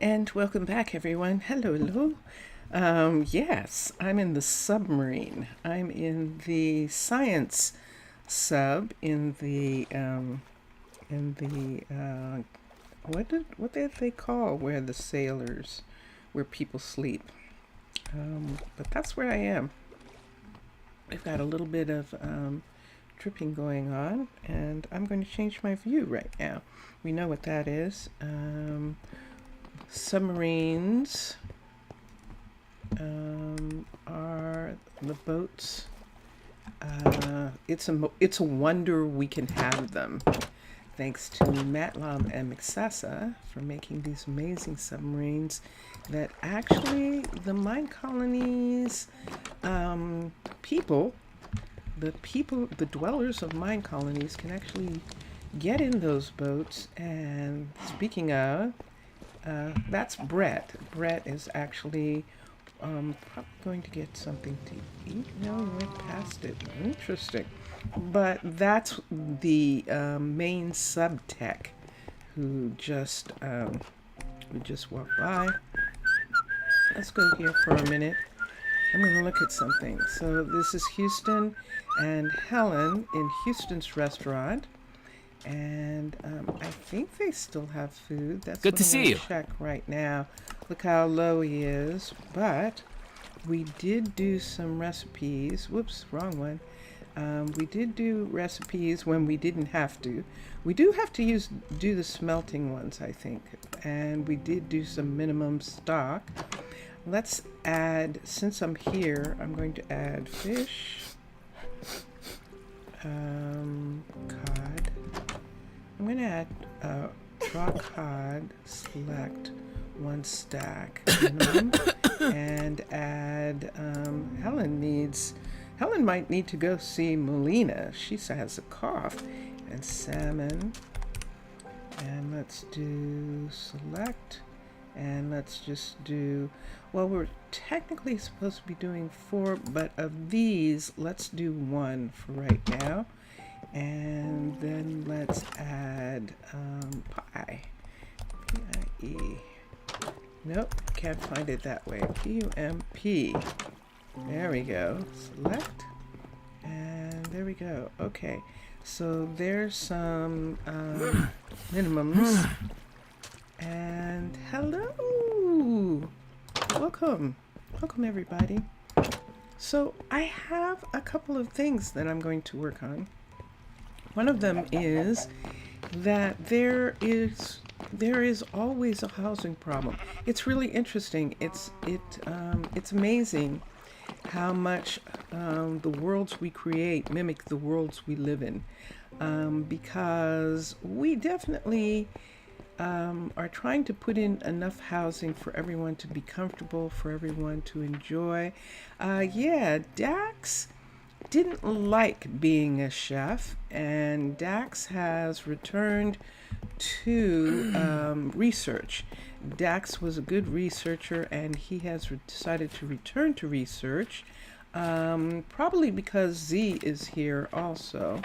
And welcome back, everyone. Hello, hello. Yes, I'm in the submarine. I'm in the science sub in the what did they call where the sailors, where people sleep. But that's where I am. I've got a little bit of dripping going on, and I'm going to change my view right now. We know what that is. Submarines are the boats. It's a wonder we can have them. Thanks to Matlom and Mixasa for making these amazing submarines that actually the Minecolonies people, the dwellers of Minecolonies can actually get in those boats. And speaking of, that's Brett. Brett is actually probably going to get something to eat. No, he went past it. Interesting. But that's the main sub-tech who just walked by. Let's go here for a minute. I'm going to look at something. So this is Houston and Helen in Houston's restaurant. And I think they still have food. That's Good what to I'm see gonna you. check right now. Look how low he is. But we did do some recipes. Whoops, wrong one. We did do recipes when we didn't have to. We do have to do the smelting ones, I think. And we did do some minimum stock. Let's add, since I'm here, I'm going to add fish, cod. I'm going to add raw cod, select one stack, minimum, and add, Helen might need to go see Melina. She has a cough. And salmon. And let's do select. And let's just do, well, we're technically supposed to be doing 4, but of these, let's do 1 for right now. And then let's add pie. P-I-E. Nope, can't find it that way. P-U-M-P. There we go. Select. And there we go. Okay. So there's some minimums. And hello. Welcome. Welcome, everybody. So I have a couple of things that I'm going to work on. One of them is that there is always a housing problem. It's really interesting. It's amazing how much the worlds we create mimic the worlds we live in, because we definitely are trying to put in enough housing for everyone to be comfortable, for everyone to enjoy. Yeah, Dax didn't like being a chef, and Dax has returned to research. Dax was a good researcher, and he has decided to return to research, probably because Z is here also.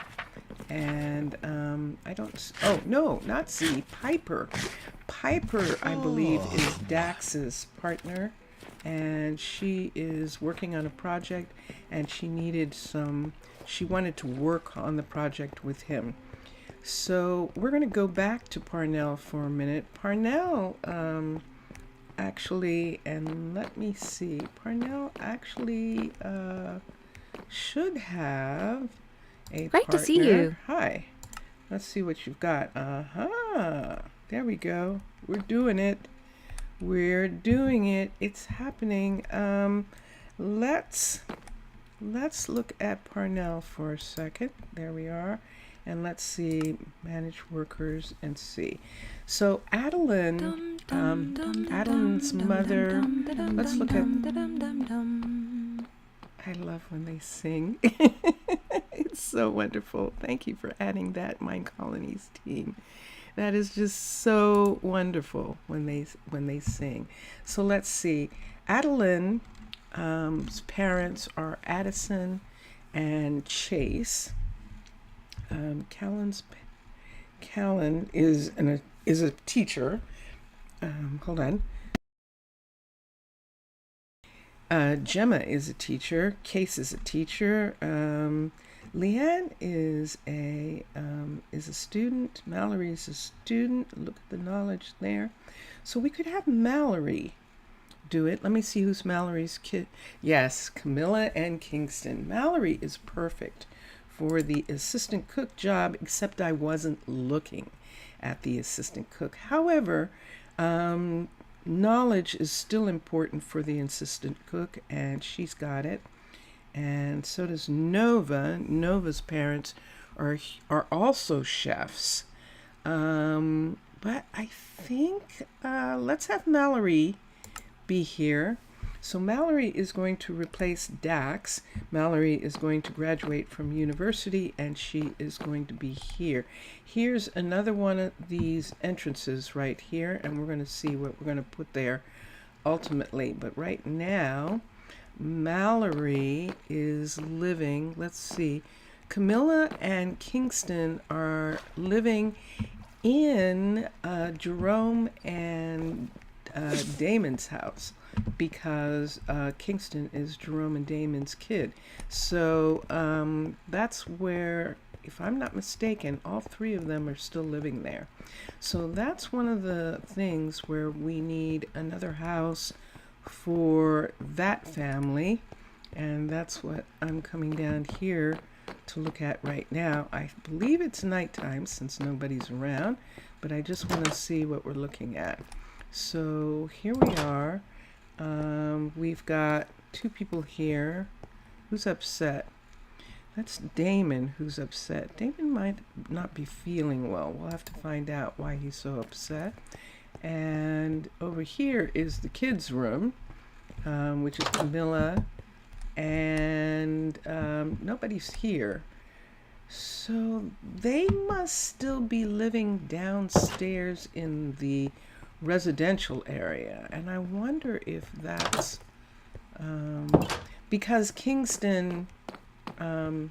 And I don't, oh no, not Z, Piper. Piper, I believe, is Dax's partner, and she is working on a project, and she wanted to work on the project with him. So we're going to go back to Parnell for a minute. Parnell actually, and let me see, Parnell actually should have a Great partner. to see you. Hi. Let's see what you've got. There we go. We're doing it. We're doing it. It's happening. Let's look at Parnell for a second. There we are. And let's see, manage workers and see. So Adeline, Adeline's mother, let's look at, I love when they sing. It's so wonderful. Thank you for adding that Minecolonies team. That is just so wonderful when they sing. So let's see. Adeline's parents are Addison and Chase. Callan is a teacher, hold on. Gemma is a teacher. Case is a teacher. Leanne is a student. Mallory is a student. Look at the knowledge there. So we could have Mallory do it. Let me see who's Mallory's kid. Yes, Camilla and Kingston. Mallory is perfect for the assistant cook job, except I wasn't looking at the assistant cook. However, knowledge is still important for the assistant cook, and she's got it. And so does Nova. Nova's parents are also chefs. But I think let's have Mallory be here. So Mallory is going to replace Dax. Mallory is going to graduate from university, and she is going to be here. Here's another one of these entrances right here, and we're going to see what we're going to put there ultimately. But right now, Mallory is living, let's see, Camilla and Kingston are living in Jerome and Damon's house, because Kingston is Jerome and Damon's kid. So that's where, if I'm not mistaken, all three of them are still living there. So that's one of the things where we need another house for that family, and that's what I'm coming down here to look at right now. I believe it's nighttime since nobody's around, but I just want to see what we're looking at. So here we are. We've got two people here. Who's upset? That's Damon who's upset. Damon might not be feeling well. We'll have to find out why he's so upset. And over here is the kids' room, which is Camilla, and nobody's here. So they must still be living downstairs in the residential area, and I wonder if that's because Kingston and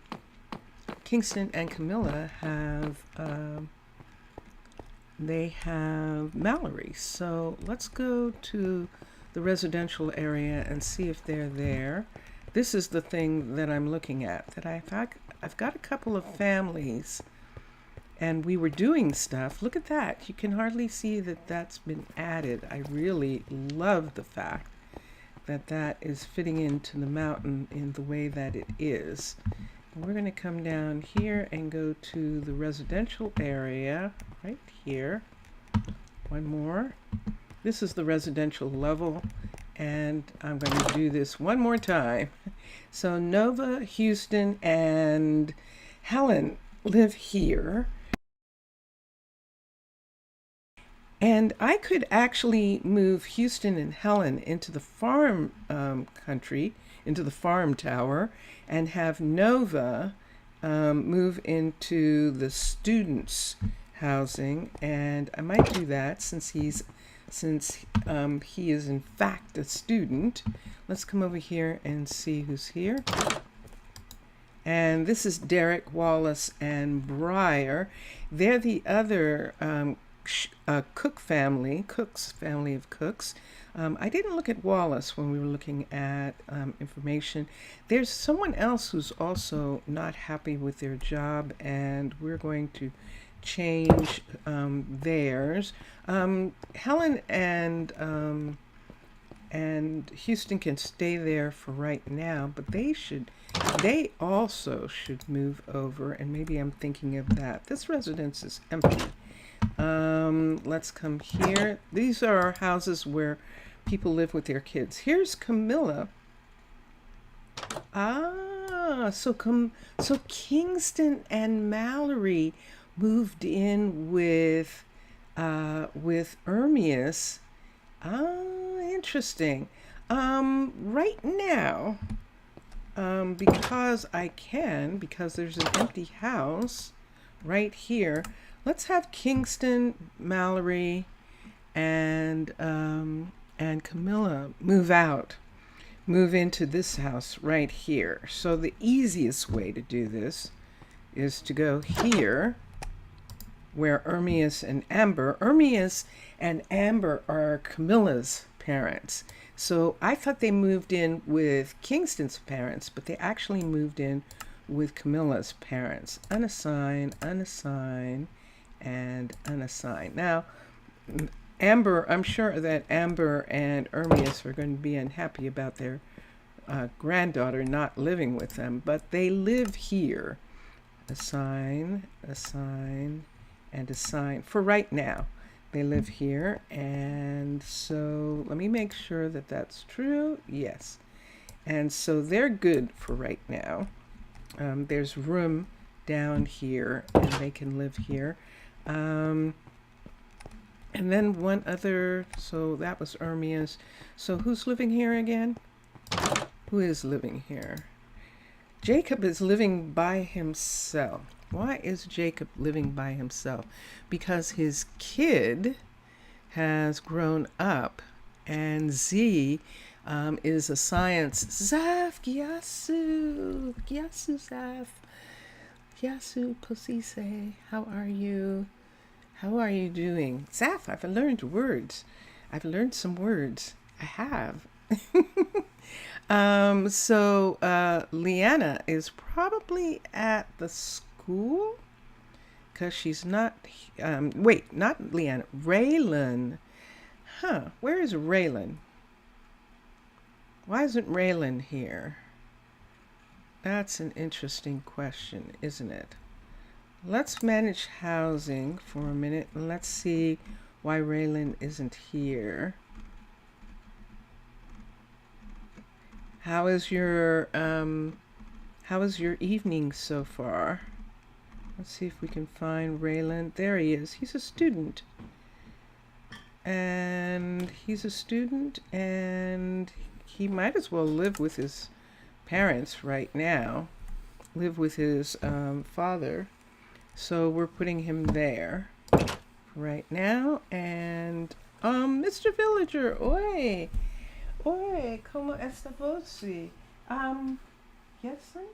Camilla have they have Mallory. So let's go to the residential area and see if they're there. This is the thing that I'm looking at, that I've got a couple of families, and we were doing stuff. Look at that. You can hardly see that that's been added. I really love the fact that that is fitting into the mountain in the way that it is. And we're going to come down here and go to the residential area right here. One more. This is the residential level, and I'm going to do this one more time. So Nova, Houston, and Helen live here. And I could actually move Houston and Helen into the farm country, into the farm tower, and have Nova move into the students' housing. And I might do that since he is in fact a student. Let's come over here and see who's here. And this is Derek, Wallace, and Breyer. They're the other Cook's family of cooks. I didn't look at Wallace when we were looking at information. There's someone else who's also not happy with their job, and we're going to change theirs. Helen and Houston can stay there for right now, but they also should move over, and maybe I'm thinking of that. This residence is empty. Let's come here. These are our houses where people live with their kids. Here's Camilla. So Kingston and Mallory moved in with Ermias. Interesting. Right now, because there's an empty house right here, let's have Kingston, Mallory, and Camilla move into this house right here. So the easiest way to do this is to go here where Ermias and Amber are Camilla's parents. So I thought they moved in with Kingston's parents, but they actually moved in with Camilla's parents. Unassign, unassign, and unassign. Now, Amber, I'm sure that Amber and Ermias are going to be unhappy about their granddaughter not living with them, but they live here. Assign, assign, and assign. For right now, they live here. And so let me make sure that that's true. Yes. And so they're good for right now. There's room down here, and they can live here. And then one other, so that was Ermias. So who's living here again? Who is living here? Jacob is living by himself. Why is Jacob living by himself? Because his kid has grown up, and Z is a science. Zaf, Gyasu, Zaf. Gyasu, Posise, how are you? How are you doing? Zaf, I've learned words. I've learned some words. I have. So Leanna is probably at the school because she's not, wait, not Leanna, Raylan. Where is Raylan? Why isn't Raylan here? That's an interesting question, isn't it? Let's manage housing for a minute and let's see why Raylan isn't here. How is your evening so far? Let's see if we can find Raylan. There he is. He's a student. And he might as well live with his parents right now. Live with his father. So we're putting him there right now. And Mr. Villager, oi. Oi, como está você? Yes, sir?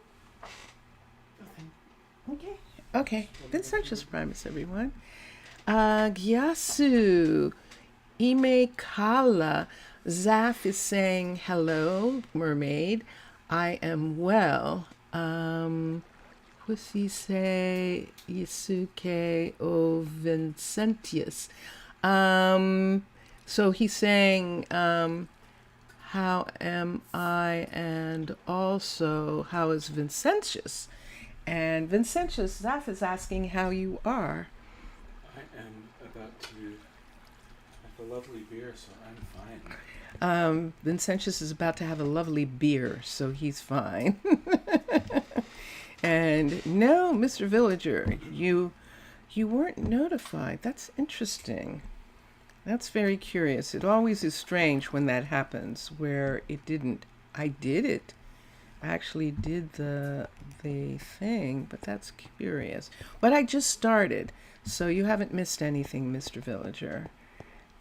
Okay. Vincentius Primus, everyone. Gyasu, Ime Kala. Zaf is saying, hello, mermaid. I am well. Pussy say, Yasuke o Vincentius. So he's saying, how am I, and also how is Vincentius? And Vincentius, Zaf is asking how you are. I am about to have a lovely beer, so I'm fine. Vincentius is about to have a lovely beer, so he's fine. And no, Mr. Villager, you weren't notified. That's interesting. That's very curious. It always is strange when that happens, where it didn't. I did it. I actually did the thing, but that's curious. But I just started, so you haven't missed anything, Mr. Villager.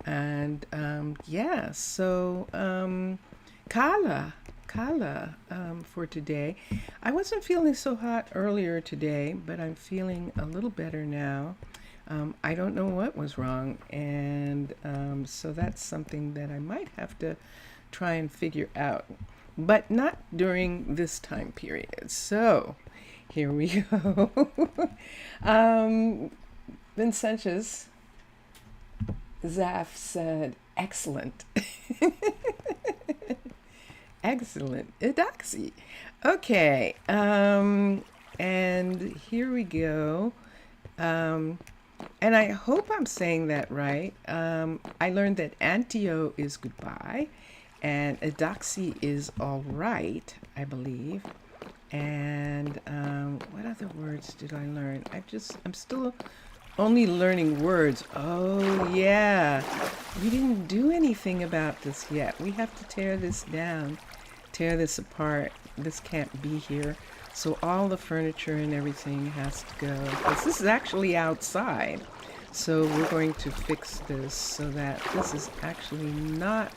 And yeah, so Kala for today. I wasn't feeling so hot earlier today, but I'm feeling a little better now. I don't know what was wrong, and so that's something that I might have to try and figure out, but not during this time period. So here we go. Vincentius, Zaf said, excellent. Excellent. Edoxy. Okay. And here we go. And I hope I'm saying that right. I learned that Antio is goodbye and Edoxy is all right, I believe. And what other words did I learn? I'm still only learning words. Oh, yeah. We didn't do anything about this yet. We have to tear this down, tear this apart. This can't be here. So all the furniture and everything has to go. Because this is actually outside. So we're going to fix this so that this is actually not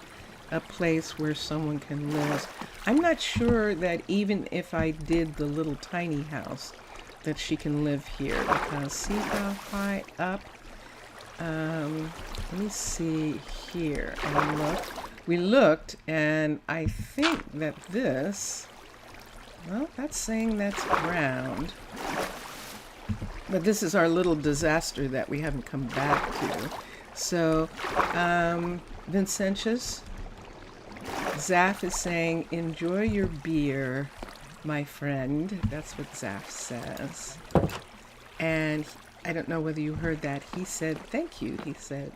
a place where someone can live. I'm not sure that even if I did the little tiny house, that she can live here, because see how high up. Let me see here. And look. We looked, and I think that this, well, that's saying that's ground. But this is our little disaster that we haven't come back to. So, Vincentius, Zaf is saying, enjoy your beer, my friend. That's what Zaf says. And I don't know whether you heard that. He said, thank you. He said,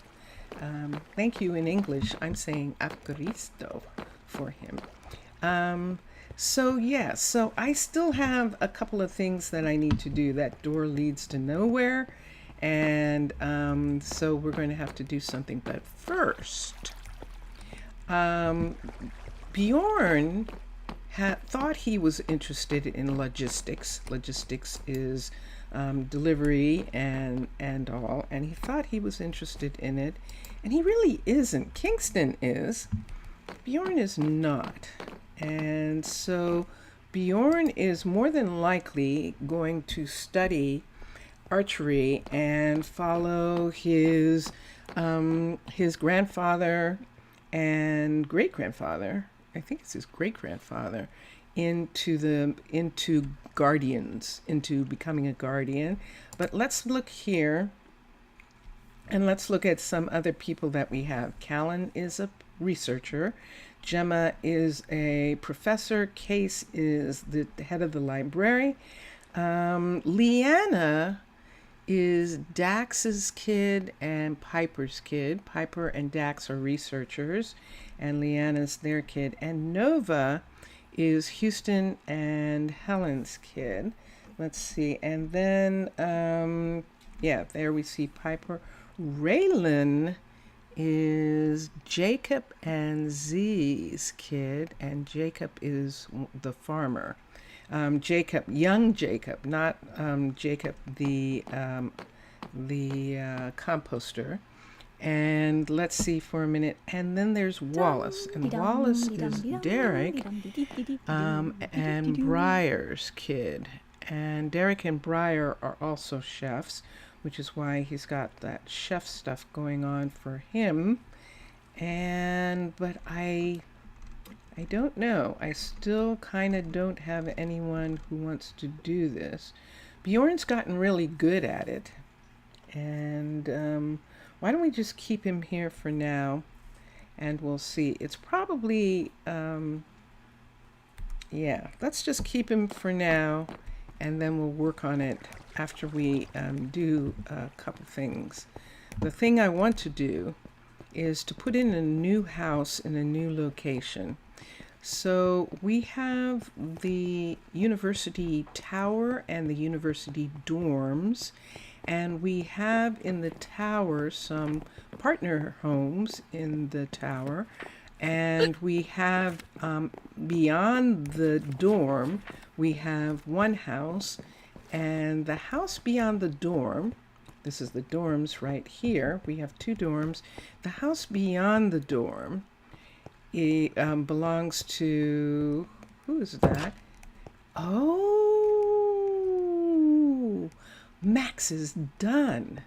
thank you in English. I'm saying Apcaristo for him. So yeah, so I still have a couple of things that I need to do. That door leads to nowhere. And so we're going to have to do something. But first, Bjorn thought he was interested in logistics. Logistics is delivery and all. And he thought he was interested in it. And he really isn't. Kingston is. Bjorn is not. And so Bjorn is more than likely going to study archery and follow his grandfather and great-grandfather, I think it's his great-grandfather, into guardians, into becoming a guardian. But let's look here, and let's look at some other people that we have. Callan is a researcher. Gemma is a professor. Case is the head of the library. Leanna is Dax's kid and Piper's kid. Piper and Dax are researchers, and Leanna's their kid. And Nova is Houston and Helen's kid. Let's see. And then, yeah, there we see Piper. Raylan is Jacob and Z's kid, and Jacob is the farmer. Jacob, young Jacob, not Jacob the composter. And let's see for a minute. And then there's Wallace, and Wallace is Derek and Briar's kid. And Derek and Briar are also chefs, which is why he's got that chef stuff going on for him. But I don't know. I still kind of don't have anyone who wants to do this. Bjorn's gotten really good at it. And why don't we just keep him here for now, and we'll see. It's probably, yeah, let's just keep him for now, and then we'll work on it after we do a couple things. The thing I want to do is to put in a new house in a new location. So we have the university tower and the university dorms, and we have in the tower some partner homes in the tower, and we have beyond the dorm we have one house, and the house beyond the dorm, this is the dorms right here, we have two dorms. The house beyond the dorm, it belongs to, who is that? Oh, Max is done.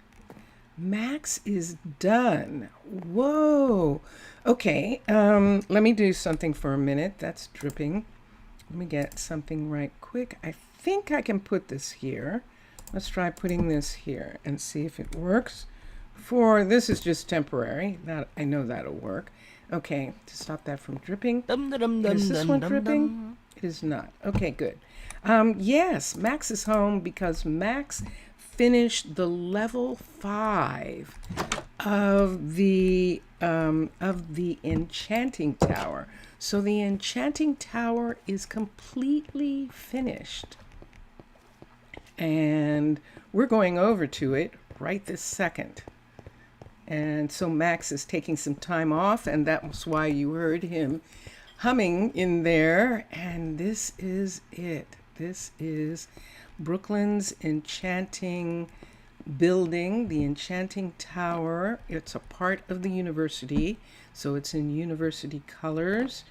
Max is done. Whoa. Okay, let me do something for a minute. That's dripping. Let me get something right quick. I think I can put this here. Let's try putting this here and see if it works. This is just temporary. That I know that'll work. Okay, to stop that from dripping. Is this one dripping? It is not. Okay, good. Yes, Max is home because Max finished the level 5 of the enchanting tower. So the enchanting tower is completely finished. And we're going over to it right this second. And so Max is taking some time off, and that was why you heard him humming in there. And this is it. This is Brooklyn's enchanting building, the enchanting tower. It's a part of the university, so it's in university colors.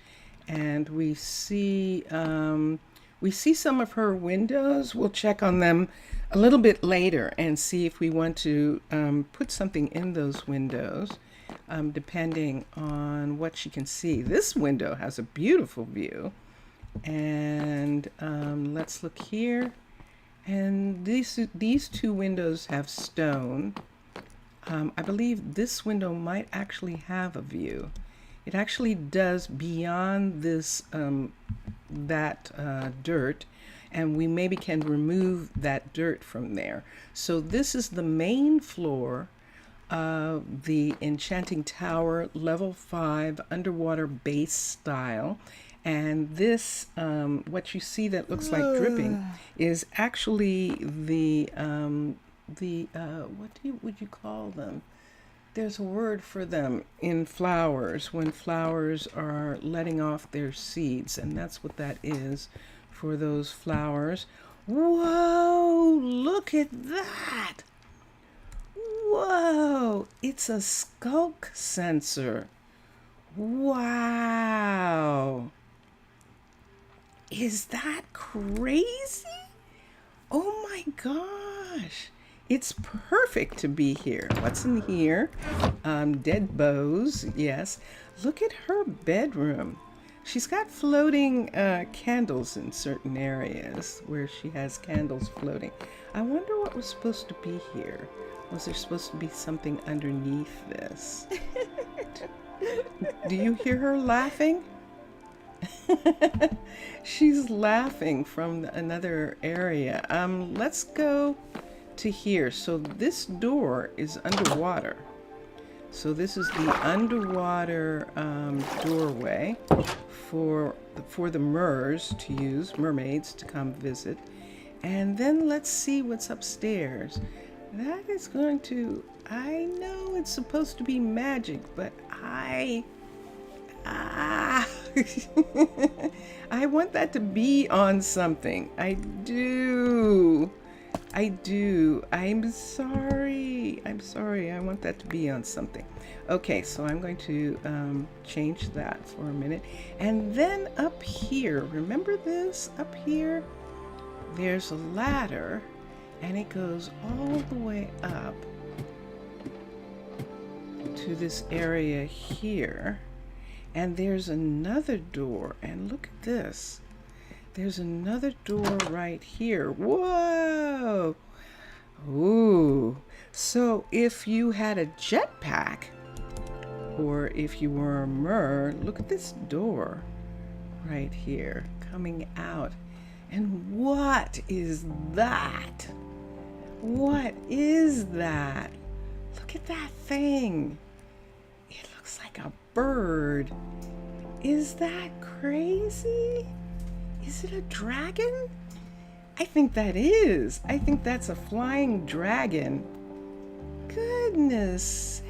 And we see We see some of her windows. We'll check on them a little bit later and see if we want to put something in those windows, depending on what she can see. This window has a beautiful view. And let's look here. And these two windows have stone. I believe this window might actually have a view. It actually does beyond this dirt, and we maybe can remove that dirt from there. So this is the main floor of the Enchanting Tower Level 5 underwater base style. And this, what you see that looks like dripping, is actually the would you call them? There's a word for them in flowers, when flowers are letting off their seeds, and that's what that is for those flowers. Whoa, look at that. Whoa, it's a skulk sensor. Wow. Is that crazy? Oh my gosh. It's perfect to be here. What's in here? Dead bows, yes. Look at her bedroom. She's got floating candles in certain areas where she has candles floating. I wonder what was supposed to be here. Was there supposed to be something underneath this? Do you hear her laughing? She's laughing from another area. Let's go to here. So this door is underwater. So this is the underwater doorway for the mermaids to use, mermaids to come visit. And then let's see what's upstairs. That is going to, I know it's supposed to be magic, but I want that to be on something. I do. I'm sorry. I want that to be on something. Okay, so I'm going to change that for a minute. And then up here, remember this? Up here, there's a ladder, and it goes all the way up to this area here. And there's another door, and look at this. There's another door right here. Whoa! Ooh. So if you had a jetpack, or if you were a mer, look at this door right here coming out. And what is that? What is that? Look at that thing. It looks like a bird. Is that crazy? Is it a dragon? I think that is. I think that's a flying dragon. Goodness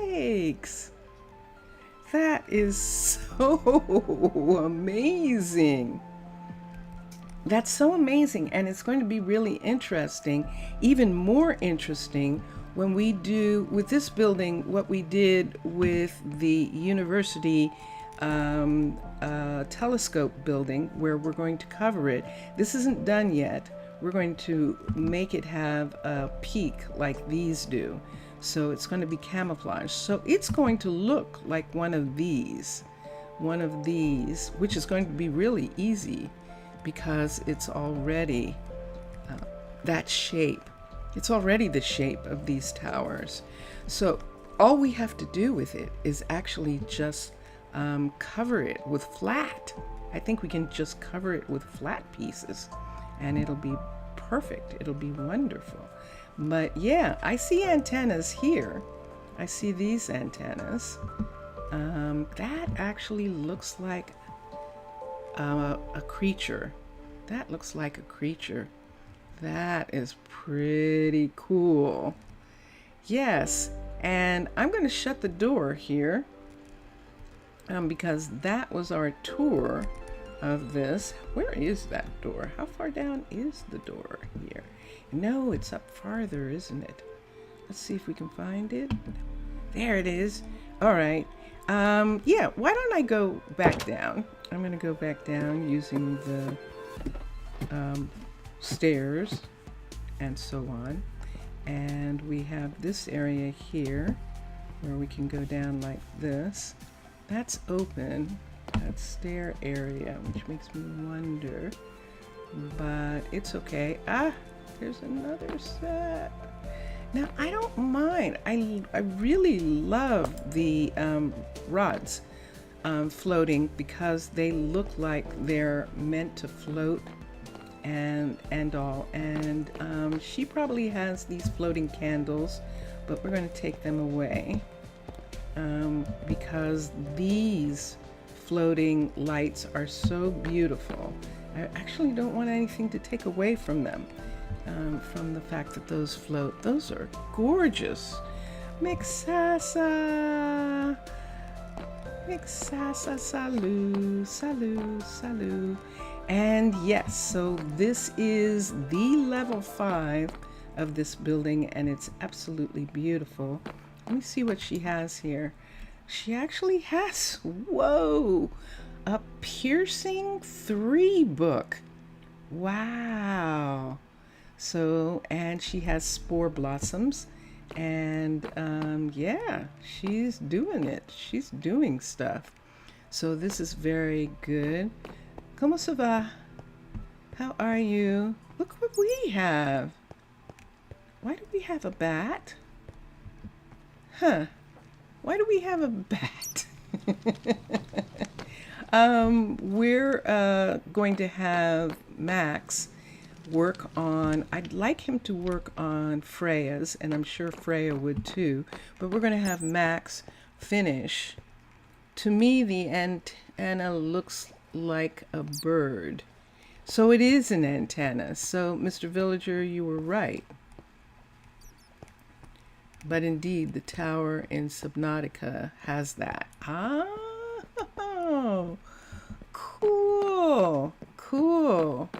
sakes. That is so amazing. That's so amazing, and it's going to be really interesting, even more interesting, when we do with this building what we did with the university telescope building, where we're going to cover it. This isn't done yet. We're going to make it have a peak like these do. So it's going to be camouflaged. So it's going to look like one of these, which is going to be really easy because it's already that shape. It's already the shape of these towers. So all we have to do with it is actually just cover it with flat. I think we can just cover it with flat pieces and it'll be perfect. It'll be wonderful. But yeah, I see antennas here. I see these antennas. That actually looks like a creature. That looks like a creature. That is pretty cool. Yes, and I'm going to shut the door here because that was our tour of this. Where is that door? How far down is the door here? No, it's up farther, isn't it? Let's see if we can find it. There it is. All right. Yeah, why don't I go back down? I'm going to go back down using the stairs and so on. And we have this area here where we can go down like this. That's open, that stair area, which makes me wonder, but it's okay. Ah, there's another set. Now, I don't mind. I really love the rods floating because they look like they're meant to float and all. And she probably has these floating candles, but we're going to take them away because these floating lights are so beautiful. I actually don't want anything to take away from them. From the fact that those float. Those are gorgeous. Mixasa, salut, salut, salut. And yes, so this is the level 5 of this building, and it's absolutely beautiful. Let me see what she has here. She actually has, whoa, a piercing 3 book. Wow. So, and she has spore blossoms, and yeah, she's doing it. She's doing stuff. So this is very good. Comment ça va? How are you? Look what we have. Why do we have a bat? Huh. Why do we have a bat? We're going to have Max work on, I'd like him to work on Freya's, and I'm sure Freya would too, but we're going to have Max finish. To me, the antenna looks like a bird. So it is an antenna. So, Mr. Villager, you were right. But indeed, the tower in Subnautica has that. Oh, cool, cool.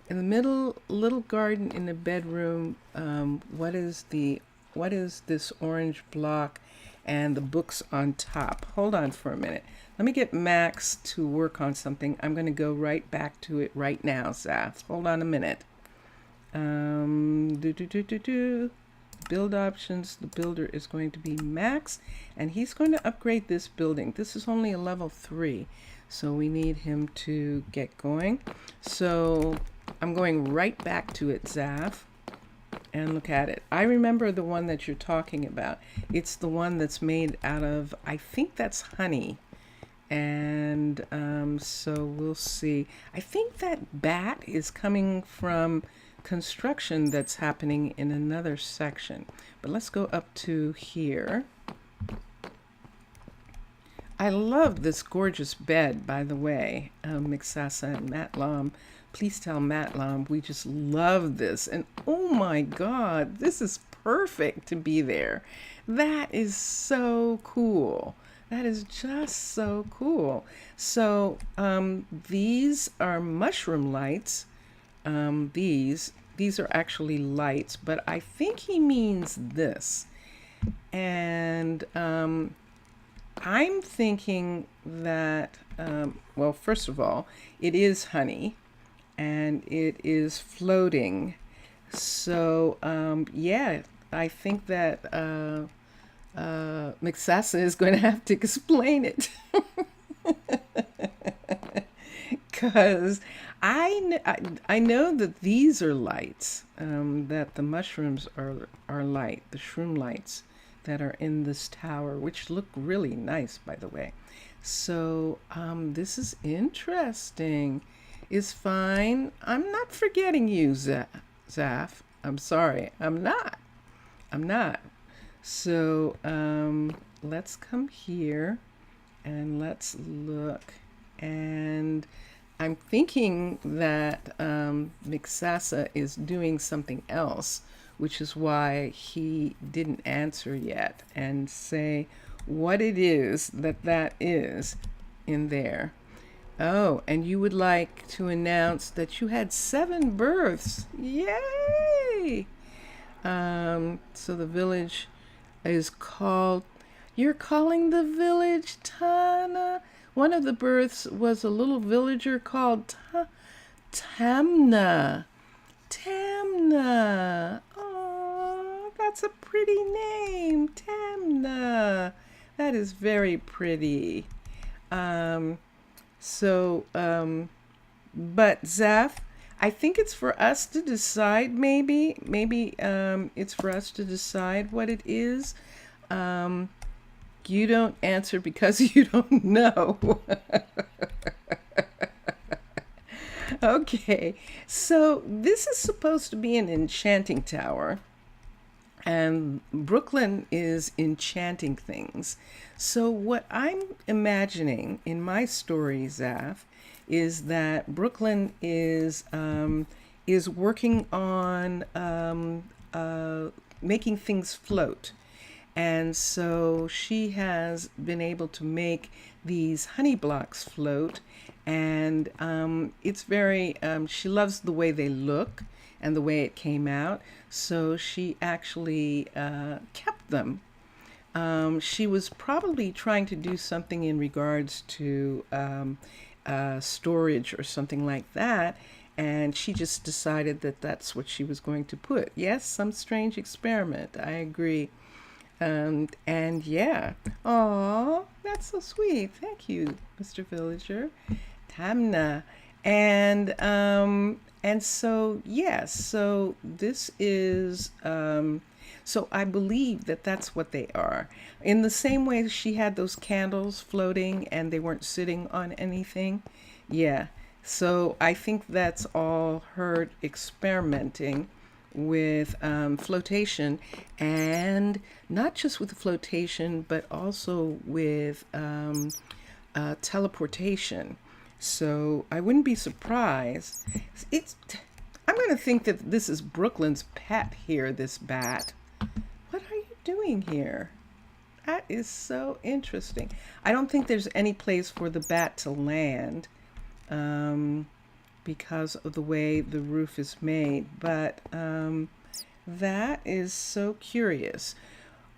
In the middle, little garden in the bedroom. What is this orange block and the books on top? Hold on for a minute. Let me get Max to work on something. I'm going to go right back to it right now, Zaf. Hold on a minute. Build options. The builder is going to be Max, and he's going to upgrade this building. This is only a level 3, so we need him to get going. So I'm going right back to it, Zaf, and look at it. I remember the one that you're talking about. It's the one that's made out of, I think that's honey. And so we'll see. I think that bat is coming from construction that's happening in another section. But let's go up to here. I love this gorgeous bed, by the way, Mixasa and Matlam. Please tell Matlam we just love this. And oh my God, this is perfect to be there. That is so cool. That is just so cool. So these are mushroom lights. These are actually lights, but I think he means this. And I'm thinking that, well, first of all, it is honey and it is floating. So yeah, I think that Mixasa is going to have to explain it. Because I know that these are lights, that the mushrooms are light, the shroom lights that are in this tower, which look really nice, by the way. So this is interesting. Is fine. I'm not forgetting you, Zaf. I'm sorry. I'm not. So let's come here and let's look. And I'm thinking that Mixasa is doing something else, which is why he didn't answer yet and say what it is that is in there. Oh, and you would like to announce that you had 7 births. Yay! So the village is called, you're calling the village Tana? One of the births was a little villager called Tamna. Tamna. Oh, that's a pretty name. Tamna. That is very pretty. Um, but Zeph, I think it's for us to decide, maybe it's for us to decide what it is. Um, you don't answer because you don't know. Okay, so this is supposed to be an enchanting tower, and Brooklyn is enchanting things. So what I'm imagining in my story, Zaf, is that Brooklyn is working on making things float. And so she has been able to make these honey blocks float. And it's very, she loves the way they look and the way it came out. So she actually kept them. She was probably trying to do something in regards to storage or something like that. And she just decided that that's what she was going to put. Yes, some strange experiment. I agree. And yeah. Oh, that's so sweet. Thank you, Mr. Villager. Tamna. And so yes, so this is so I believe that that's what they are. In the same way she had those candles floating and they weren't sitting on anything. Yeah. So I think that's all her experimenting with flotation, and not just with flotation, but also with teleportation. So I wouldn't be surprised. It's I'm going to think that this is Brooklyn's pet here, this bat. What are you doing here? That is so interesting. I don't think there's any place for the bat to land because of the way the roof is made. But that is so curious.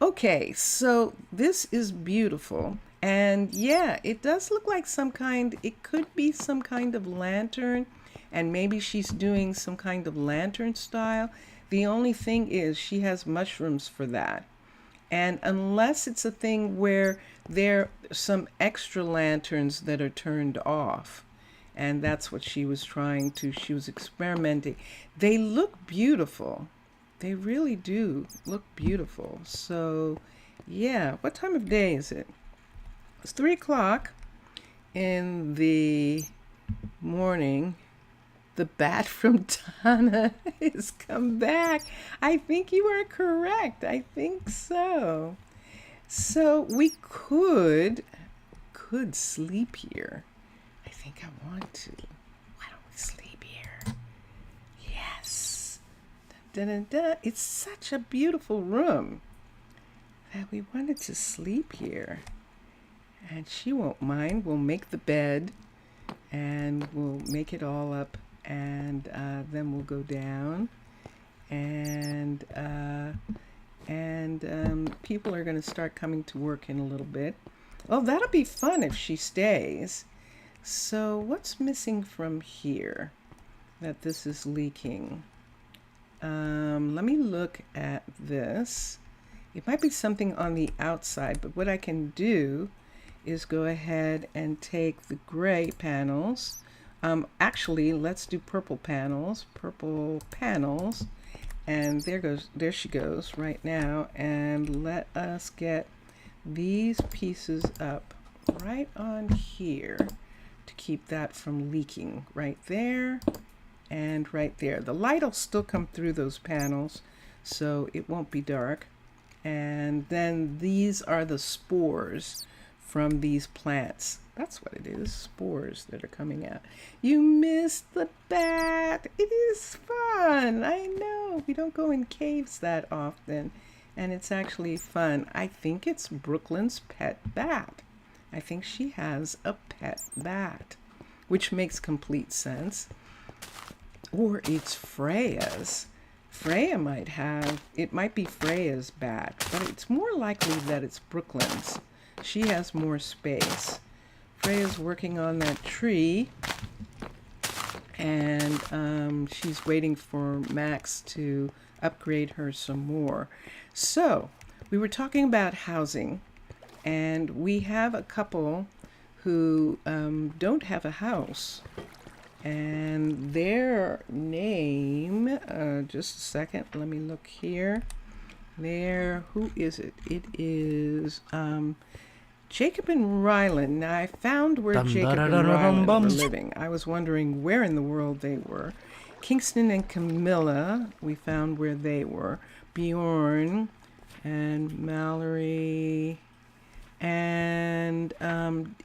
Okay, so this is beautiful. And yeah, it does look like it could be some kind of lantern. And maybe she's doing some kind of lantern style. The only thing is she has mushrooms for that. And unless it's a thing where there are some extra lanterns that are turned off, and that's what she was she was experimenting. They look beautiful. They really do look beautiful. So yeah, what time of day is it? It's 3 o'clock in the morning. The bat from Donna has come back. I think you are correct. I think so. So we could sleep here. I think I want to. Why don't we sleep here? Yes. Dun, dun, dun, dun. It's such a beautiful room that we wanted to sleep here. And she won't mind. We'll make the bed and we'll make it all up. And then we'll go down, and people are going to start coming to work in a little bit. Oh, that'll be fun if she stays. So what's missing from here that this is leaking? Let me look at this. It might be something on the outside, but what I can do is go ahead and take the gray panels. Actually, let's do purple panels, and there she goes right now. And let us get these pieces up right on here to keep that from leaking right there and right there. The light will still come through those panels, so it won't be dark. And then these are the spores from these plants. That's what it is, spores that are coming out. You missed the bat. It is fun. I know. We don't go in caves that often, and it's actually fun. I think it's Brooklyn's pet bat. I think she has a pet bat, which makes complete sense. Or it's Freya's. Freya it might be Freya's bat, but it's more likely that it's Brooklyn's. She has more space. Freya's working on that tree, and she's waiting for Max to upgrade her some more. So we were talking about housing, and we have a couple who don't have a house, and their name, just a second, let me look here. Who is it? It is Jacob and Ryland. Now, I found where Jacob and Ryland were living. I was wondering where in the world they were. Kingston and Camilla, we found where they were. Bjorn and Mallory. And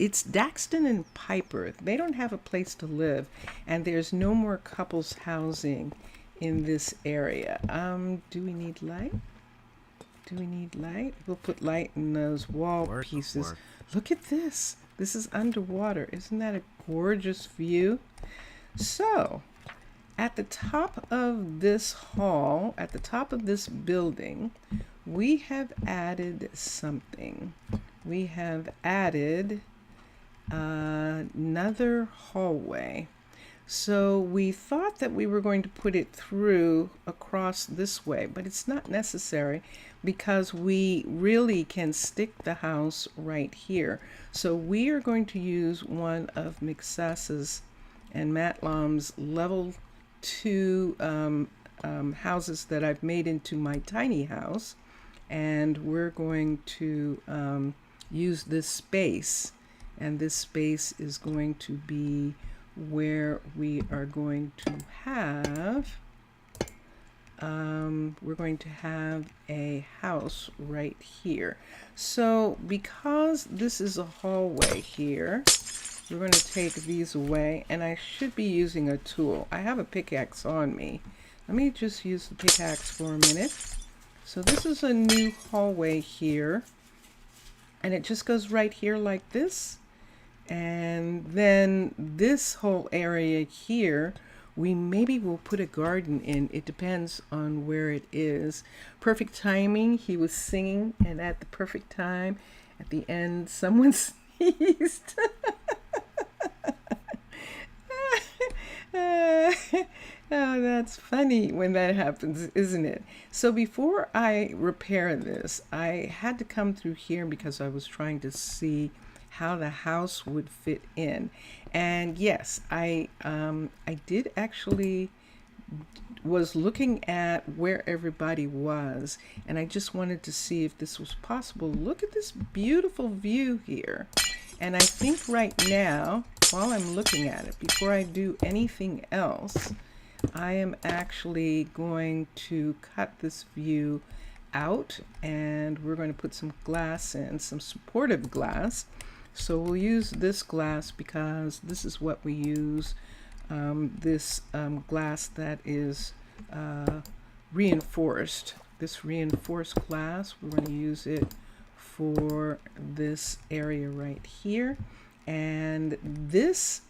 it's Daxton and Piper. They don't have a place to live. And there's no more couples housing in this area. Do we need light? Do we need light? We'll put light in those wall pieces. Look at this. This is underwater. Isn't that a gorgeous view? So, at the top of this hall, at the top of this building, we have added something. We have added another hallway. So we thought that we were going to put it through across this way, but it's not necessary because we really can stick the house right here. So we are going to use one of McSass's and Matlam's level 2 houses that I've made into my tiny house, and we're going to use this space, and this space is going to be where we are going to have a house right here. So because this is a hallway here, we're going to take these away, and I should be using a tool. I have a pickaxe on me. Let me just use the pickaxe for a minute. So this is a new hallway here, and it just goes right here like this. And then this whole area here, we maybe will put a garden in. It depends on where it is. Perfect timing. He was singing, and at the perfect time, at the end, someone sneezed. Oh, that's funny when that happens, isn't it? So before I repair this, I had to come through here because I was trying to see how the house would fit in. And yes, I did actually was looking at where everybody was, and I just wanted to see if this was possible. Look at this beautiful view here. And I think right now, while I'm looking at it, before I do anything else, I am actually going to cut this view out, and we're going to put some glass in, some supportive glass. So we'll use this glass because this is what we use, this glass that is reinforced. This reinforced glass, we're going to use it for this area right here. And this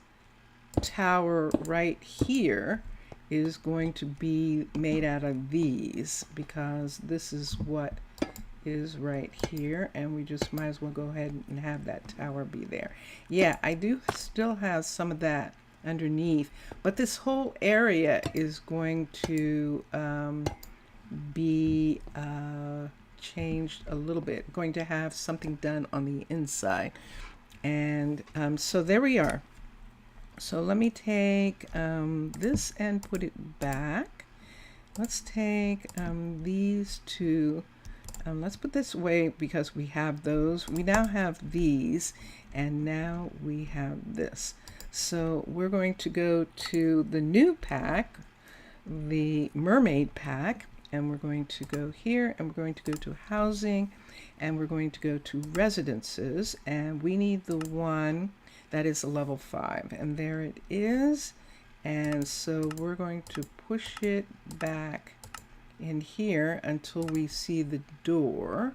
tower right here is going to be made out of these, because this is what is right here, and we just might as well go ahead and have that tower be there. Yeah, I do still have some of that underneath, but this whole area is going to be changed a little bit, going to have something done on the inside. And so there we are. So let me take this and put it back. Let's take these two. Let's put this away because we have those. We now have these, and now we have this. So we're going to go to the new pack, the mermaid pack, and we're going to go here, and we're going to go to housing, and we're going to go to residences, and we need the one that is a level 5, and there it is. And so we're going to push it back in here until we see the door.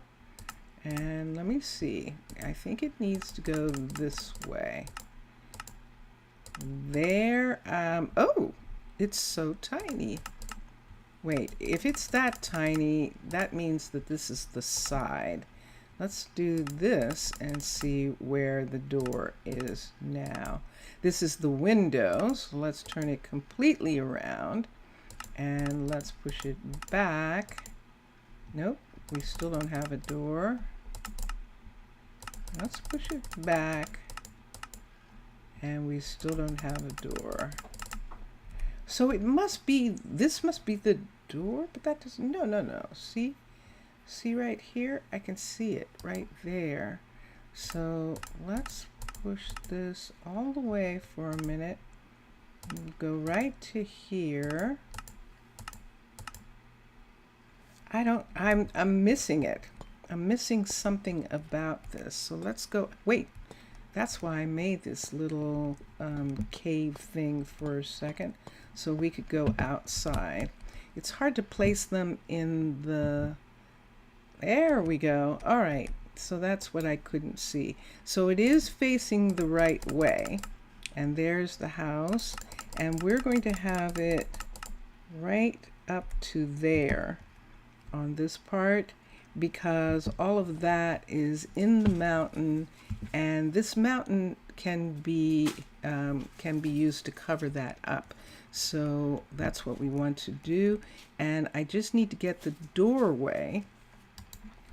And let me see, I think it needs to go this way. There, oh, it's so tiny. Wait, if it's that tiny, that means that this is the side. let's do this and see where the door is now. This is the window, so let's turn it completely around and let's push it back. Nope, we still don't have a door. Let's push it back and we still don't have a door. So it must be, this must be the door, but that doesn't, no. See right here? I can see it right there. So let's push this all the way for a minute. Go right to here. I'm missing it. I'm missing something about this. So let's go, wait, that's why I made this little cave thing for a second, so we could go outside. It's hard to place them in the, there we go. All right, so that's what I couldn't see. So it is facing the right way, and there's the house, and we're going to have it right up to there on this part, because all of that is in the mountain, and this mountain can be used to cover that up. So that's what we want to do. And I just need to get the doorway,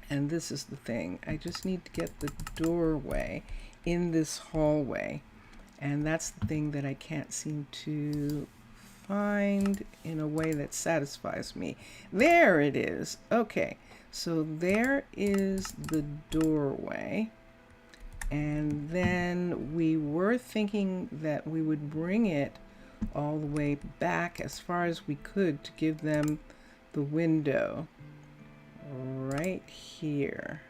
and this is the thing, I just need to get the doorway in this hallway, and that's the thing that I can't seem to find in a way that satisfies me. There it is. Okay, so there is the doorway, and then we were thinking that we would bring it all the way back as far as we could to give them the window right here.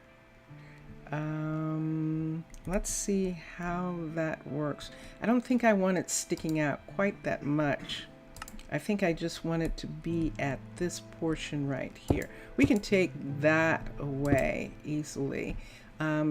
Let's see how that works. I don't think I want it sticking out quite that much. I think I just want it to be at this portion right here. We can take that away easily.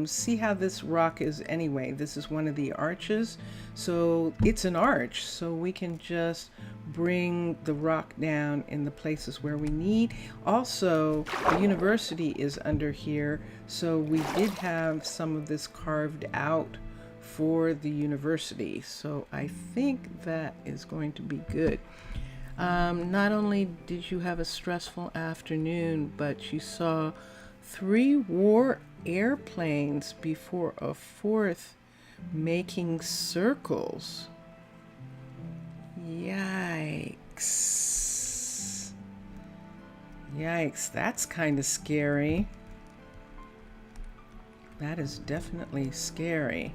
See how this rock is anyway. This is one of the arches. So it's an arch, so we can just bring the rock down in the places where we need. Also, the university is under here, so we did have some of this carved out for the university. So I think that is going to be good. Not only did you have a stressful afternoon, but you saw 3 war airplanes before a 4th making circles. Yikes. Yikes, that's kind of scary. That is definitely scary.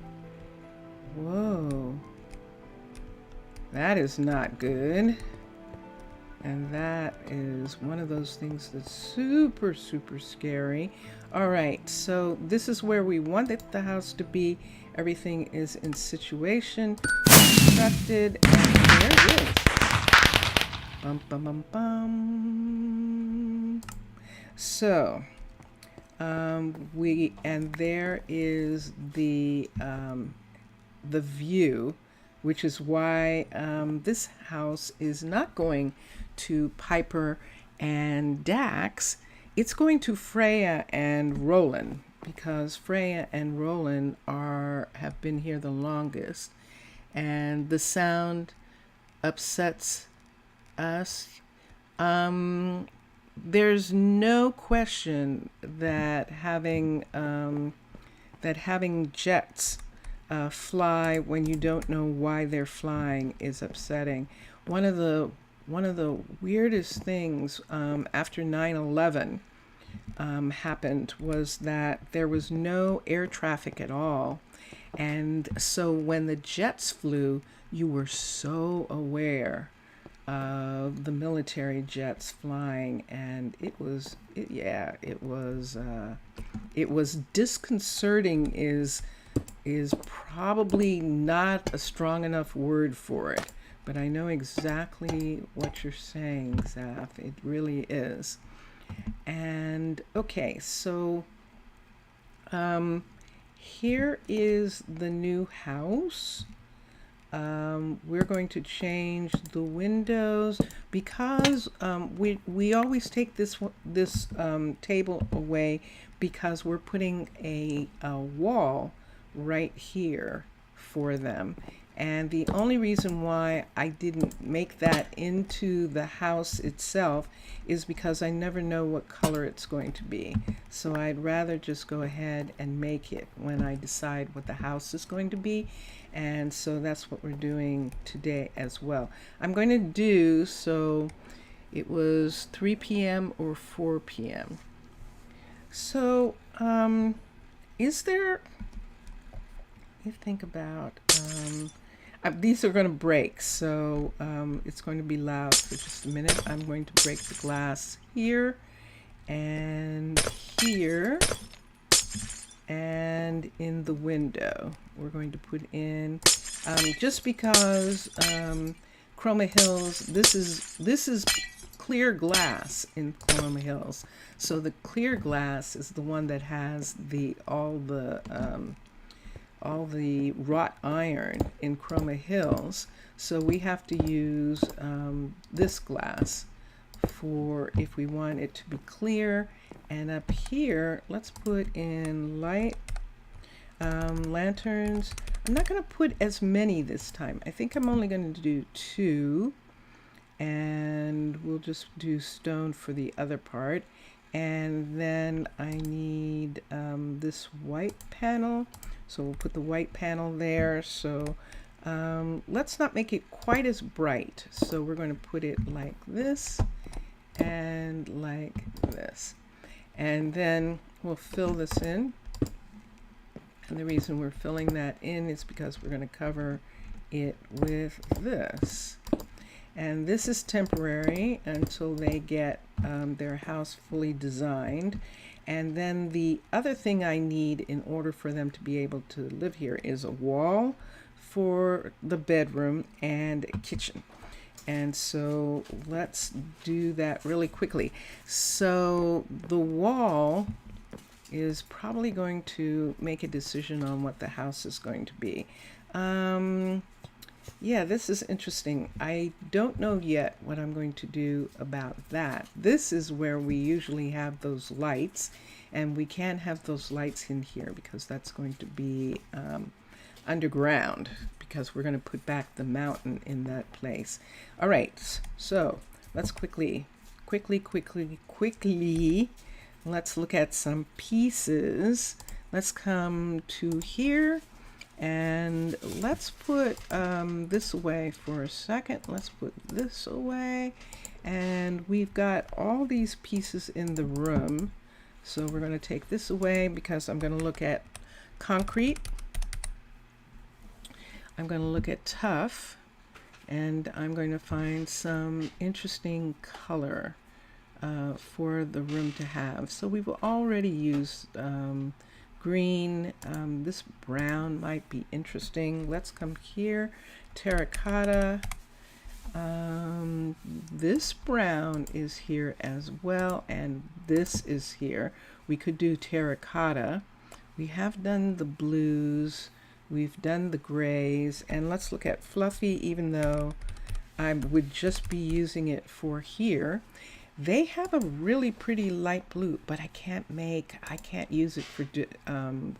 Whoa. That is not good. And that is one of those things that's super, super scary. All right, so this is where we wanted the house to be. Everything is in situation, constructed, and there it is. Bum, bum, bum, bum. So, and there is the view, which is why this house is not going to Piper and Dax. It's going to Freya and Roland, because Freya and Roland have been here the longest, and the sound upsets us. There's no question that having jets fly when you don't know why they're flying is upsetting. One of the weirdest things after 9/11 happened was that there was no air traffic at all, and so when the jets flew, you were so aware of the military jets flying, and it was disconcerting. Is probably not a strong enough word for it, but I know exactly what you're saying, Zaf. It really is. And okay, so here is the new house. we're going to change the windows because we always take this table away because we're putting a wall right here for them. And the only reason why I didn't make that into the house itself is because I never know what color it's going to be. So I'd rather just go ahead and make it when I decide what the house is going to be. And so that's what we're doing today as well. I'm going to do, so it was 3 p.m. or 4 p.m. So is there, you think about, these are going to break, so it's going to be loud for just a minute. I'm going to break the glass here and here, and in the window we're going to put in just because Chroma Hills, this is clear glass in Chroma Hills, so the clear glass is the one that has all the wrought iron in Chroma Hills, so we have to use this glass for if we want it to be clear. And up here, let's put in light lanterns. I'm not going to put as many this time. I think I'm only going to do 2, and we'll just do stone for the other part. And then I need this white panel, so we'll put the white panel there. So let's not make it quite as bright, so we're going to put it like this and like this, and then we'll fill this in. And the reason we're filling that in is because we're going to cover it with this. And this is temporary until they get their house fully designed. And then the other thing I need in order for them to be able to live here is a wall for the bedroom and a kitchen. And so let's do that really quickly. So the wall is probably going to make a decision on what the house is going to be. Yeah, this is interesting. I don't know yet what I'm going to do about that. This is where we usually have those lights, and we can't have those lights in here because that's going to be underground, because we're going to put back the mountain in that place. All right, so let's quickly, let's look at some pieces. Let's come to here. And let's put this away for a second. Let's put this away. And we've got all these pieces in the room. So we're going to take this away because I'm going to look at concrete. I'm going to look at tough. And I'm going to find some interesting color for the room to have. So we've already used green. This brown might be interesting. Let's come here. Terracotta. This brown is here as well, and this is here. We could do terracotta. We have done the blues. We've done the grays. And let's look at fluffy, even though I would just be using it for here. They have a really pretty light blue, but I can't use it for,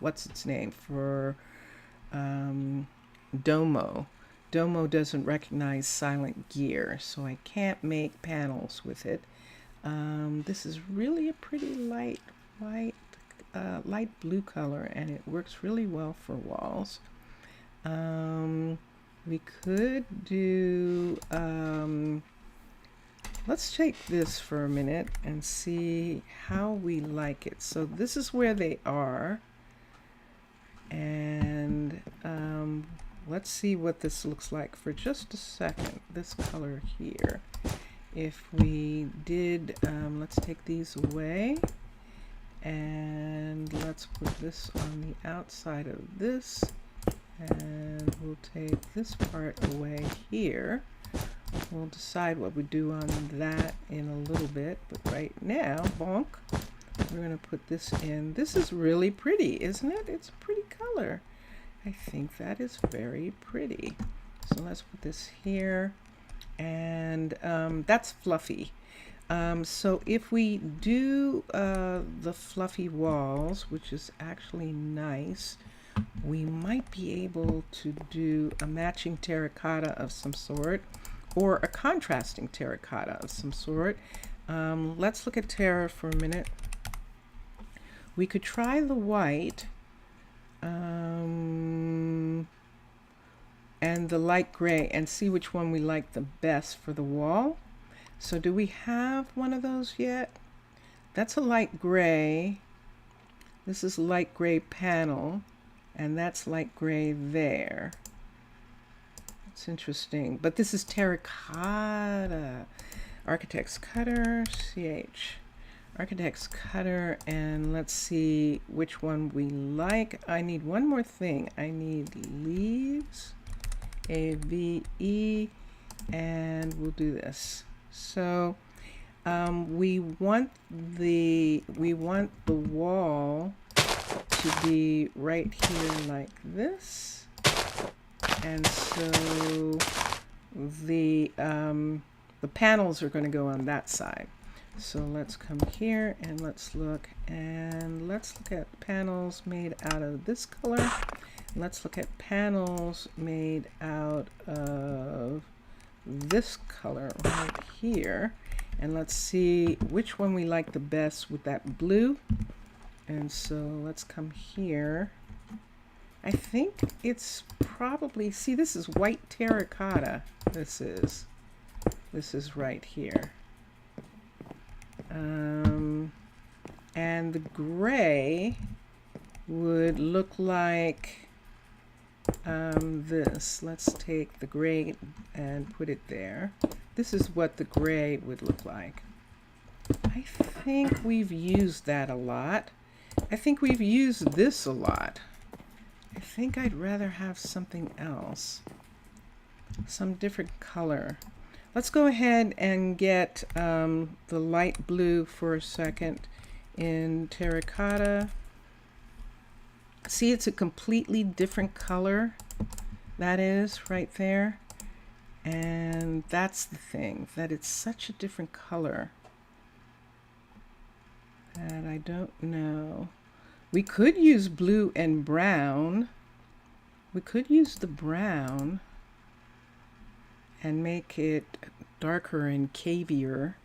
what's its name, for Domo. Domo doesn't recognize silent gear, so I can't make panels with it. This is really a pretty light blue color, and it works really well for walls. We could do, let's take this for a minute and see how we like it. So this is where they are. And let's see what this looks like for just a second. This color here. If we did, let's take these away. And let's put this on the outside of this. And we'll take this part away here. We'll decide what we do on that in a little bit, but right now, bonk, we're going to put this in. This is really pretty, isn't it? It's a pretty color. I think that is very pretty. So let's put this here, and that's fluffy. So if we do the fluffy walls, which is actually nice, we might be able to do a matching terracotta of some sort, or a contrasting terracotta of some sort. Let's look at terra for a minute. We could try the white and the light gray and see which one we like the best for the wall. So do we have one of those yet? That's a light gray. This is light gray panel, and that's light gray there. It's interesting, but this is terracotta. Architect's cutter, CH. Architect's cutter, and let's see which one we like. I need one more thing. I need leaves, AVE, and we'll do this. So we want the wall to be right here like this, and so the panels are going to go on that side. So let's come here and let's look at panels made out of this color. Let's look at panels made out of this color right here, and let's see which one we like the best with that blue. And so let's come here. I think it's probably, see, this is white terracotta. This is right here. And the gray would look like this. Let's take the gray and put it there. This is what the gray would look like. I think we've used that a lot. I think we've used this a lot. I think I'd rather have something else, some different color. Let's go ahead and get the light blue for a second in terracotta. See, it's a completely different color. That is right there. And that's the thing, that it's such a different color that I don't know. We could use blue and brown. We could use the brown and make it darker and cavier.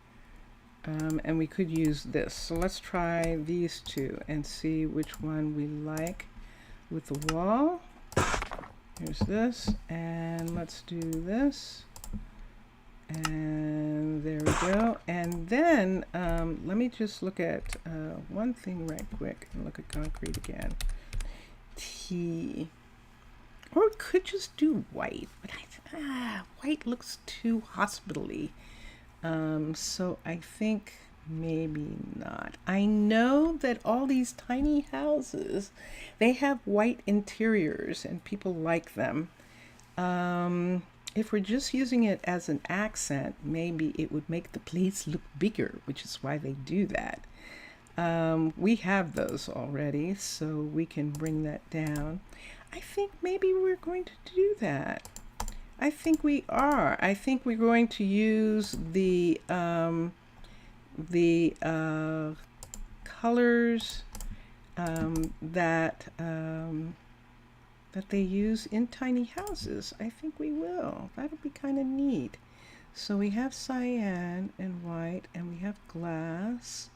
And we could use this. So let's try these two and see which one we like with the wall. Here's this, and let's do this. And there we go. And then let me just look at one thing right quick and look at concrete again. T. Or we could just do white, but white looks too hospital-y. So I think maybe not. I know that all these tiny houses, they have white interiors and people like them. If we're just using it as an accent, maybe it would make the place look bigger, which is why they do that. We have those already, so we can bring that down. I think maybe we're going to do that. I think we are. I think we're going to use the colors that they use in tiny houses. I think we will. That'll be kind of neat. So we have cyan and white, and we have glass.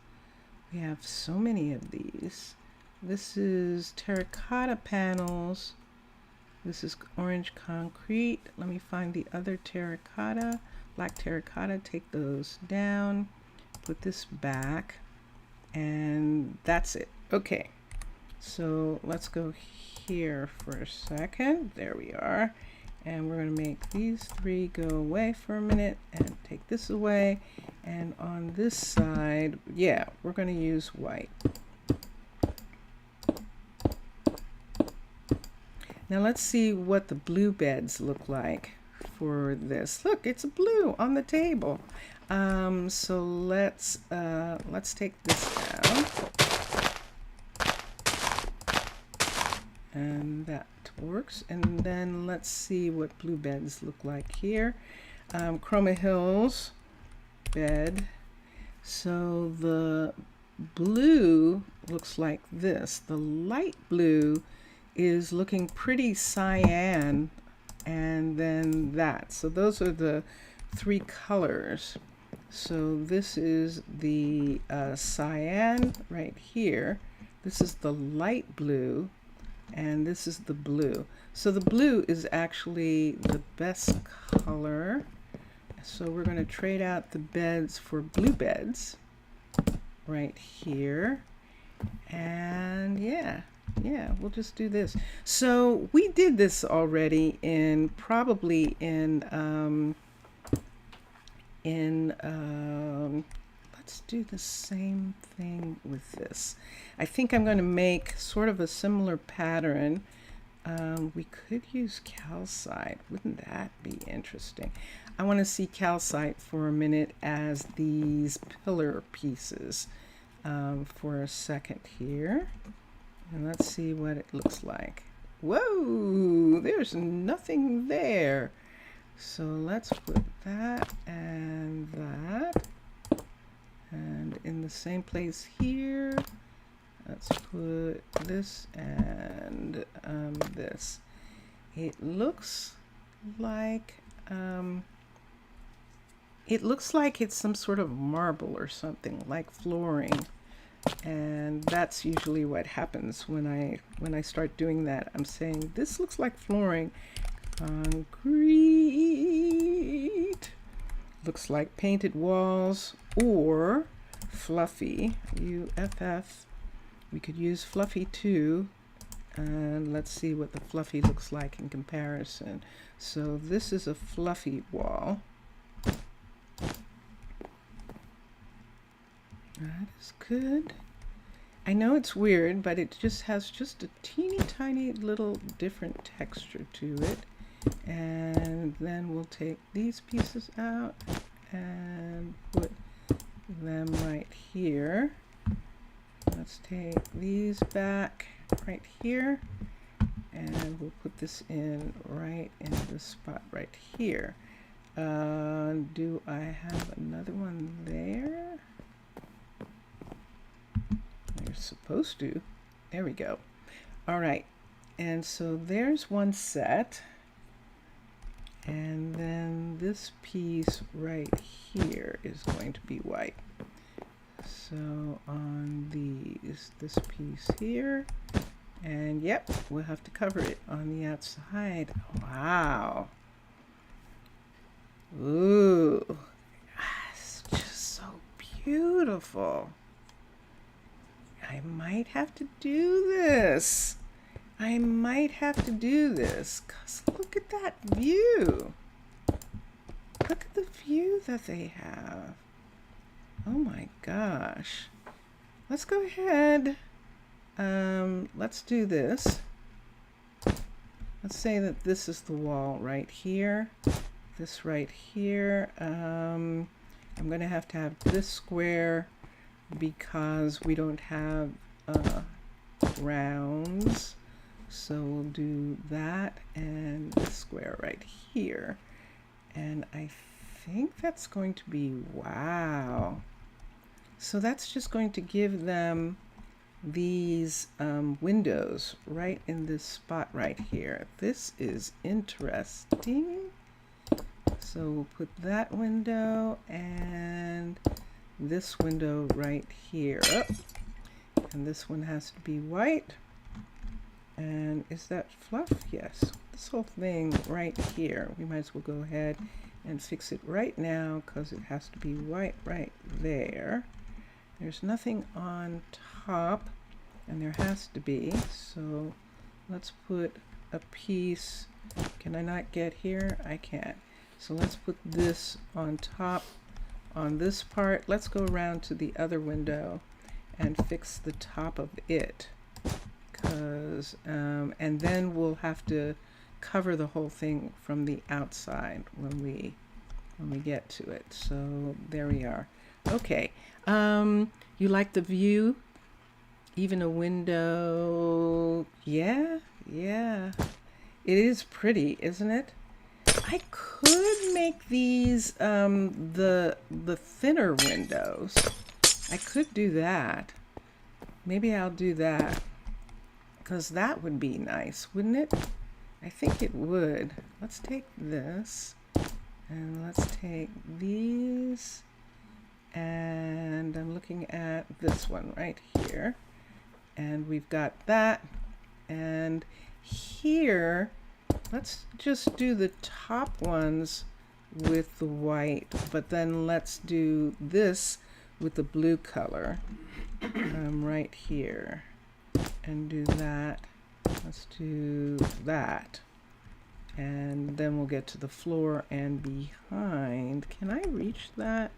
We have so many of these. This is terracotta panels. This is orange concrete. Let me find the other terracotta. Black terracotta, take those down. Put this back. And that's it. Okay. So let's go here for a second. There we are. And we're going to make these three go away for a minute and take this away. And on this side, yeah, we're going to use white. Now let's see what the blue beds look like for this. Look, it's blue on the table. So let's take this down. And that works. And then let's see what blue beds look like here. Chroma Hills bed. So the blue looks like this. The light blue is looking pretty cyan, and then that. So those are the three colors. So this is the cyan right here. This is the light blue, and this is the blue. So the blue is actually the best color. So we're going to trade out the beds for blue beds right here. And yeah, we'll just do this. So we did this already in let's do the same thing with this. I think I'm going to make sort of a similar pattern. We could use calcite. Wouldn't that be interesting? I want to see calcite for a minute as these pillar pieces for a second here. And let's see what it looks like. Whoa, there's nothing there. So let's put that and that. And in the same place here, let's put this and this. It looks like it's some sort of marble or something, like flooring. And that's usually what happens when I start doing that. I'm saying this looks like flooring. Concrete. Looks like painted walls or fluffy. UFF. We could use fluffy too. And let's see what the fluffy looks like in comparison. So this is a fluffy wall. That is good. I know it's weird, but it just has just a teeny tiny little different texture to it. And then we'll take these pieces out and put them right here. Let's take these back right here, and we'll put this in right in the spot right here. Do I have another one there? You're supposed to. There we go. All right. And so there's one set. And then this piece right here is going to be white. So on these, this piece here, and yep, we'll have to cover it on the outside. Wow. Ooh, it's just so beautiful. I might have to do this. Because look at that view. Look at the view that they have. Oh my gosh. Let's go ahead. Let's do this. Let's say that this is the wall right here. This right here. I'm going to have this square because we don't have rounds. So we'll do that and this square right here. And I think that's going to be, wow. So that's just going to give them these windows right in this spot right here. This is interesting. So we'll put that window and this window right here. Oh, and this one has to be white. And is that fluff? Yes. This whole thing right here, we might as well go ahead and fix it right now because it has to be white right there. There's nothing on top, and there has to be. So let's put a piece. Can I not get here? I can't. So let's put this on top on this part. Let's go around to the other window and fix the top of it. And then we'll have to cover the whole thing from the outside when we get to it. So there we are. Okay. You like the view? Even a window? Yeah. It is pretty, isn't it? I could make these the thinner windows. I could do that. Maybe I'll do that, because that would be nice, wouldn't it? I think it would. Let's take this, and let's take these, and I'm looking at this one right here, and we've got that, and here, let's just do the top ones with the white, but then let's do this with the blue color right here, and do that. Let's do that, and then we'll get to the floor and behind. Can I reach that?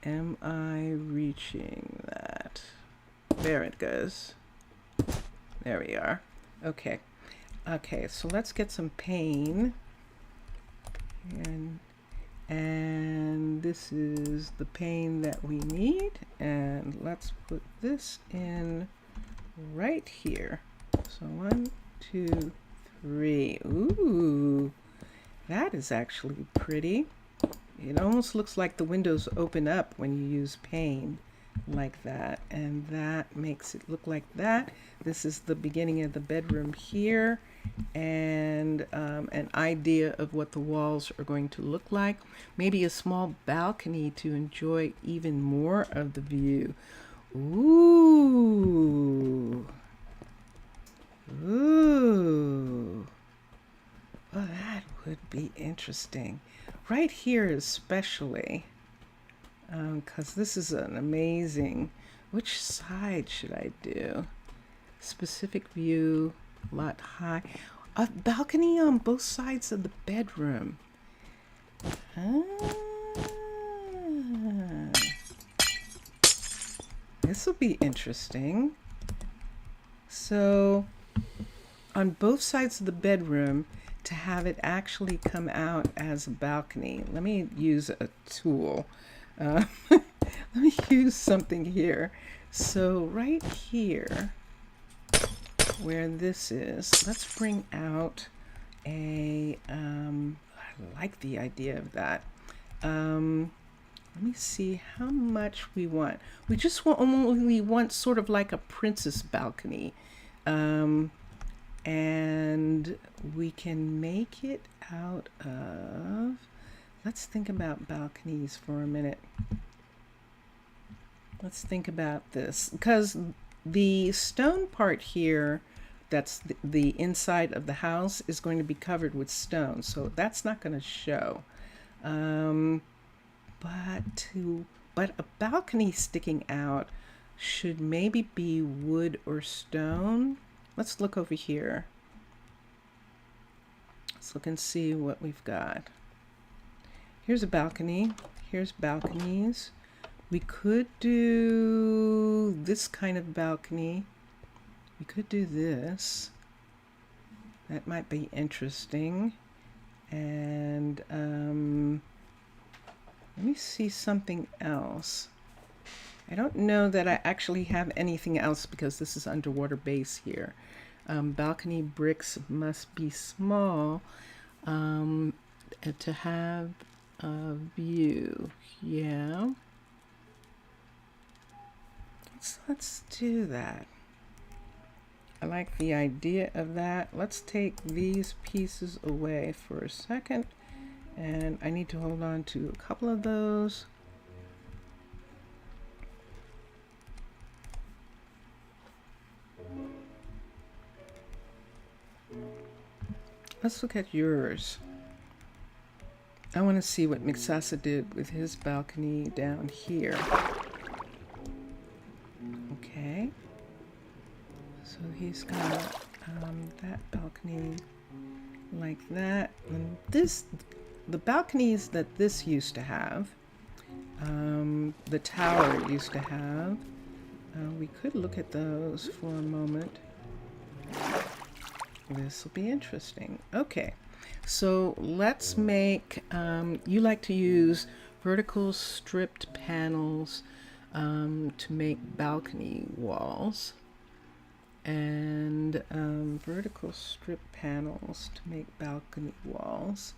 Am I reaching that? There it goes. There we are. Okay. Okay, so let's get some pane. And this is the pane that we need. And let's put this in right here. So 1, 2, 3. Ooh, that is actually pretty. It almost looks like the windows open up when you use pane like that, and that makes it look like that. This is the beginning of the bedroom here, and an idea of what the walls are going to look like. Maybe a small balcony to enjoy even more of the view. Ooh. Ooh. Well, that would be interesting. Right here especially, because this is an amazing, which side should I do? Specific view, lot high. A balcony on both sides of the bedroom. This will be interesting. So, on both sides of the bedroom, to have it actually come out as a balcony. Let me use a tool. Let me use something here. So right here, where this is, let's bring out a, I like the idea of that. Let me see how much we want. We just only want sort of like a princess balcony. And we can make it out of, let's think about balconies for a minute. Let's think about this, because the stone part here, that's the inside of the house, is going to be covered with stone, so that's not going to show. But a balcony sticking out should maybe be wood or stone. Let's look over here. Let's look and see what we've got. Here's a balcony. Here's balconies. We could do this kind of balcony. We could do this. That might be interesting. And let me see something else. I don't know that I actually have anything else because this is underwater base here. Balcony bricks must be small to have a view. Yeah. Let's do that. I like the idea of that. Let's take these pieces away for a second. And I need to hold on to a couple of those. Let's look at yours. I want to see what Mixasa did with his balcony down here. Okay. So he's got that balcony like that. And this, the balconies that this used to have, the tower used to have, we could look at those for a moment. This will be interesting. Okay, so let's make, you like to use vertical stripped panels to make balcony walls. and vertical strip panels to make balcony walls.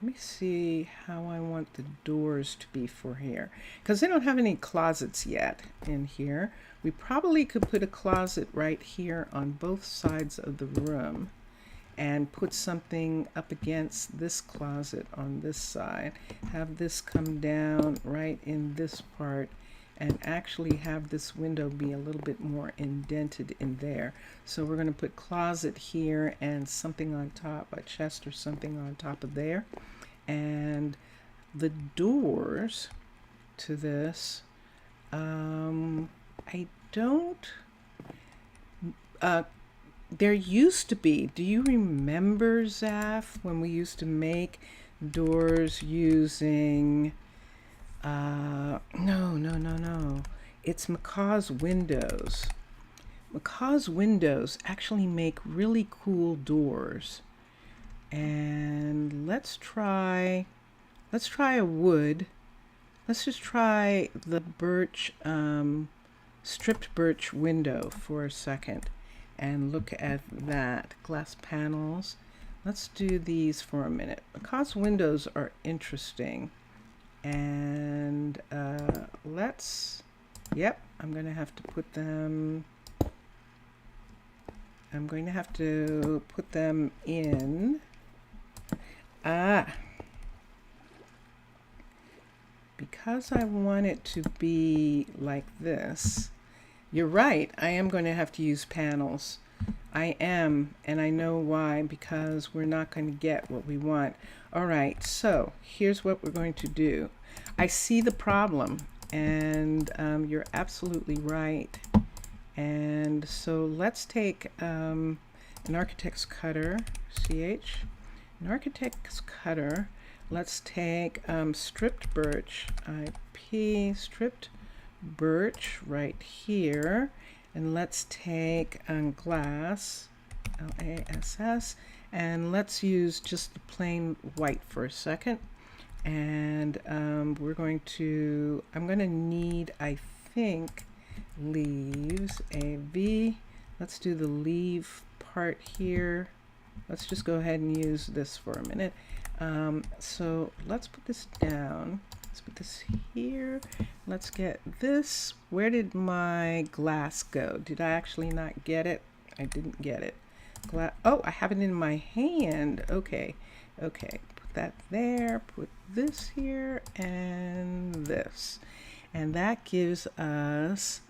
Let me see how I want the doors to be for here, because they don't have any closets yet in here. We probably could put a closet right here on both sides of the room and put something up against this closet on this side. Have this come down right in this part and actually have this window be a little bit more indented in there. So we're going to put closet here and something on top, a chest or something on top of there. And the doors to this, I don't, there used to be, do you remember, Zaf, when we used to make doors using, no. It's Macaw's Windows. Macaw's Windows actually make really cool doors. And let's try a wood. Let's just try the birch, stripped birch window for a second and look at that. Glass panels. Let's do these for a minute. Macaw's Windows are interesting. And I'm going to have to put them in. Because I want it to be like this. You're right, I am going to have to use panels. I am, and I know why, because we're not going to get what we want. All right, so here's what we're going to do. I see the problem, and you're absolutely right. And so let's take an architect's cutter, an architect's cutter. Let's take stripped birch, stripped birch right here. And let's take glass, LASS, and let's use just the plain white for a second. And I'm going to need, I think, leaves, AV. Let's do the leaf part here. Let's just go ahead and use this for a minute. So let's put this down. Let's put this here. Let's get this. Where did my glass go? Did I actually not get it? I didn't get it. Oh, I have it in my hand. Okay. Put that there. Put this here and this. And that gives us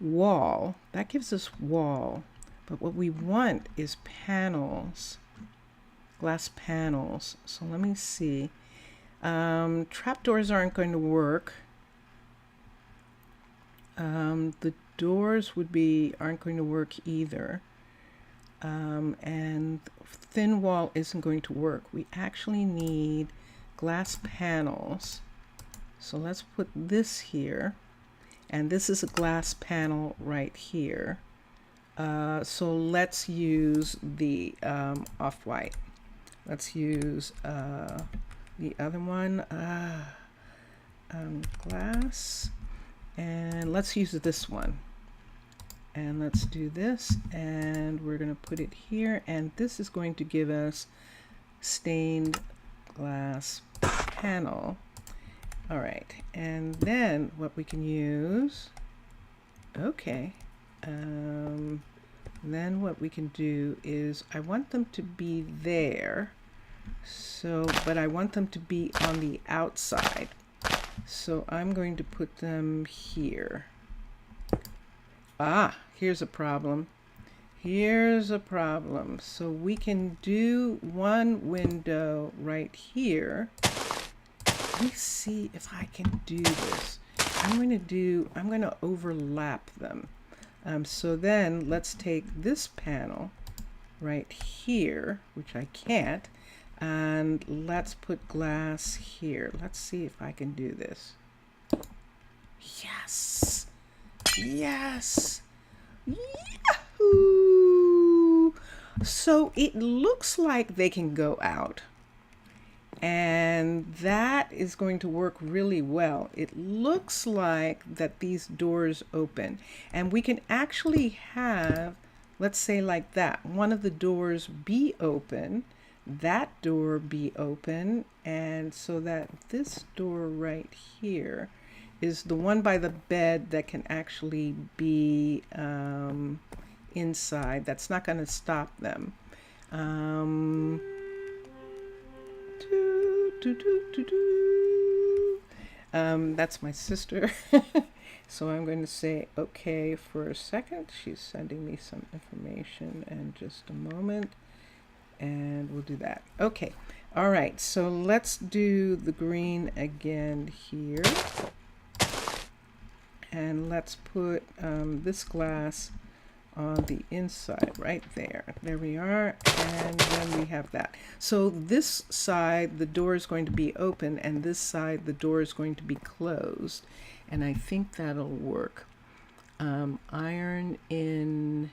wall. That gives us wall. But what we want is panels. Glass panels. So let me see. Trapdoors aren't going to work. The doors aren't going to work either. And thin wall isn't going to work. We actually need glass panels. So let's put this here. And this is a glass panel right here. So let's use the off-white. Let's use the other one, glass, and let's use this one. And let's do this, and we're going to put it here, and this is going to give us stained glass panel. All right, and then what we can use, okay, then what we can do is I want them to be there. So, but I want them to be on the outside. So I'm going to put them here. Here's a problem. So we can do one window right here. Let me see if I can do this. I'm going to overlap them. So then let's take this panel right here, which I can't, and let's put glass here. Let's see if I can do this. Yes! Yahoo! So it looks like they can go out. And that is going to work really well. It looks like that these doors open, and we can actually have, let's say like that, one of the doors be open, that door be open, and so that this door right here is the one by the bed that can actually be inside. That's not going to stop them. That's my sister. So I'm going to say okay for a second. She's sending me some information in just a moment. And we'll do that. Okay. All right. So let's do the green again here. And let's put this glass on the inside right there. There we are, and then we have that. So this side the door is going to be open, and this side the door is going to be closed, and I think that'll work. Iron in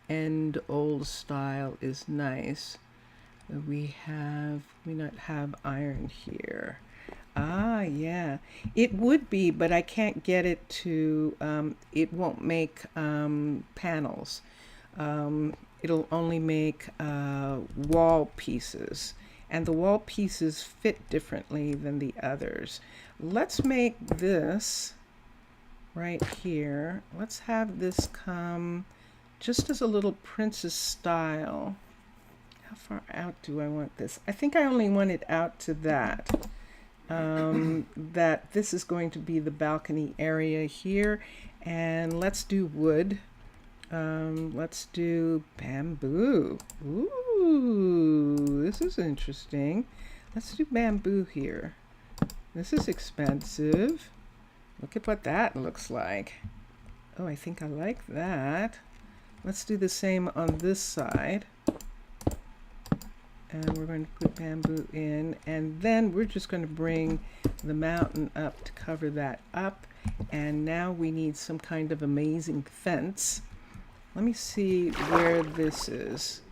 end old style is nice. We not have iron here. Ah, yeah, it would be, but I can't get it to, it won't make panels. It'll only make wall pieces, and the wall pieces fit differently than the others. Let's make this right here. Let's have this come just as a little princess style. How far out do I want this? I think I only want it out to that. That this is going to be the balcony area here, and let's do wood. Let's do bamboo. Ooh, this is interesting. Let's do bamboo here. This is expensive. Look at what that looks like. Oh, I think I like that. Let's do the same on this side. And we're going to put bamboo in, and then we're just going to bring the mountain up to cover that up. And now we need some kind of amazing fence. Let me see where this is.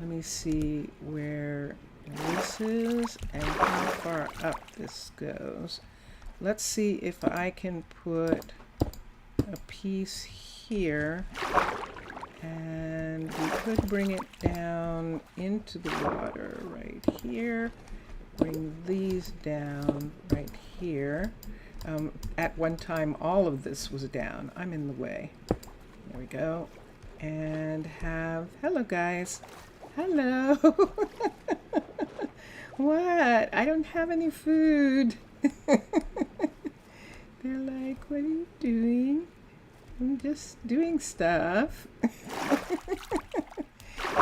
Let me see where this is and how far up this goes. Let's see if I can put a piece here. And we could bring it down into the water right here. Bring these down right here. At one time, all of this was down. I'm in the way. There we go. And have, hello guys. Hello. What? I don't have any food. They're like, what are you doing? I'm just doing stuff.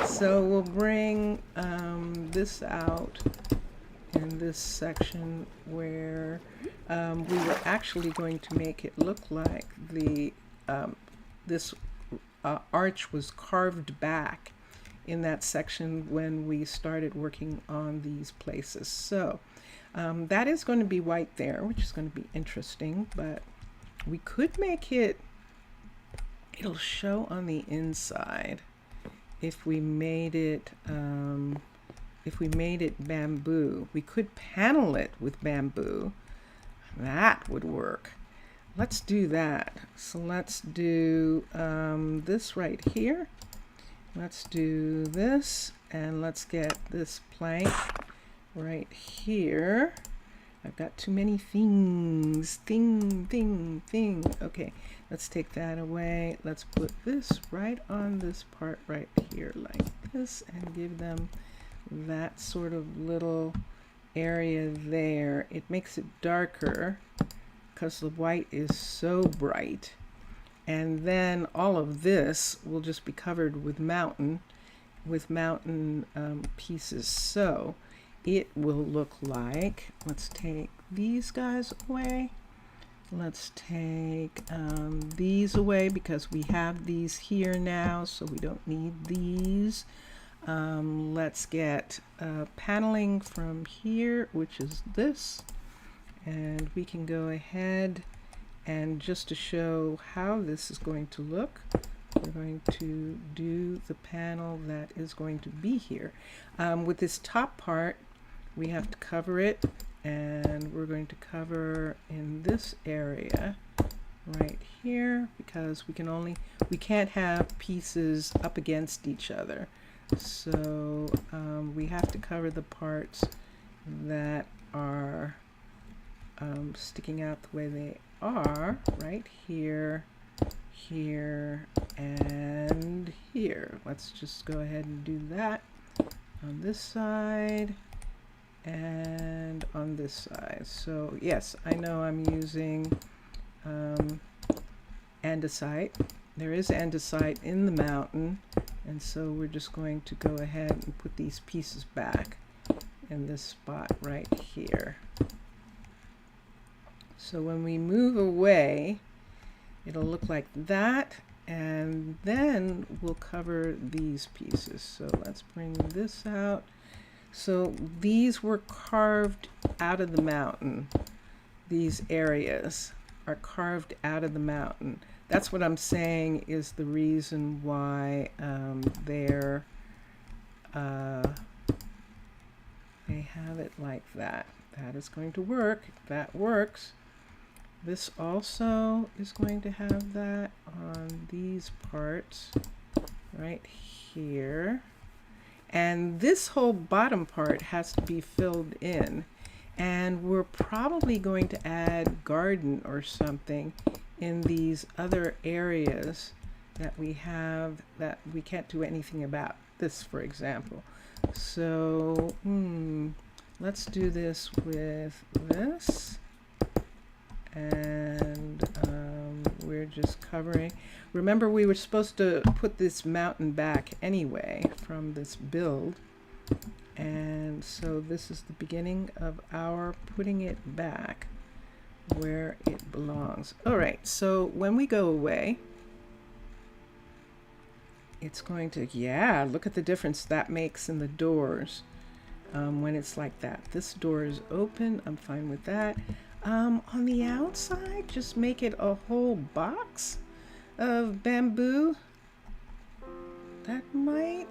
So we'll bring this out in this section where we were actually going to make it look like the this arch was carved back in that section when we started working on these places. So that is going to be white there, which is going to be interesting, but we could make it, it'll show on the inside if we made it bamboo. We could panel it with bamboo. That would work. Let's do that. So let's do this right here. Let's do this, and let's get this plank right here. I've got too many things. Thing. Okay, let's take that away. Let's put this right on this part right here like this and give them that sort of little area there. It makes it darker because the white is so bright. And then all of this will just be covered with mountain pieces. So it will look like, let's take these guys away. Let's take these away because we have these here now, so we don't need these. Let's get paneling from here, which is this. And we can go ahead and just to show how this is going to look, we're going to do the panel that is going to be here. With this top part, we have to cover it, and we're going to cover in this area right here, because we can't have pieces up against each other. So we have to cover the parts that are sticking out the way they are, right here, here, and here. Let's just go ahead and do that on this side and on this side. So yes, I know I'm using andesite. There is andesite in the mountain, and so we're just going to go ahead and put these pieces back in this spot right here. So when we move away, it'll look like that, and then we'll cover these pieces. So let's bring this out. So these were carved out of the mountain. These areas are carved out of the mountain. That's what I'm saying is the reason why they have it like that. That is going to work. That works. This also is going to have that on these parts right here. And this whole bottom part has to be filled in. And we're probably going to add garden or something in these other areas that we have that we can't do anything about. This, for example. So let's do this with this. And we're just covering. Remember, we were supposed to put this mountain back anyway from this build. And so this is the beginning of our putting it back where it belongs. All right, so when we go away, it's going to, yeah, look at the difference that makes in the doors when it's like that. This door is open, I'm fine with that. On the outside, just make it a whole box of bamboo. That might,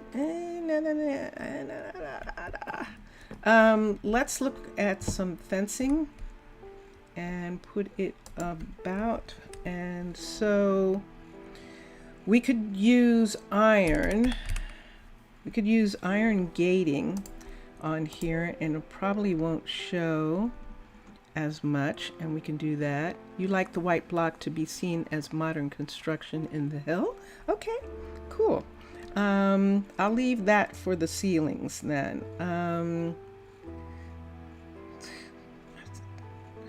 let's look at some fencing and put it about. And so we could use iron. We could use iron gating on here, and it probably won't show as much, and we can do that. You like the white block to be seen as modern construction in the hill? Okay, cool. I'll leave that for the ceilings then.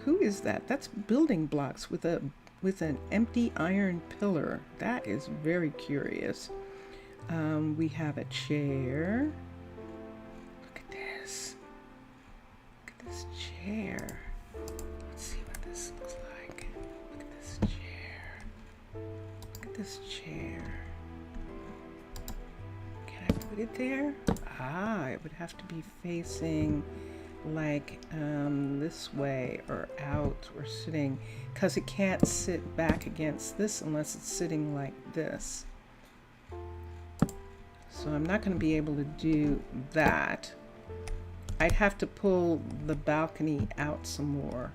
Who is that? That's building blocks with an empty iron pillar. That is very curious. We have a chair. Look at this. Look at this chair. Let's see what this looks like. Look at this chair. Look at this chair. Can I put it there? Ah, it would have to be facing like this way or out or sitting, because it can't sit back against this unless it's sitting like this. So I'm not going to be able to do that. I'd have to pull the balcony out some more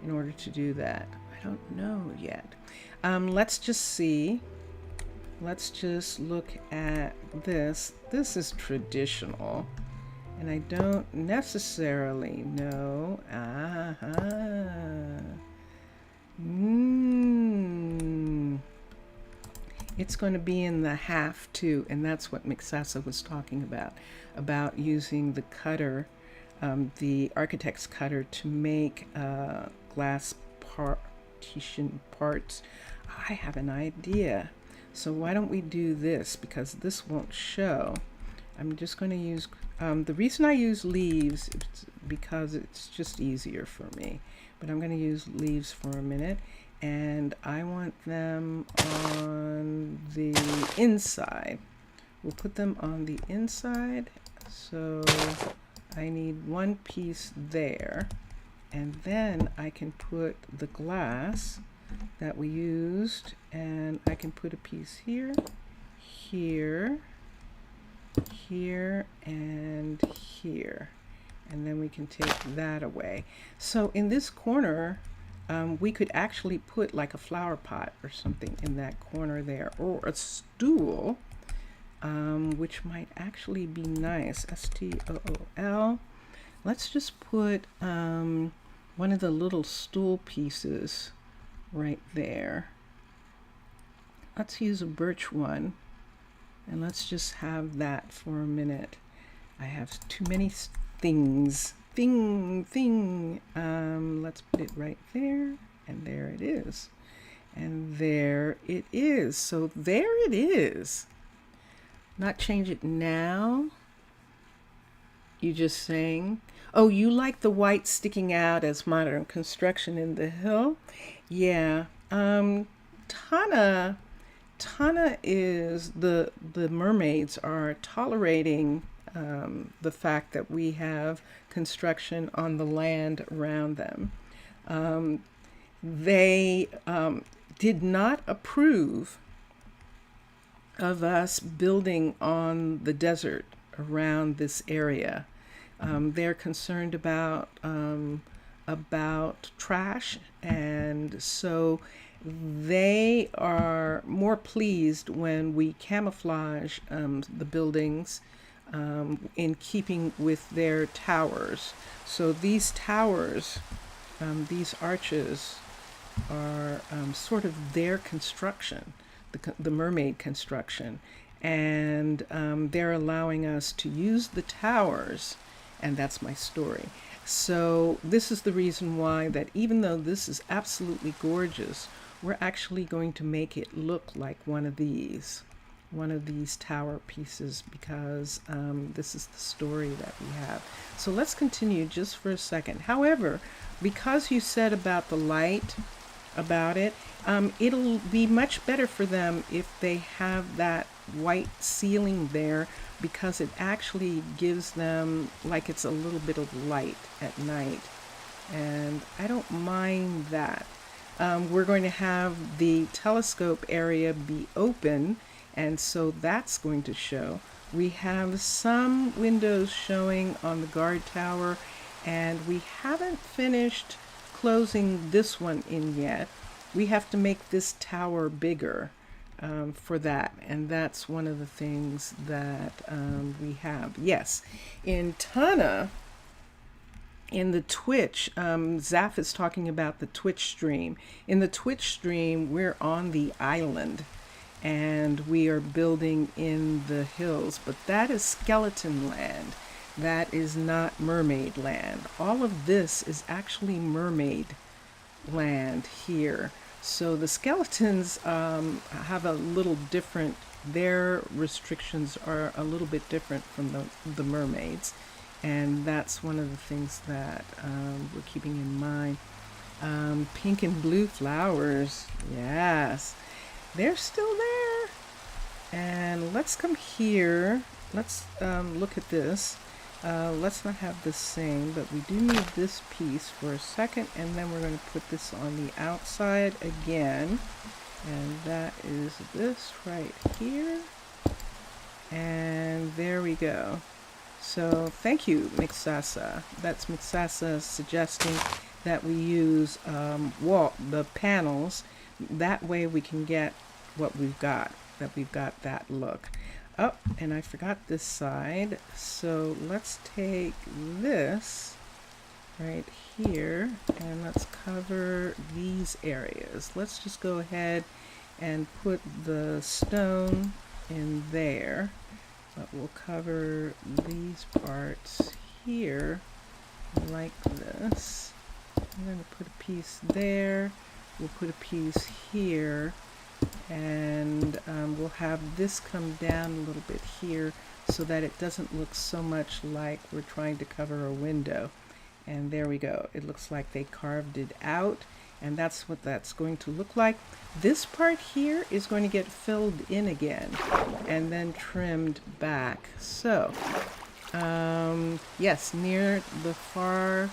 in order to do that. I don't know yet. Let's just see. Let's just look at this. This is traditional, and I don't necessarily know. It's going to be in the half too, and that's what Mixasa was talking about using the cutter, the architect's cutter, to make glass partition parts. I have an idea. So why don't we do this, because this won't show. I'm just going to use, the reason I use leaves is because it's just easier for me. But I'm going to use leaves for a minute, and I want them on the inside. We'll put them on the inside. So I need one piece there, and then I can put the glass that we used, and I can put a piece here, here, here, and here. and then we can take that away. So in this corner, we could actually put like a flower pot or something in that corner there, or a stool, which might actually be nice. STOOL. Let's just put one of the little stool pieces right there. Let's use a birch one, and let's just have that for a minute. I have too many things. Let's put it right there, and there it is. And there it is. So there it is. Not change it now. You just saying, oh, you like the white sticking out as modern construction in the hill? Yeah. Tana is the mermaids are tolerating the fact that we have construction on the land around them. They did not approve of us building on the desert around this area. They're concerned about trash, and so they are more pleased when we camouflage the buildings in keeping with their towers. So these towers, these arches, are sort of their construction, the mermaid construction, and they're allowing us to use the towers, and that's my story. So this is the reason why that even though this is absolutely gorgeous, we're actually going to make it look like one of these tower pieces, because this is the story that we have. So let's continue just for a second. However, because you said about the light, about it, it'll be much better for them if they have that white ceiling there, because it actually gives them like it's a little bit of light at night, and I don't mind that. We're going to have the telescope area be open, and so that's going to show. We have some windows showing on the guard tower, and we haven't finished closing this one in yet. We have to make this tower bigger for that, and that's one of the things that we have. Yes, in Tana, in the Twitch, Zaf is talking about the Twitch stream. In the Twitch stream, we're on the island, and we are building in the hills, but that is skeleton land. That is not mermaid land. All of this is actually mermaid land here. So the skeletons have a little different, their restrictions are a little bit different from the mermaids, and that's one of the things that we're keeping in mind. Pink and blue flowers, yes, they're still there. And let's come here, let's look at this. Let's not have the same, but we do need this piece for a second, and then we're going to put this on the outside again, and that is this right here, and there we go. So thank you, Mixasa. That's Mixasa suggesting that we use the panels. That way we can get what we've got, that look. Oh, and I forgot this side, so let's take this right here and let's cover these areas. Let's just go ahead and put the stone in there, but we'll cover these parts here like this. I'm going to put a piece there, we'll put a piece here, and we'll have this come down a little bit here so that it doesn't look so much like we're trying to cover a window. And there we go. It looks like they carved it out, and that's what that's going to look like. This part here is going to get filled in again and then trimmed back. So yes, near the far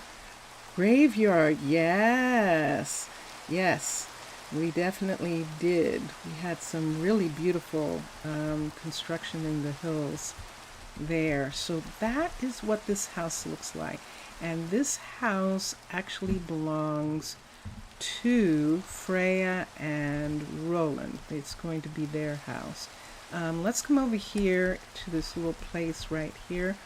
graveyard. Yes, we definitely did. We had some really beautiful construction in the hills, there. So that is what this house looks like. And this house actually belongs to Freya and Roland. It's going to be their house. Let's come over here to this little place right here.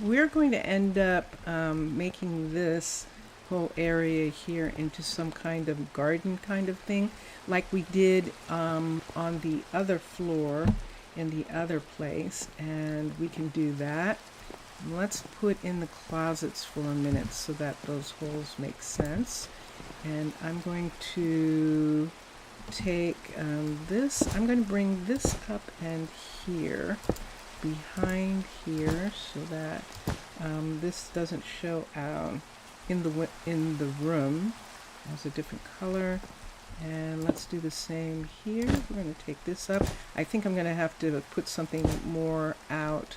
We're going to end up making this whole area here into some kind of garden kind of thing, like we did on the other floor in the other place, and we can do that. Let's put in the closets for a minute so that those holes make sense. And I'm going to take this, I'm going to bring this up and here, behind here, so that this doesn't show out in the room. There's a different color. And let's do the same here. We're going to take this up. I think I'm going to have to put something more out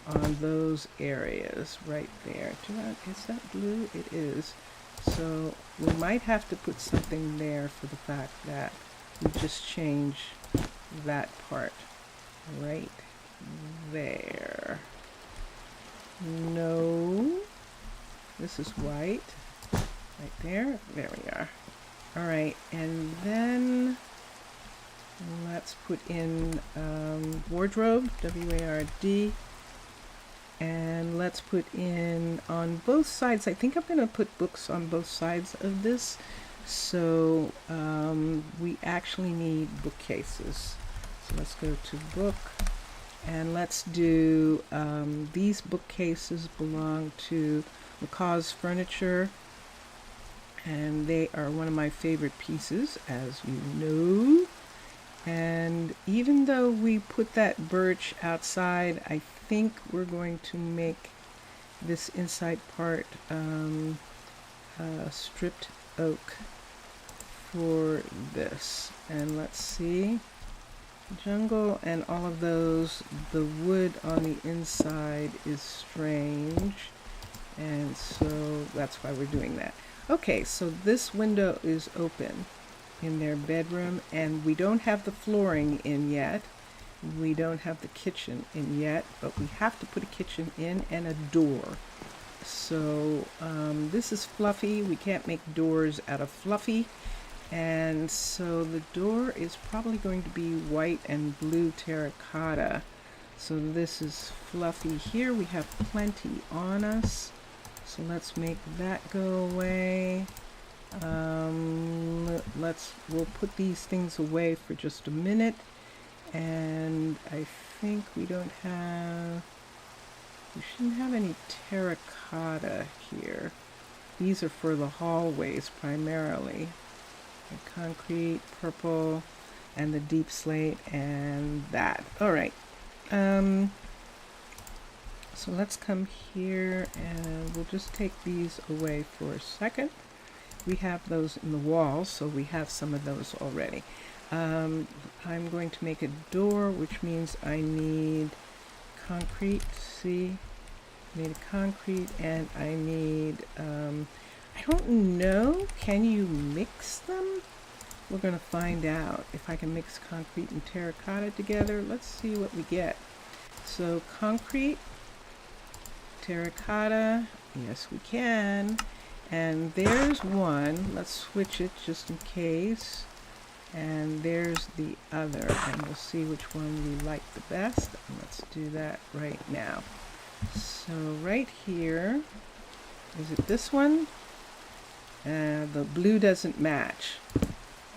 on those areas right there. Is that blue? It is. So we might have to put something there for the fact that we just change that part right there. No, this is white right there. There we are. All right, and then let's put in wardrobe, W-A-R-D, and let's put in on both sides. I think I'm going to put books on both sides of this, so we actually need bookcases. So let's go to book, and let's do these bookcases belong to McCaw's Furniture, and they are one of my favorite pieces, as you know. And even though we put that birch outside, I think we're going to make this inside part stripped oak for this. And let's see, jungle and all of those, the wood on the inside is strange, and so that's why we're doing that. Okay, so this window is open in their bedroom, and we don't have the flooring in yet. We don't have the kitchen in yet, but we have to put a kitchen in and a door. So this is fluffy. We can't make doors out of fluffy. And so the door is probably going to be white and blue terracotta. So this is fluffy here. We have plenty on us. So let's make that go away. We'll put these things away for just a minute. And I think we shouldn't have any terracotta here. These are for the hallways primarily. The concrete, purple, and the deep slate, and that. All right. So let's come here, and we'll just take these away for a second. We have those in the walls, so we have some of those already. I'm going to make a door, which means I need concrete. See, I need a concrete, and I need, I don't know, can you mix them? We're going to find out if I can mix concrete and terracotta together. Let's see what we get. So concrete, terracotta, yes we can. And there's one. Let's switch it just in case. And there's the other, and we'll see which one we like the best. And let's do that right now. So right here, is it this one? The blue doesn't match,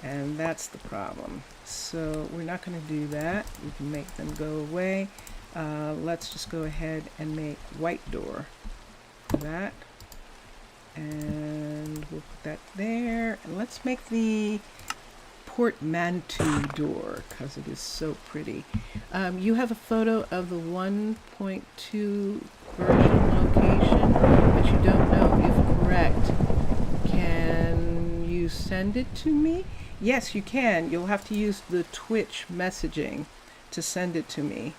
and that's the problem. So we're not going to do that. We can make them go away. Let's just go ahead and make white door for that. And we'll put that there. And let's make the portmanteau door because it is so pretty. You have a photo of the 1.2 version location, but you don't know if correct. Can you send it to me? Yes, you can. You'll have to use the Twitch messaging to send it to me.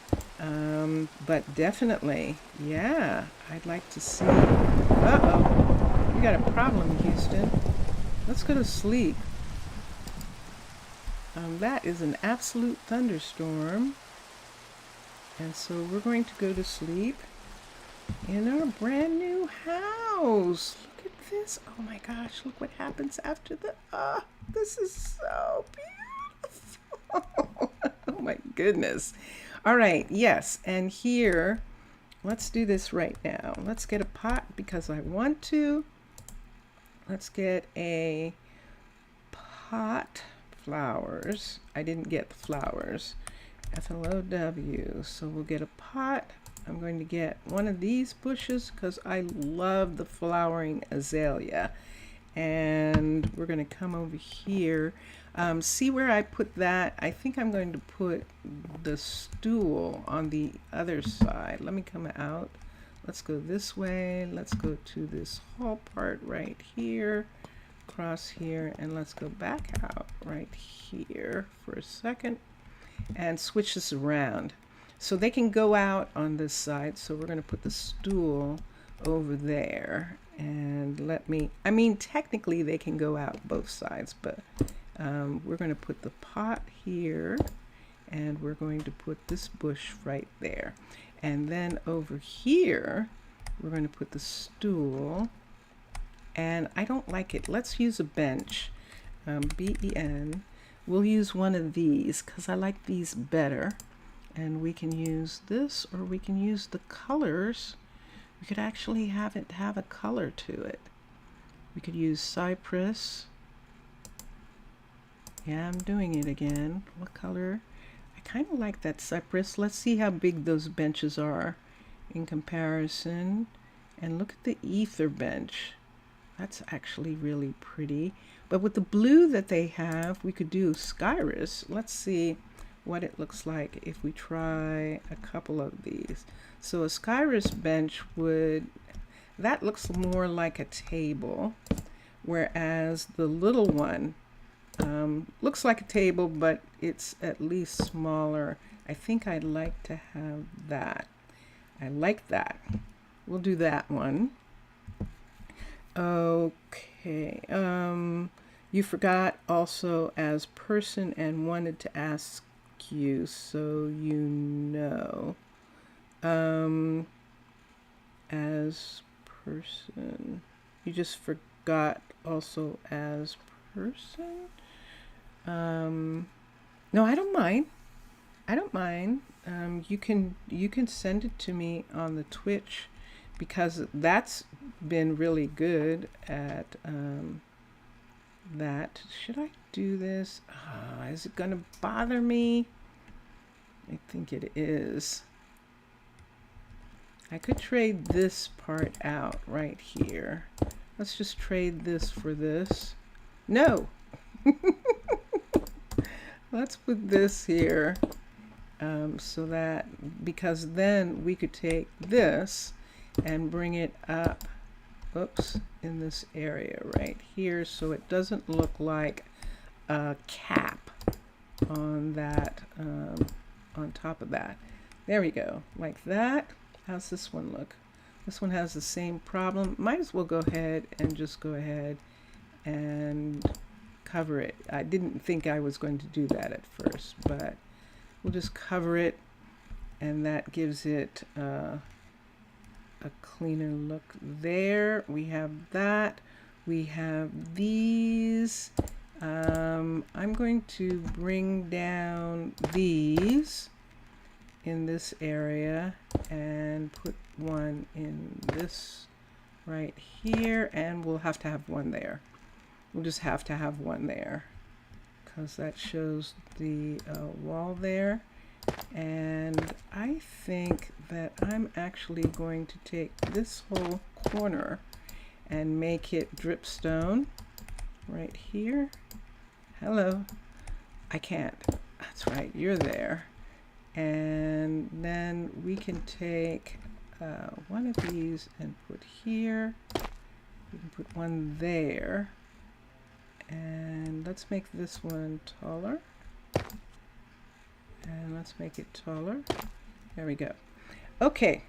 But definitely, yeah, I'd like to see. Uh-oh, we got a problem, Houston. Let's go to sleep. That is an absolute thunderstorm. And so we're going to go to sleep in our brand new house. Look at this. Oh my gosh, look what happens after the, this is so beautiful. Oh my goodness. All right, yes, and here, let's do this right now. Let's get a pot because I want to. Let's get a pot flowers. I didn't get the flowers. FLOW. So we'll get a pot. I'm going to get one of these bushes because I love the flowering azalea. And we're going to come over here. See where I put that? I think I'm going to put the stool on the other side. Let me come out. Let's go this way. Let's go to this whole part right here, across here, and let's go back out right here for a second and switch this around. So they can go out on this side. So we're going to put the stool over there. And I mean, technically they can go out both sides, but we're going to put the pot here and we're going to put this bush right there. And then over here, we're going to put the stool. And I don't like it. Let's use a bench. B-E-N. We'll use one of these because I like these better. And we can use this or we can use the colors. We could actually have it have a color to it. We could use cypress. Yeah, I'm doing it again. What color? I kind of like that cypress. Let's see how big those benches are in comparison. And look at the ether bench. That's actually really pretty. But with the blue that they have, we could do Skyrus. Let's see what it looks like if we try a couple of these. So a Skyrus bench that looks more like a table, whereas the little one looks like a table, but it's at least smaller. I think I'd like to have that. I like that. We'll do that one. Okay. You forgot also as person and wanted to ask you, so you know. As person. You just forgot also as person. No, I don't mind. I don't mind. You can send it to me on the Twitch because that's been really good at that. Should I do this? Is it gonna bother me? I think it is. I could trade this part out right here. Let's just trade this for this. No! Let's put this here so that, because then we could take this and bring it up, oops, in this area right here so it doesn't look like a cap on that, on top of that. There we go, like that. How's this one look? This one has the same problem. Might as well go ahead and just go ahead and cover it. I didn't think I was going to do that at first, but we'll just cover it, and that gives it a cleaner look there. We have that. We have these. I'm going to bring down these in this area and put one in this right here, and we'll have to have one there. We'll just have to have one there because that shows the wall there. And I think that I'm actually going to take this whole corner and make it dripstone right here. Hello. I can't. That's right, you're there. And then we can take one of these and put here. We can put one there. And let's make this one taller. And let's make it taller. There we go. Okay.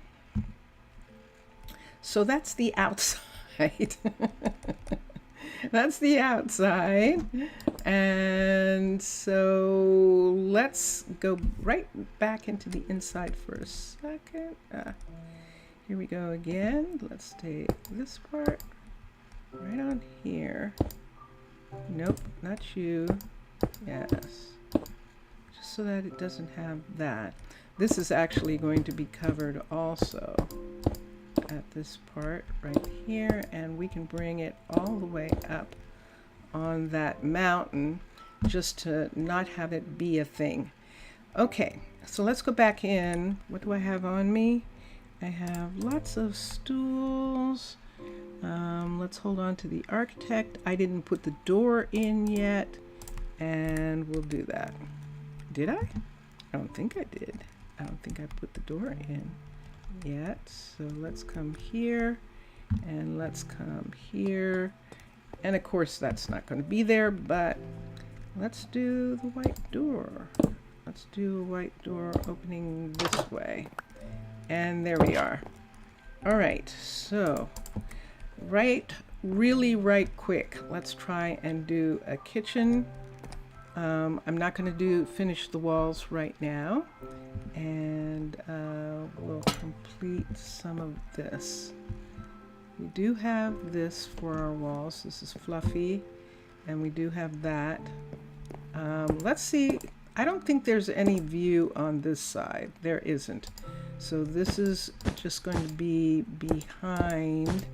So that's the outside. That's the outside. And so let's go right back into the inside for a second. Here we go again. Let's take this part right on here. Nope, not you. Yes. Just so that it doesn't have that. This is actually going to be covered also at this part right here, and we can bring it all the way up on that mountain just to not have it be a thing. Okay, so let's go back in. What do I have on me? I have lots of stools. Let's hold on to the architect. I didn't put the door in yet, and we'll do that. Did I? I don't think I did. I don't think I put the door in yet. So let's come here, and let's come here. And of course that's not going to be there, but let's do the white door. Let's do a white door opening this way. And there we are. All right, so really quick, let's try and do a kitchen. I'm not going to finish the walls right now, and we'll complete some of this. We do have this for our walls. This is fluffy, and we do have that. Let's see. I don't think there's any view on this side. There isn't. So this is just going to be behind,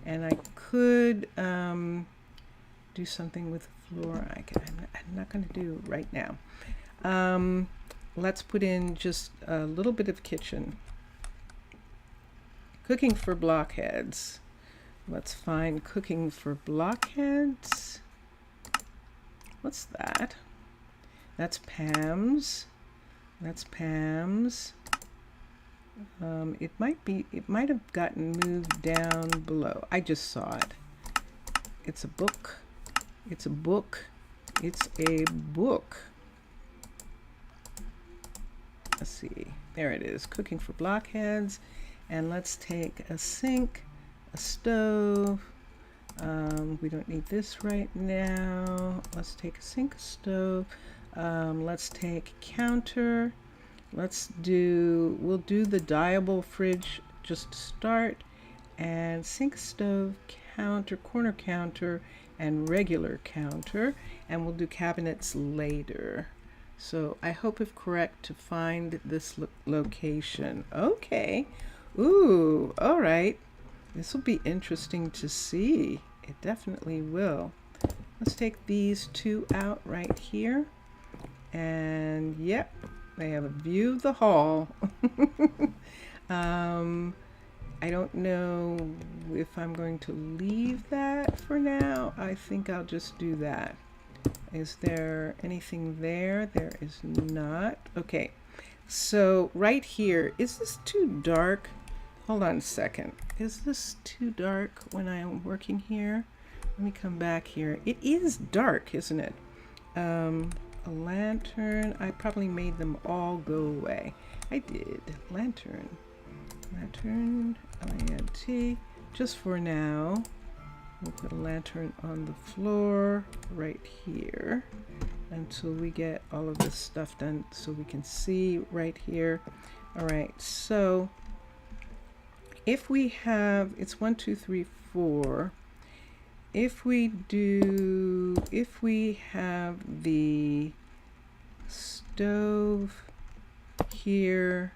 and I could do something with the floor. I'm not going to do right now. Let's put in just a little bit of kitchen. Cooking for blockheads. Let's find cooking for blockheads. What's that? That's Pam's. That's Pam's. It might have gotten moved down below. I just saw it. It's a book. It's a book. It's a book. Let's see. There it is. Cooking for blockheads. And let's take a sink, a stove. We don't need this right now. Let's take a sink, a stove. Let's take counter. We'll do the diable fridge just to start, and sink, stove, counter, corner counter, and regular counter, and we'll do cabinets later. So I hope it's correct to find this location. Okay. Ooh, all right. This will be interesting to see. It definitely will. Let's take these two out right here. And yep, they have a view of the hall. I don't know if I'm going to leave that for now. I think I'll just do that. Is there anything there? There is not. Okay, so right here, is this too dark? Hold on a second. Is this too dark when I am working here? Let me come back here. It is dark, isn't it? A lantern. I probably made them all go away. I did. Lantern. Lantern. L-A-N-T. Just for now. We'll put a lantern on the floor right here until we get all of this stuff done so we can see right here. All right, so if we have, it's 1, 2, 3, 4. If we have the stove here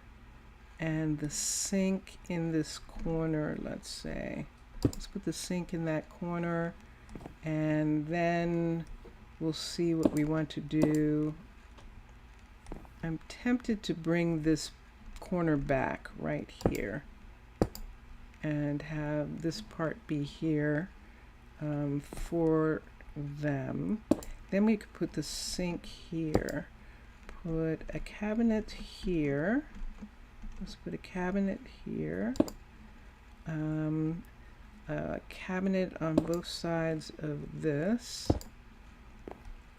and the sink in this corner, let's say. Let's put the sink in that corner, and then we'll see what we want to do. I'm tempted to bring this corner back right here and have this part be here for them. Then we could put the sink here, put a cabinet here. Let's put a cabinet here. A cabinet on both sides of this,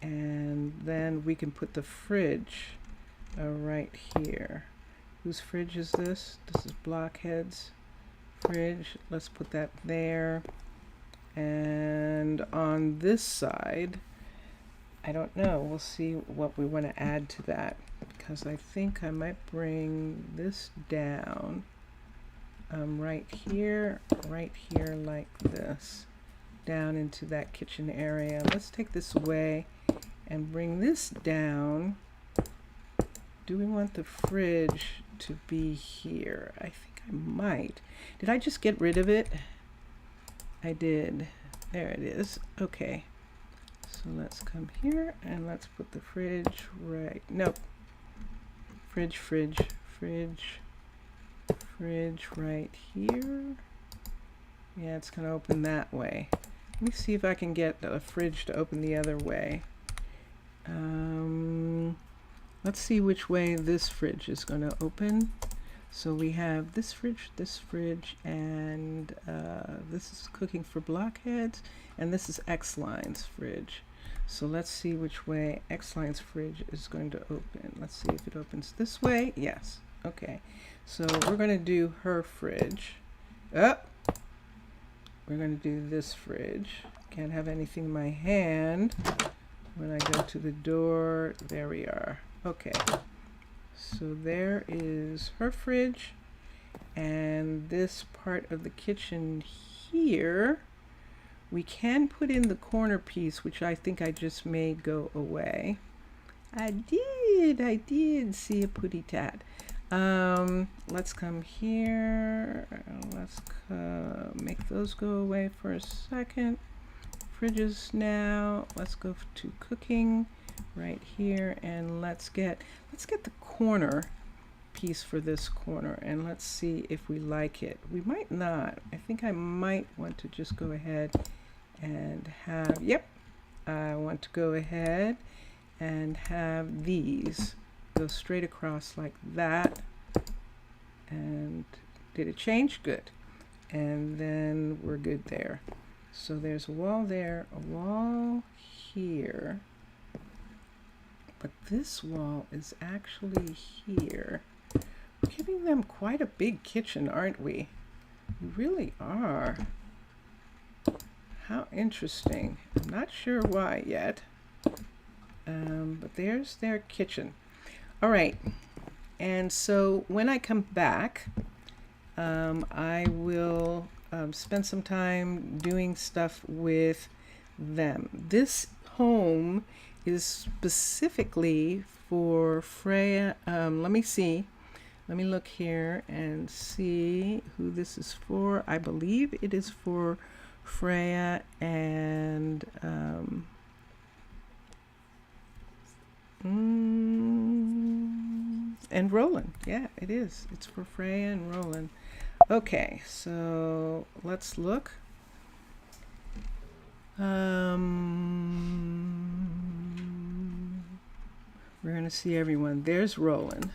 and then we can put the fridge right here. Whose fridge is this? This is Blockhead's fridge. Let's put that there. And on this side, I don't know. We'll see what we want to add to that, because I think I might bring this down right here like this, down into that kitchen area. Let's take this away and bring this down. Do we want the fridge to be here? I think I might. Did I just get rid of it? I did. There it is. Okay. So let's come here and let's put the fridge right. Nope. Fridge right here. Yeah, it's going to open that way. Let me see if I can get a fridge to open the other way. Let's see which way this fridge is going to open. So we have this fridge, and this is cooking for blockheads, and this is X-Line's fridge. So let's see which way X-Line's fridge is going to open. Let's see if it opens this way. Yes. Okay. So we're going to do her fridge. Oh! We're going to do this fridge. Can't have anything in my hand. When I go to the door, there we are. Okay. So there is her fridge, and this part of the kitchen here, we can put in the corner piece, which I think I just made go away. I did see a putty tat. Let's come here. Let's make those go away for a second. Fridges now. Let's go to cooking right here, and let's get the corner piece for this corner, and let's see if we like it. We might not. I think I might want to just go ahead and have, yep, I want to go ahead and have these go straight across like that. And did it change? Good. And then we're good there. So there's a wall there, a wall here, but this wall is actually here. We're giving them quite a big kitchen, aren't we? We really are. How interesting. I'm not sure why yet, but there's their kitchen. All right, and so when I come back, I will spend some time doing stuff with them. This home is specifically for Freya. Let me see. Let me look here and see who this is for. I believe it is for Freya and Roland. Yeah, it is. It's for Freya and Roland. Okay, so let's look. We're going to see everyone. There's Roland.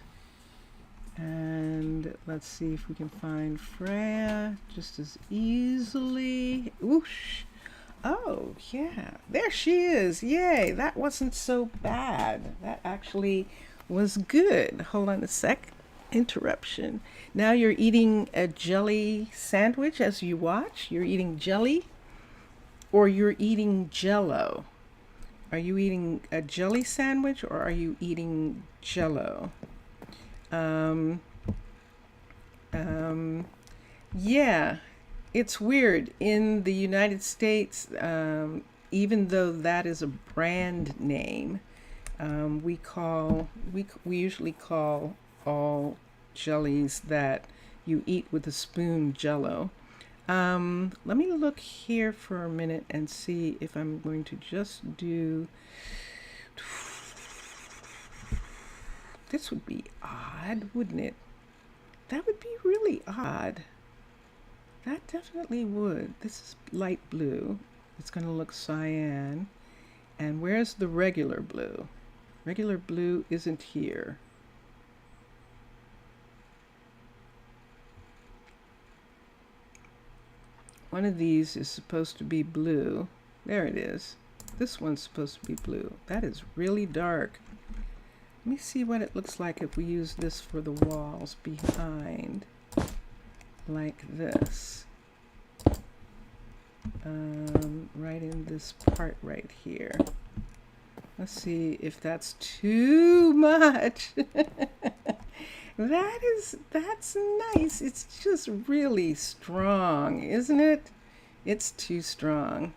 And let's see if we can find Freya just as easily. Whoosh. Oh, yeah. There she is. Yay. That wasn't so bad. That actually was good. Hold on a sec. Interruption. Now you're eating a jelly sandwich as you watch. You're eating jelly, or you're eating Jello. Are you eating a jelly sandwich, or are you eating Jello? Yeah, it's weird. In the United States, even though that is a brand name, we usually call all jellies that you eat with a spoon Jello. Let me look here for a minute and see if I'm going to just do. This would be odd, wouldn't it? That would be really odd. That definitely would. This is light blue. It's going to look cyan. And where's the regular blue? Regular blue isn't here. One of these is supposed to be blue. There it is. This one's supposed to be blue. That is really dark. Let me see what it looks like if we use this for the walls behind, like this. Right in this part right here. Let's see if that's too much. That's nice. It's just really strong, isn't it? It's too strong.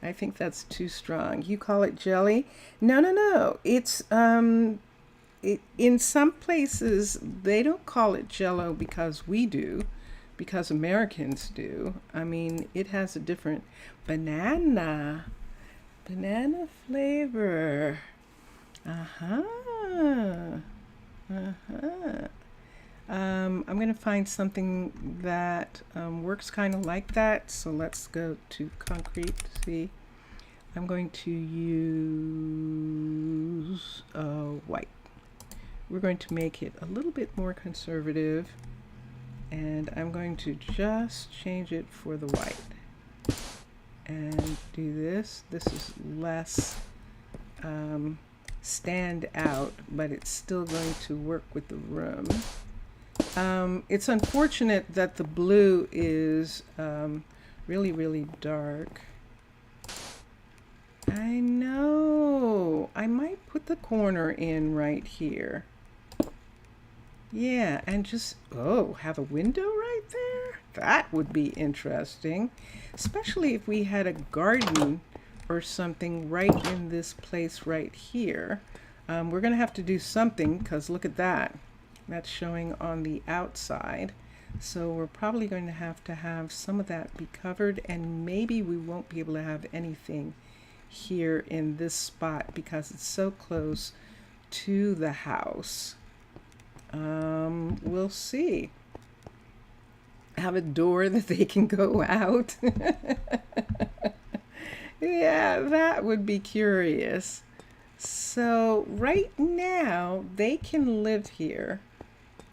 I think that's too strong. You call it jelly? No, no, no. It's in some places they don't call it jello because we do, because Americans do. I mean, it has a different banana flavor. Uh-huh. Uh-huh. I'm going to find something that works kind of like that. So let's go to concrete. See, I'm going to use white. We're going to make it a little bit more conservative. And I'm going to just change it for the white. And do this. This is less stand out, but it's still going to work with the room. It's unfortunate that the blue is really, really dark. I know. I might put the corner in right here. Yeah, and just, have a window right there? That would be interesting. Especially if we had a garden or something right in this place right here. We're going to have to do something because look at that. That's showing on the outside. So we're probably going to have some of that be covered, and maybe we won't be able to have anything here in this spot because it's so close to the house. We'll see. Have a door that they can go out. Yeah, that would be curious. So right now they can live here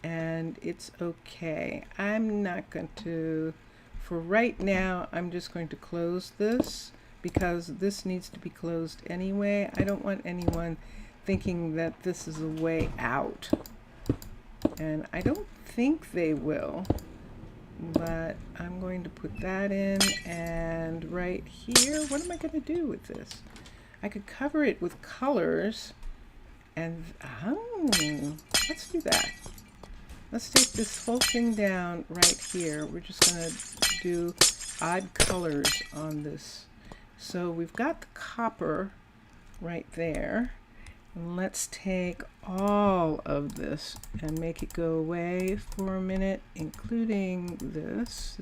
and it's okay. I'm not going to, for right now, I'm just going to close this because this needs to be closed anyway. I don't want anyone thinking that this is a way out. And I don't think they will, but I'm going to put that in, and right here, what am I going to do with this? I could cover it with colors, and let's do that. Let's take this whole thing down right here. We're just going to do odd colors on this. So we've got the copper right there. Let's take all of this and make it go away for a minute, including this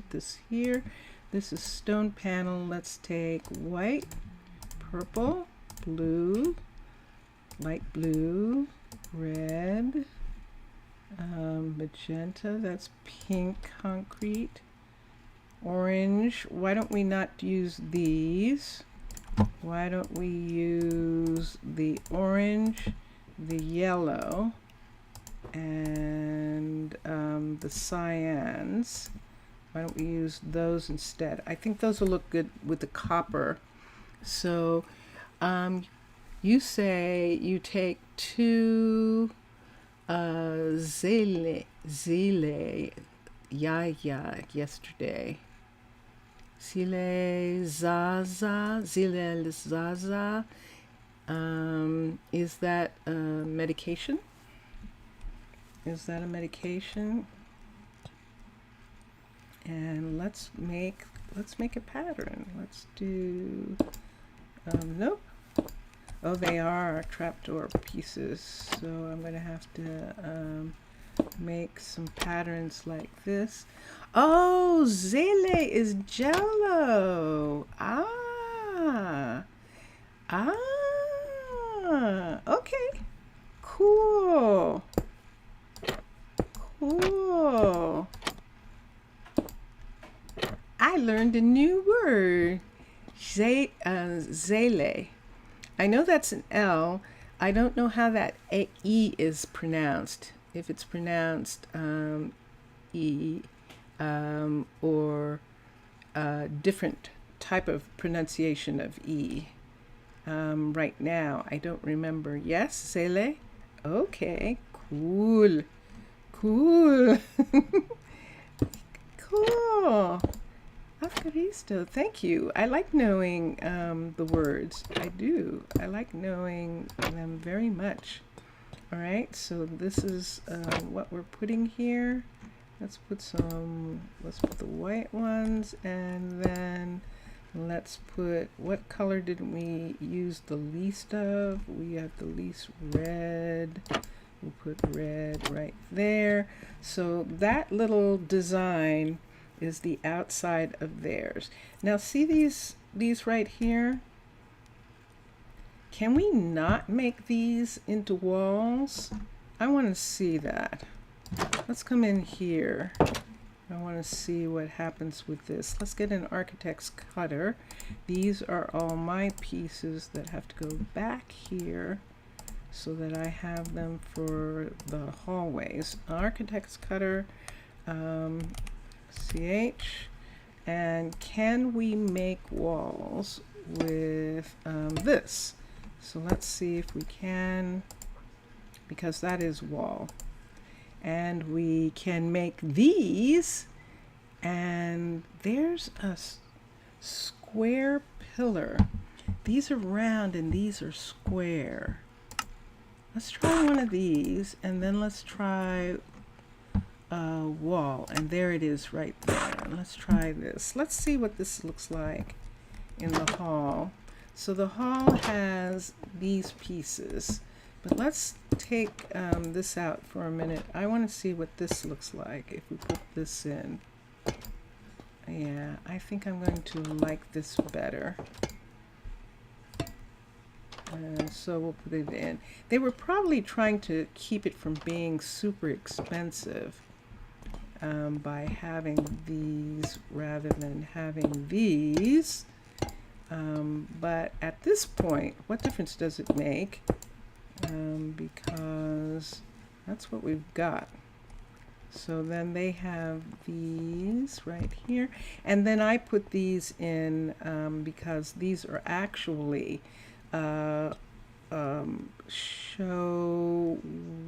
here. This is stone panel. Let's take white, purple, blue, light blue, red, magenta, that's pink concrete, orange. Why don't we not use these? Why don't we use the orange, the yellow, and the cyans? Why don't we use those instead? I think those will look good with the copper. So you say you take two zile yesterday. Zile Zaza. Is that a medication? Is that a medication? And let's make a pattern. Let's do nope. Oh, they are trapdoor pieces, so I'm gonna have to make some patterns like this. Oh, Zele is Jello. Okay, cool. I learned a new word, Zele. I know that's an L. I don't know how that E is pronounced. If it's pronounced E or a different type of pronunciation of E. Right now, I don't remember. Yes, Zele? Okay, cool. Cool. Afgaristo, thank you. I like knowing the words. I do. I like knowing them very much. All right, so this is what we're putting here. Let's put the white ones, and then let's put, what color did we use the least of? We have the least red. We'll put red right there. So that little design is the outside of theirs. Now see these right here? Can we not make these into walls? I want to see that. Let's come in here. I want to see what happens with this. Let's get an architect's cutter. These are all my pieces that have to go back here so that I have them for the hallways. Architect's cutter, CH. And can we make walls with this? So let's see if we can, because that is wall. And we can make these, and there's a square pillar. These are round and these are square. Let's try one of these, and then let's try a wall, and there it is right there. Let's try this. Let's see what this looks like in the hall. So the hall has these pieces, but let's take this out for a minute. I want to see what this looks like if we put this in. Yeah, I think I'm going to like this better. So we'll put it in. They were probably trying to keep it from being super expensive by having these rather than having these. But at this point, what difference does it make? Because that's what we've got. So then they have these right here. And then I put these in because these are actually show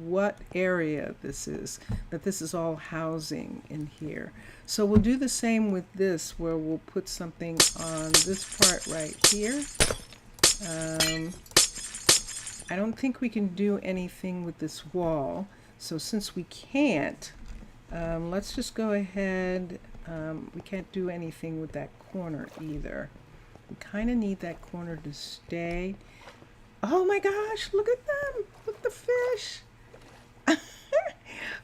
what area this is, that this is all housing in here. So we'll do the same with this, where we'll put something on this part right here. I don't think we can do anything with this wall, so since we can't, let's just go ahead. We can't do anything with that corner either. We kind of need that corner to stay. Oh my gosh, look at them. Look at the fish.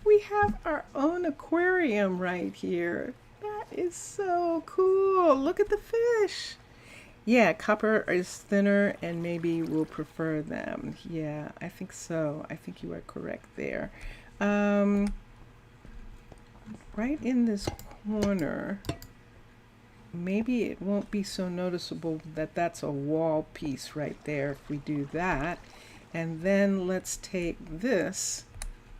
We have our own aquarium right here. That is so cool. Look at the fish. Yeah, copper is thinner and maybe we'll prefer them. Yeah, I think so. I think you are correct there. Right in this corner, maybe it won't be so noticeable that that's a wall piece right there if we do that. And then let's take this,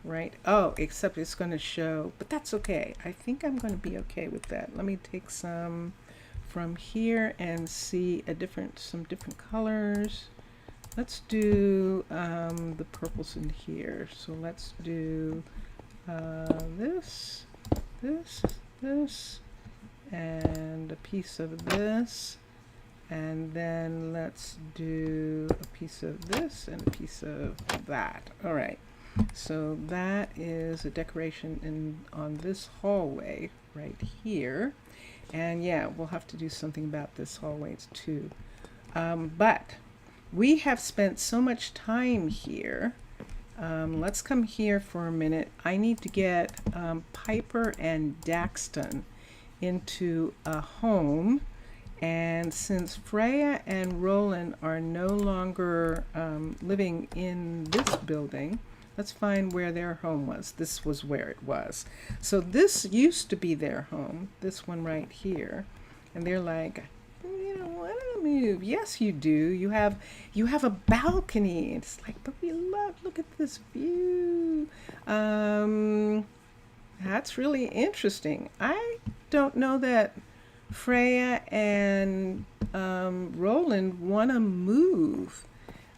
right? Oh, except it's going to show, but that's okay. I think I'm going to be okay with that. Let me take some from here and see some different colors. Let's do the purples in here. So let's do this, and a piece of this, and then let's do a piece of this and a piece of that. All right, so that is a decoration on this hallway right here. And yeah, we'll have to do something about this hallway too. But we have spent so much time here. Let's come here for a minute. I need to get Piper and Daxton into a home. And since Freya and Roland are no longer living in this building, let's find where their home was. This was where it was. So this used to be their home, this one right here. And they're like, you know, why don't I move? Yes, you do. You have a balcony. It's like, but we look at this view. That's really interesting. I don't know that Freya and Roland want to move.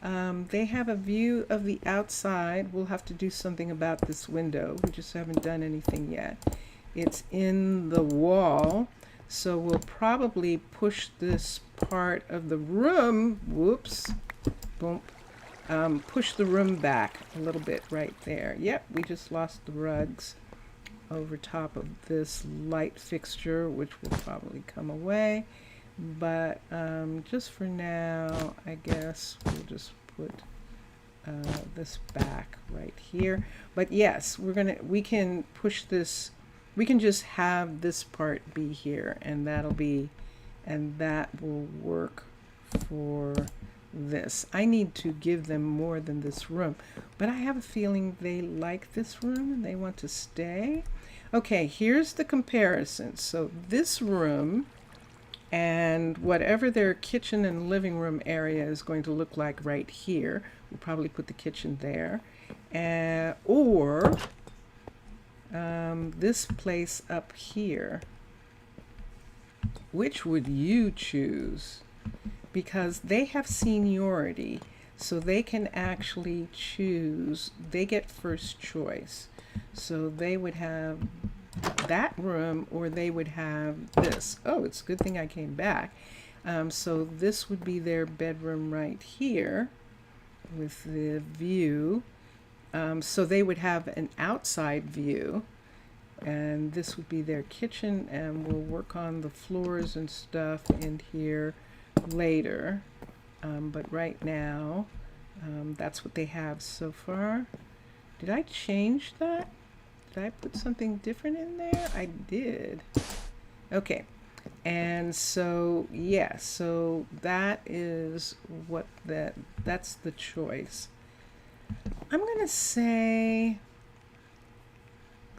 They have a view of the outside. We'll have to do something about this window. We just haven't done anything yet. It's in the wall. So we'll probably push this part of the room, whoops, boom, push the room back a little bit right there. Yep, we just lost the rugs over top of this light fixture, which will probably come away. But just for now, I guess we'll just put this back right here. But yes, we can push this, we can just have this part be here, and that will work for this. I need to give them more than this room, but I have a feeling they like this room and they want to stay. Okay, here's the comparison. So this room and whatever their kitchen and living room area is going to look like right here, we'll probably put the kitchen there, or this place up here. Which would you choose? Because they have seniority, so they can actually choose. They get first choice. So they would have that room, or they would have this. Oh, it's a good thing I came back. So this would be their bedroom right here with the view. So they would have an outside view, and this would be their kitchen, and we'll work on the floors and stuff in here later. But right now, that's what they have so far. Did I change that? Did I put something different in there? I did. Okay. And so, yeah, so that is what that's the choice. I'm going to say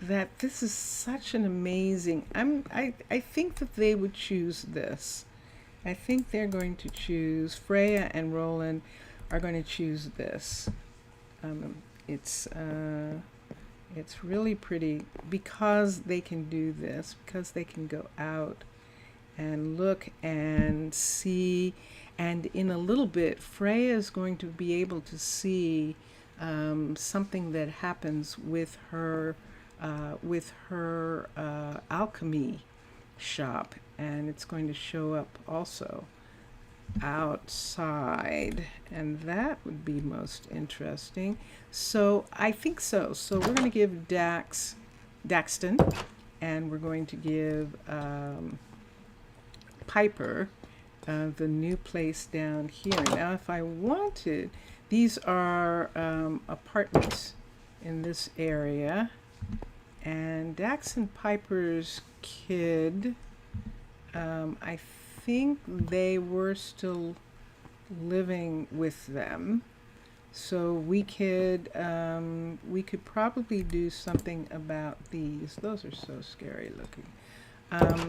that this is such an amazing, I think that they would choose this. I think they're going to choose, Freya and Roland are going to choose this. It's really pretty because they can do this, because they can go out and look and see, and in a little bit Freya is going to be able to see something that happens with her alchemy shop, and it's going to show up also outside, and that would be most interesting. So I think so. So we're going to give Daxton, and we're going to give Piper the new place down here. Now if I wanted, these are apartments in this area, and Dax and Piper's kid, I think they were still living with them, so we could probably do something about these. Those are so scary looking.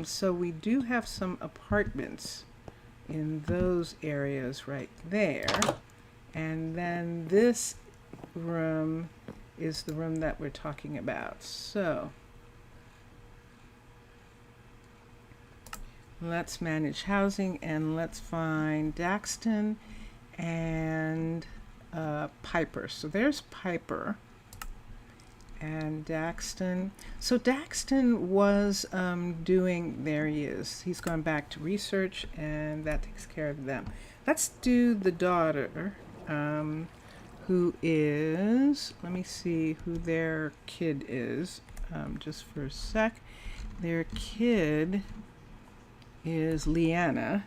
So we do have some apartments in those areas right there, and then this room is the room that we're talking about. So let's manage housing, and let's find Daxton and Piper. So there's Piper and Daxton. So Daxton was doing, there he is. He's gone back to research, and that takes care of them. Let's do the daughter, who is, let me see who their kid is, just for a sec. Their kid is Leanna.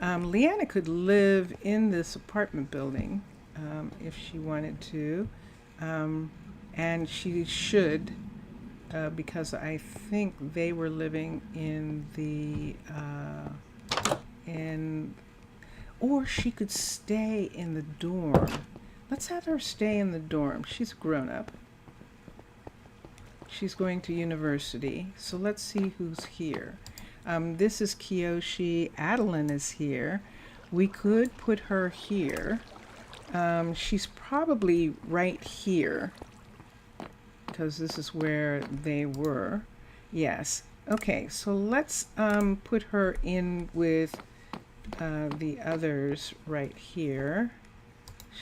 Leanna could live in this apartment building if she wanted to, and she should, because I think they were living in the or she could stay in the dorm. Let's have her stay in the dorm. She's a grown-up. She's going to university, so let's see who's here. This is Kiyoshi. Adeline is here. We could put her here. She's probably right here, because this is where they were. Yes. Okay, so let's put her in with the others right here.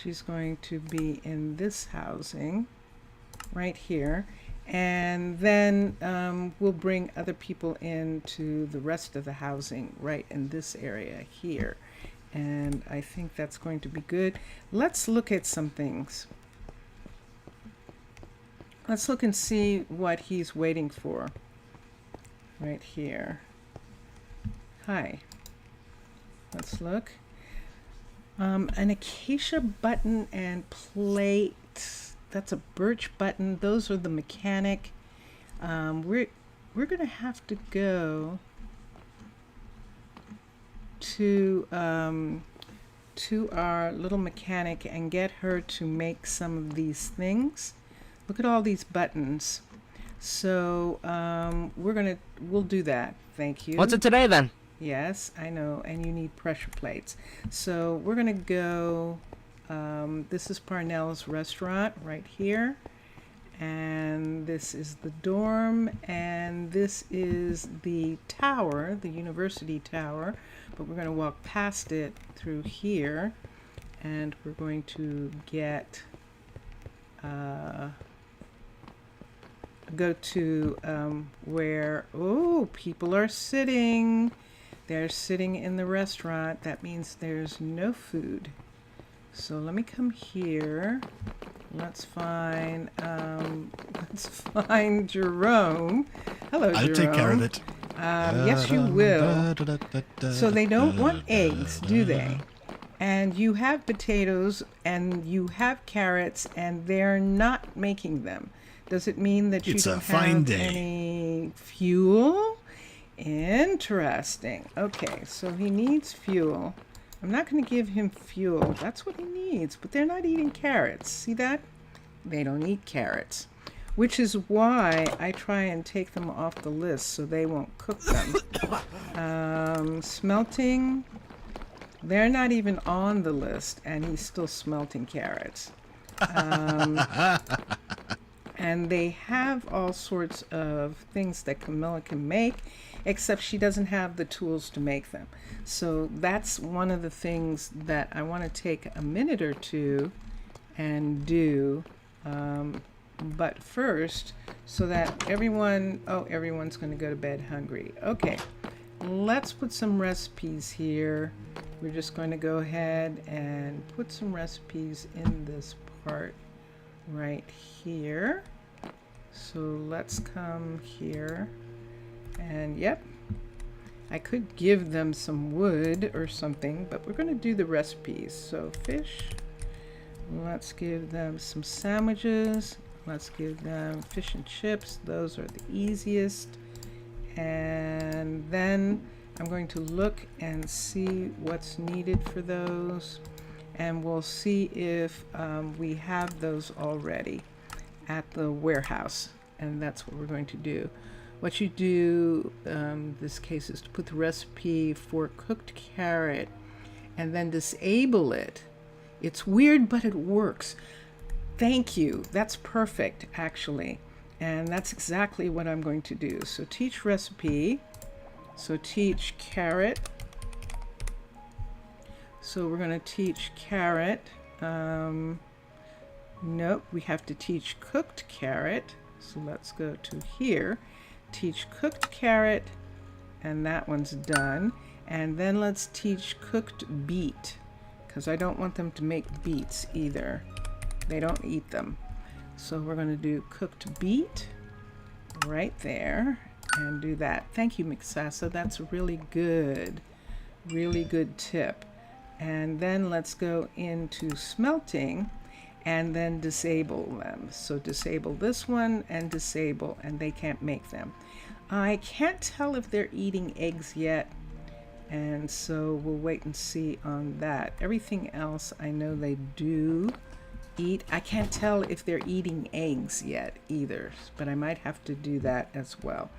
She's going to be in this housing right here. And then we'll bring other people into the rest of the housing right in this area here. And I think that's going to be good. Let's look at some things. Let's look and see what he's waiting for right here. Hi. Let's look. An acacia button and plate. That's a birch button. Those are the mechanic. We're gonna have to go to our little mechanic and get her to make some of these things. Look at all these buttons. So we'll do that. Thank you. What's it today then? Yes, I know, and you need pressure plates. So we're gonna go, this is Parnell's restaurant right here, and this is the dorm, and this is the tower, the university tower, but we're gonna walk past it through here, and we're going to get, go to where, oh, people are sitting. They're sitting in the restaurant. That means there's no food. So let me come here. Let's find Jerome. Hello, Jerome. I'll take care of it. Yes, you will. So they don't want eggs, do they? And you have potatoes and you have carrots and they're not making them. Does it mean that you It's a don't fine have day. any fuel? Interesting. Okay, so he needs fuel. I'm not going to give him fuel. That's what he needs, but they're not eating carrots. See that? They don't eat carrots, which is why I try and take them off the list so they won't cook them. Smelting. They're not even on the list, and he's still smelting carrots. And they have all sorts of things that Camilla can make, except she doesn't have the tools to make them. So that's one of the things that I want to take a minute or two and do. But first, so that everyone's going to go to bed hungry. Okay, let's put some recipes here. We're just going to go ahead and put some recipes in this part right here. So let's come here and yep, I could give them some wood or something, but we're going to do the recipes. So fish, let's give them some sandwiches. Let's give them fish and chips. Those are the easiest. And then I'm going to look and see what's needed for those. And we'll see if we have those already at the warehouse. And that's what we're going to do. What you do, this case, is to put the recipe for cooked carrot and then disable it. It's weird, but it works. Thank you. That's perfect, actually. And that's exactly what I'm going to do. So teach recipe. So teach carrot. So we're going to teach carrot. Nope, we have to teach cooked carrot. So let's go to here. Teach cooked carrot. And that one's done. And then let's teach cooked beet, because I don't want them to make beets either. They don't eat them. So we're going to do cooked beet right there and do that. Thank you, Mixasa. That's a really good tip. And then let's go into smelting and then disable them. So disable this one and disable, and they can't make them. I can't tell if they're eating eggs yet, and so we'll wait and see on that. Everything else I know they do eat. I can't tell if they're eating eggs yet either, but I might have to do that as well.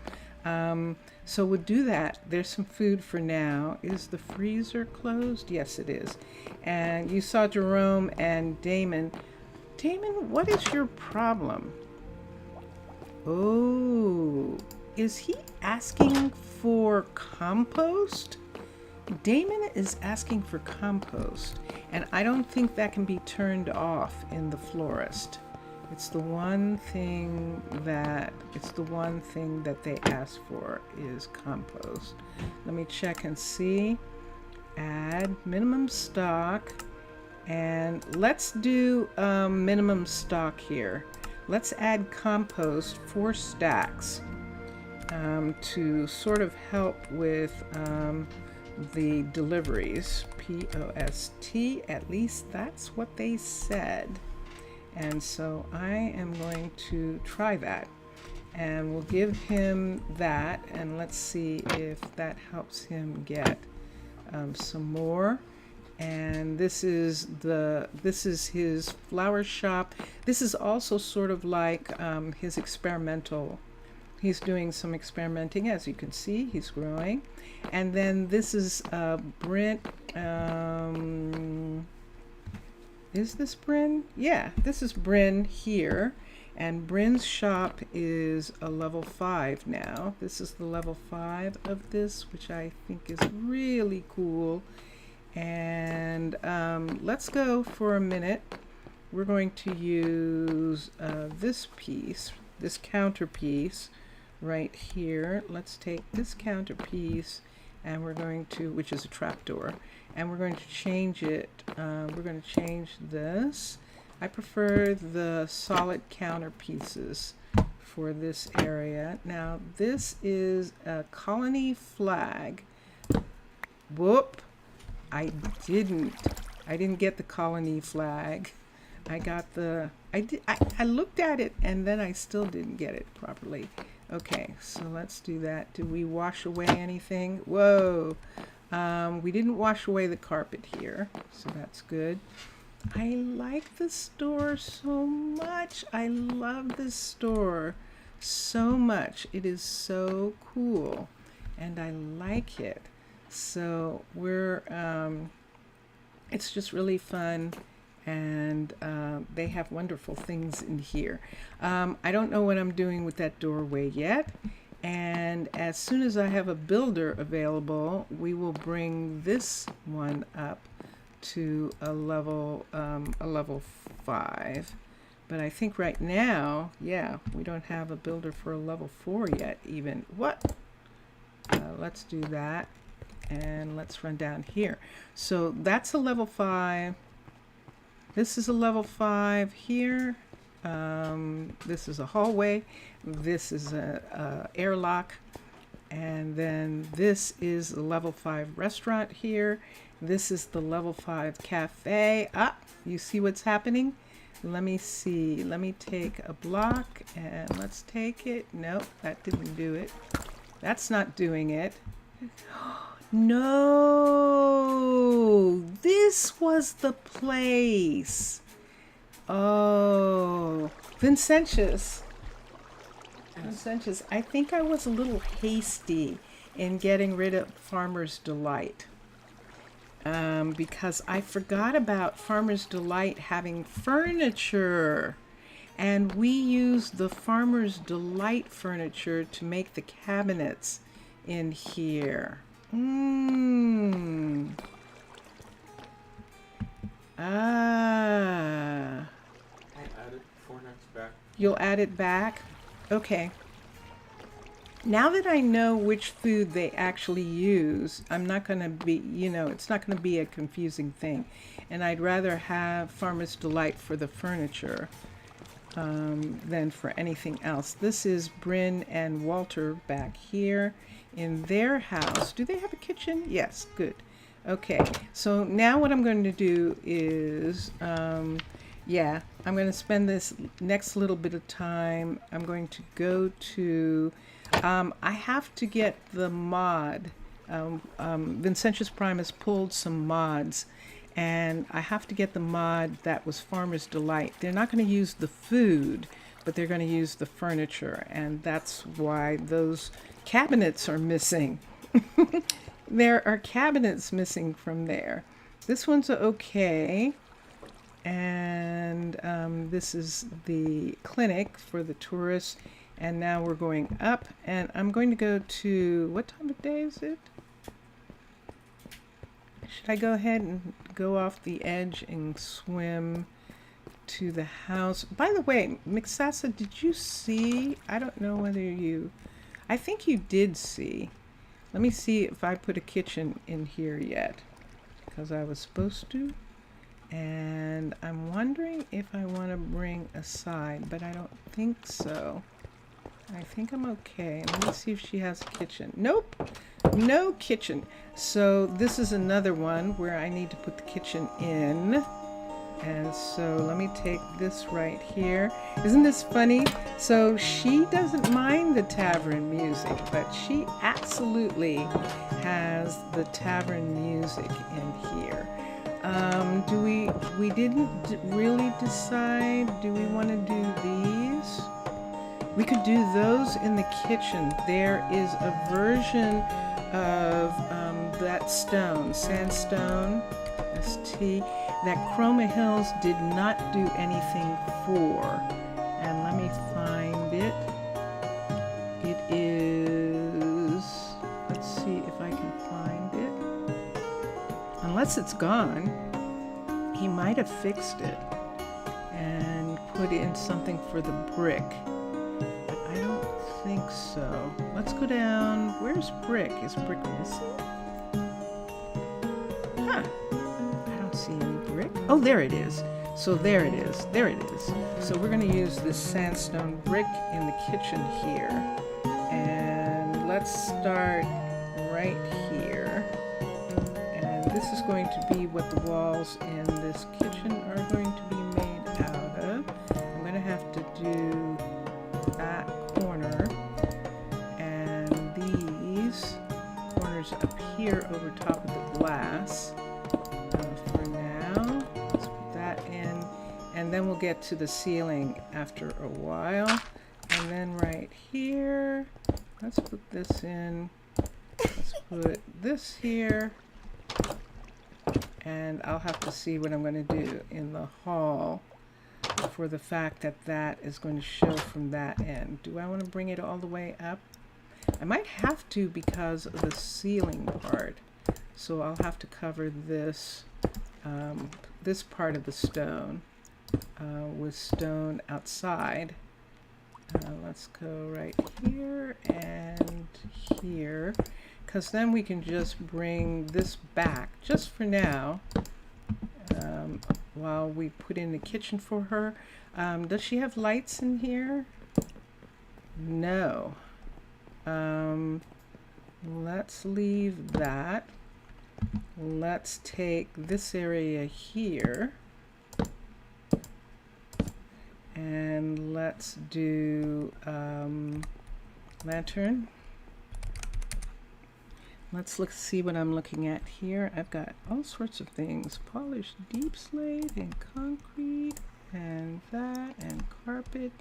So we'll do that. There's some food for now. Is the freezer closed? Yes, it is. And you saw Jerome and Damon. Damon, what is your problem? Oh, is he asking for compost? Damon is asking for compost, and I don't think that can be turned off in the florist. It's the one thing that they ask for is compost. Let me check and see. Add minimum stock, and let's do minimum stock here. Let's add compost 4 stacks to sort of help with the deliveries. POST, at least that's what they said. And so I am going to try that, and we'll give him that, and let's see if that helps him get some more. And this is his flower shop. This is also sort of like his experimental. He's doing some experimenting, as you can see. He's growing. And then this is Brent. Is this Bryn? Yeah, this is Bryn here. And Bryn's shop is a level 5 now. This is the level 5 of this, which I think is really cool. And let's go for a minute. We're going to use this piece, this counter piece right here. Let's take this counter piece, and we're going to, which is a trapdoor, and we're going to change it. We're going to change this. I prefer the solid counter pieces for this area. Now this is a colony flag. Whoop. I didn't get the colony flag. I looked at it, and then I still didn't get it properly. Okay, so let's do that. Did we wash away anything? Whoa. We didn't wash away the carpet here, so that's good. I like the store so much. I love this store so much. It is so cool, and I like it. So we're it's just really fun, and they have wonderful things in here. I don't know what I'm doing with that doorway yet, and as soon as I have a builder available, we will bring this one up to a level 5. But I think right now, yeah, we don't have a builder for a level 4 yet even. What? Let's do that. And let's run down here. So that's a level 5. This is a level 5 here. This is a hallway. This is a airlock. And then this is a level 5 restaurant here. This is the level 5 cafe. Ah, you see what's happening? Let me see. Let me take a block and let's take it. Nope, that didn't do it. That's not doing it. No, this was the place. Oh, Vincentius. Vincentius, I think I was a little hasty in getting rid of Farmer's Delight. Because I forgot about Farmer's Delight having furniture. And we used the Farmer's Delight furniture to make the cabinets in here. Ah. I'll add it before next back. You'll add it back? Okay. Now that I know which food they actually use, I'm not going to be, it's not going to be a confusing thing. And I'd rather have Farmer's Delight for the furniture than for anything else. This is Bryn and Walter back here in their house. Do they have a kitchen? Yes, good. Okay, so now what I'm going to do is, I'm going to spend this next little bit of time. I'm going to go to, I have to get the mod. Vincentius Prime has pulled some mods, and I have to get the mod that was Farmer's Delight. They're not going to use the food, but they're going to use the furniture, and that's why those cabinets are missing. There are cabinets missing from there. This one's okay. And this is the clinic for the tourists. And now we're going up. And I'm going to go to, what time of day is it? Should I go ahead and go off the edge and swim to the house. By the way, Mixasa, did you see? I don't know whether you, I think you did see. Let me see if I put a kitchen in here yet, because I was supposed to. And I'm wondering if I want to bring a side, but I don't think so. I think I'm okay. Let me see if she has a kitchen. Nope, no kitchen. So this is another one where I need to put the kitchen in. And so let me take this right here. Isn't this funny? So she doesn't mind the tavern music, but she absolutely has the tavern music in here. We didn't really decide, do we want to do these? We could do those in the kitchen. There is a version of that stone, sandstone, ST, that Chroma Hills did not do anything for. And let me find it. It is, let's see if I can find it. Unless it's gone, he might have fixed it and put in something for the brick. But I don't think so. Let's go down. Where's brick? Is brick missing? Huh. I don't see any brick. Oh, there it is. So there it is. There it is. So we're going to use this sandstone brick in the kitchen here. And let's start right here. And this is going to be what the walls in this kitchen are going to be made out of. I'm going to have to do that corner and these corners up here over top of the glass. For now, let's put that in, and then we'll get to the ceiling after a while. And then right here, let's put this in. Let's put this here. And I'll have to see what I'm going to do in the hall for the fact that that is going to show from that end. Do I want to bring it all the way up? I might have to because of the ceiling part. So I'll have to cover this, this part of the stone with stone outside. Let's go right here and here, because then we can just bring this back just for now while we put in the kitchen for her. Does she have lights in here? No. Let's leave that. Let's take this area here and let's do lantern. Let's see what I'm looking at here. I've got all sorts of things. Polished deep slate and concrete and that and carpet.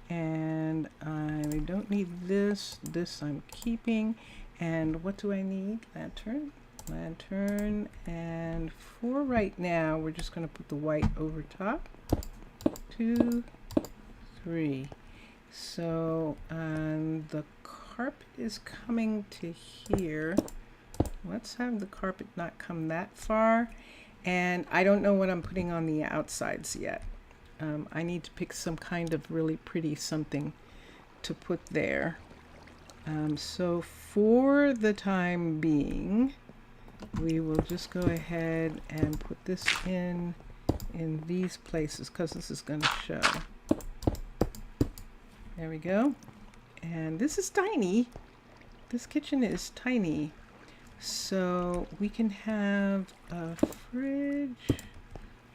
And I don't need this. This I'm keeping. And what do I need? Lantern. Lantern. And for right now, we're just going to put the white over top. 2, 3. So the carpet is coming to here. Let's have the carpet not come that far. And I don't know what I'm putting on the outsides yet. I need to pick some kind of really pretty something to put there. So for the time being, we will just go ahead and put this in these places because this is going to show. There we go. And this is tiny. This kitchen is tiny. So we can have a fridge.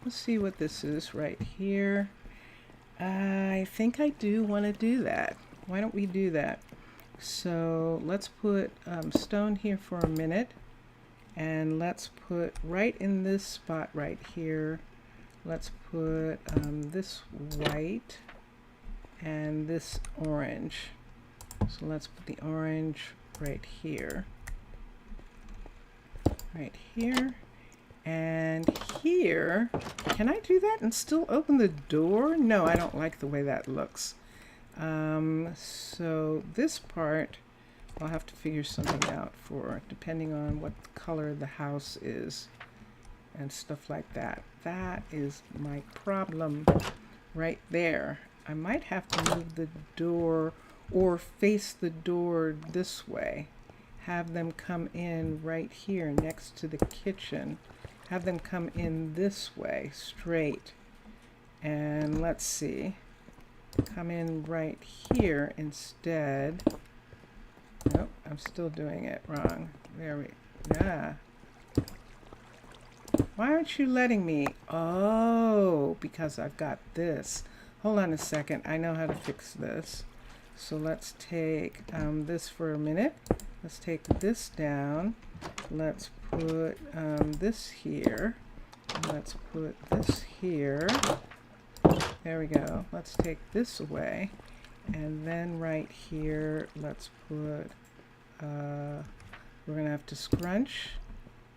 Let's see what this is right here. I think I do want to do that. Why don't we do that? So let's put stone here for a minute. And let's put right in this spot right here. Let's put this white and this orange. So let's put the orange right here. Right here. And here, can I do that and still open the door? No, I don't like the way that looks. So this part, I'll have to figure something out for, depending on what the color of the house is. and stuff like that. That is my problem right there. I might have to move the door or face the door this way. Have them come in right here next to the kitchen. Have them come in this way, straight. And let's see. Come in right here instead. Nope, I'm still doing it wrong. There we go. Yeah. Why aren't you letting me? Oh, because I've got this. Hold on a second. I know how to fix this. So let's take this for a minute. Let's take this down. Let's put this here. Let's put this here. There we go. Let's take this away. And then right here, let's put, we're going to have to scrunch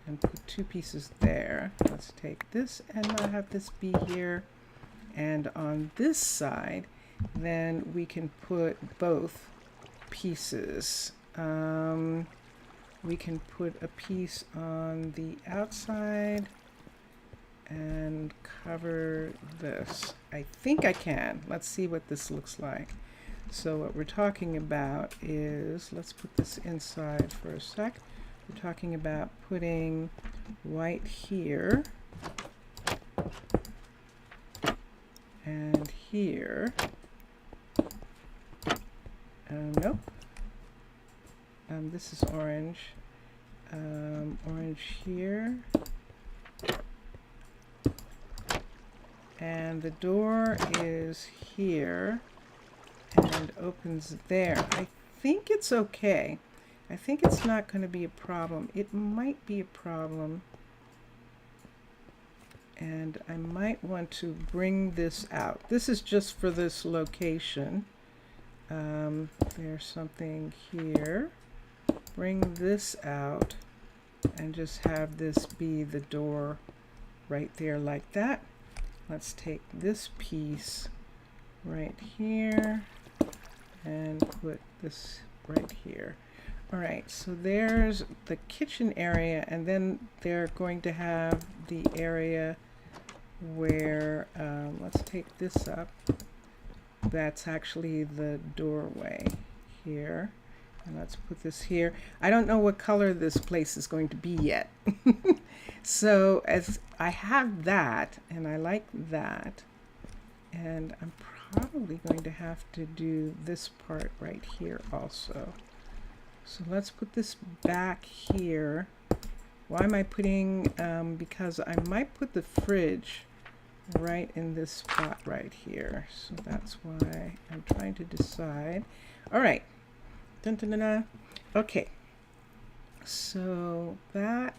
and put two pieces there. Let's take this and not have this be here. And on this side, then we can put both pieces. We can put a piece on the outside and cover this. I think I can. Let's see what this looks like. So what we're talking about is, let's put this inside for a sec. We're talking about putting white here and here. Nope. This is orange. Orange here. And the door is here and opens there. I think it's okay. I think it's not going to be a problem. It might be a problem. And I might want to bring this out. This is just for this location. There's something here. Bring this out and just have this be the door right there like that. Let's take this piece right here and put this right here. All right, so there's the kitchen area, and then they're going to have the area where, let's take this up. That's actually the doorway here. And let's put this here. I don't know what color this place is going to be yet. So as I have that, and I like that, and I'm probably going to have to do this part right here also. So let's put this back here. Why am I putting, because I might put the fridge right in this spot right here. So that's why I'm trying to decide. All right. Dun, dun, dun, dun. Okay. So that,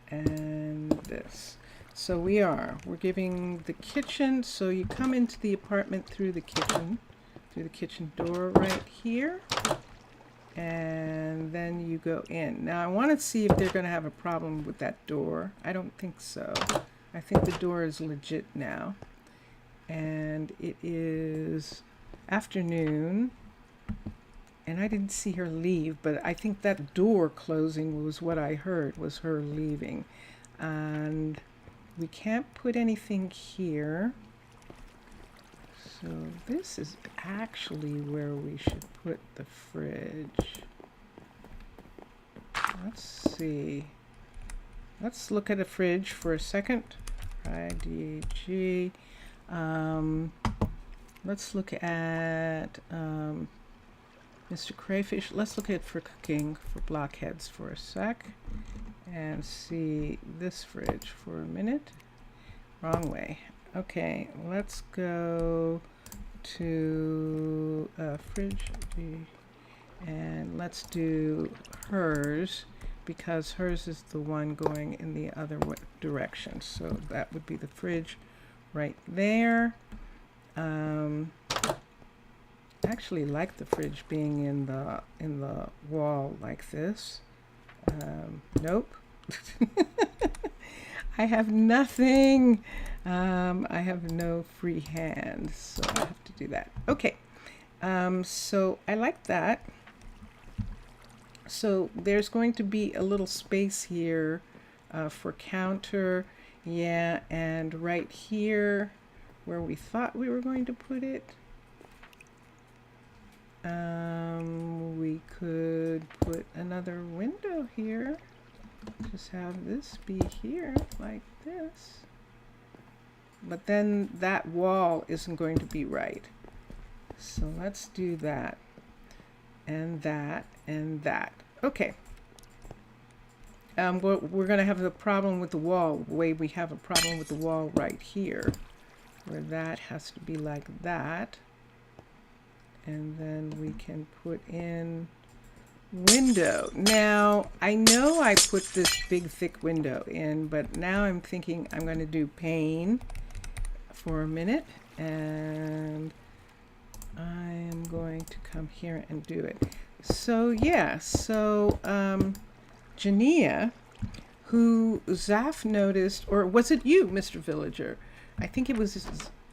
and this. So we're giving the kitchen, so you come into the apartment through the kitchen door right here, and then you go in. Now I want to see if they're going to have a problem with that door. I don't think so. I think the door is legit now. And it is afternoon, and I didn't see her leave, but I think that door closing was what I heard, was her leaving. And we can't put anything here. So this is actually where we should put the fridge. Let's see. Let's look at a fridge for a second. IDG. Let's look at Mr. Crayfish. Let's look at for cooking for blockheads for a sec and see this fridge for a minute. Wrong way. Okay, let's go to fridge and let's do hers, because hers is the one going in the other direction. So that would be the fridge right there. Actually like the fridge being in the wall like this. Nope. I have nothing. I have no free hand, so I have to do that. Okay. So I like that. So there's going to be a little space here for counter. Yeah, and right here where we thought we were going to put it, we could put another window here. Just have this be here like this. But then that wall isn't going to be right. So let's do that and that and that. Okay. We're going to have a problem with the wall the way we have a problem with the wall right here, where that has to be like that. And then we can put in window. Now, I know I put this big thick window in, but now I'm thinking I'm going to do pane for a minute, and I am going to come here and do it. So yeah, so Jania, who Zaf noticed, or was it you, Mr. Villager? I think it was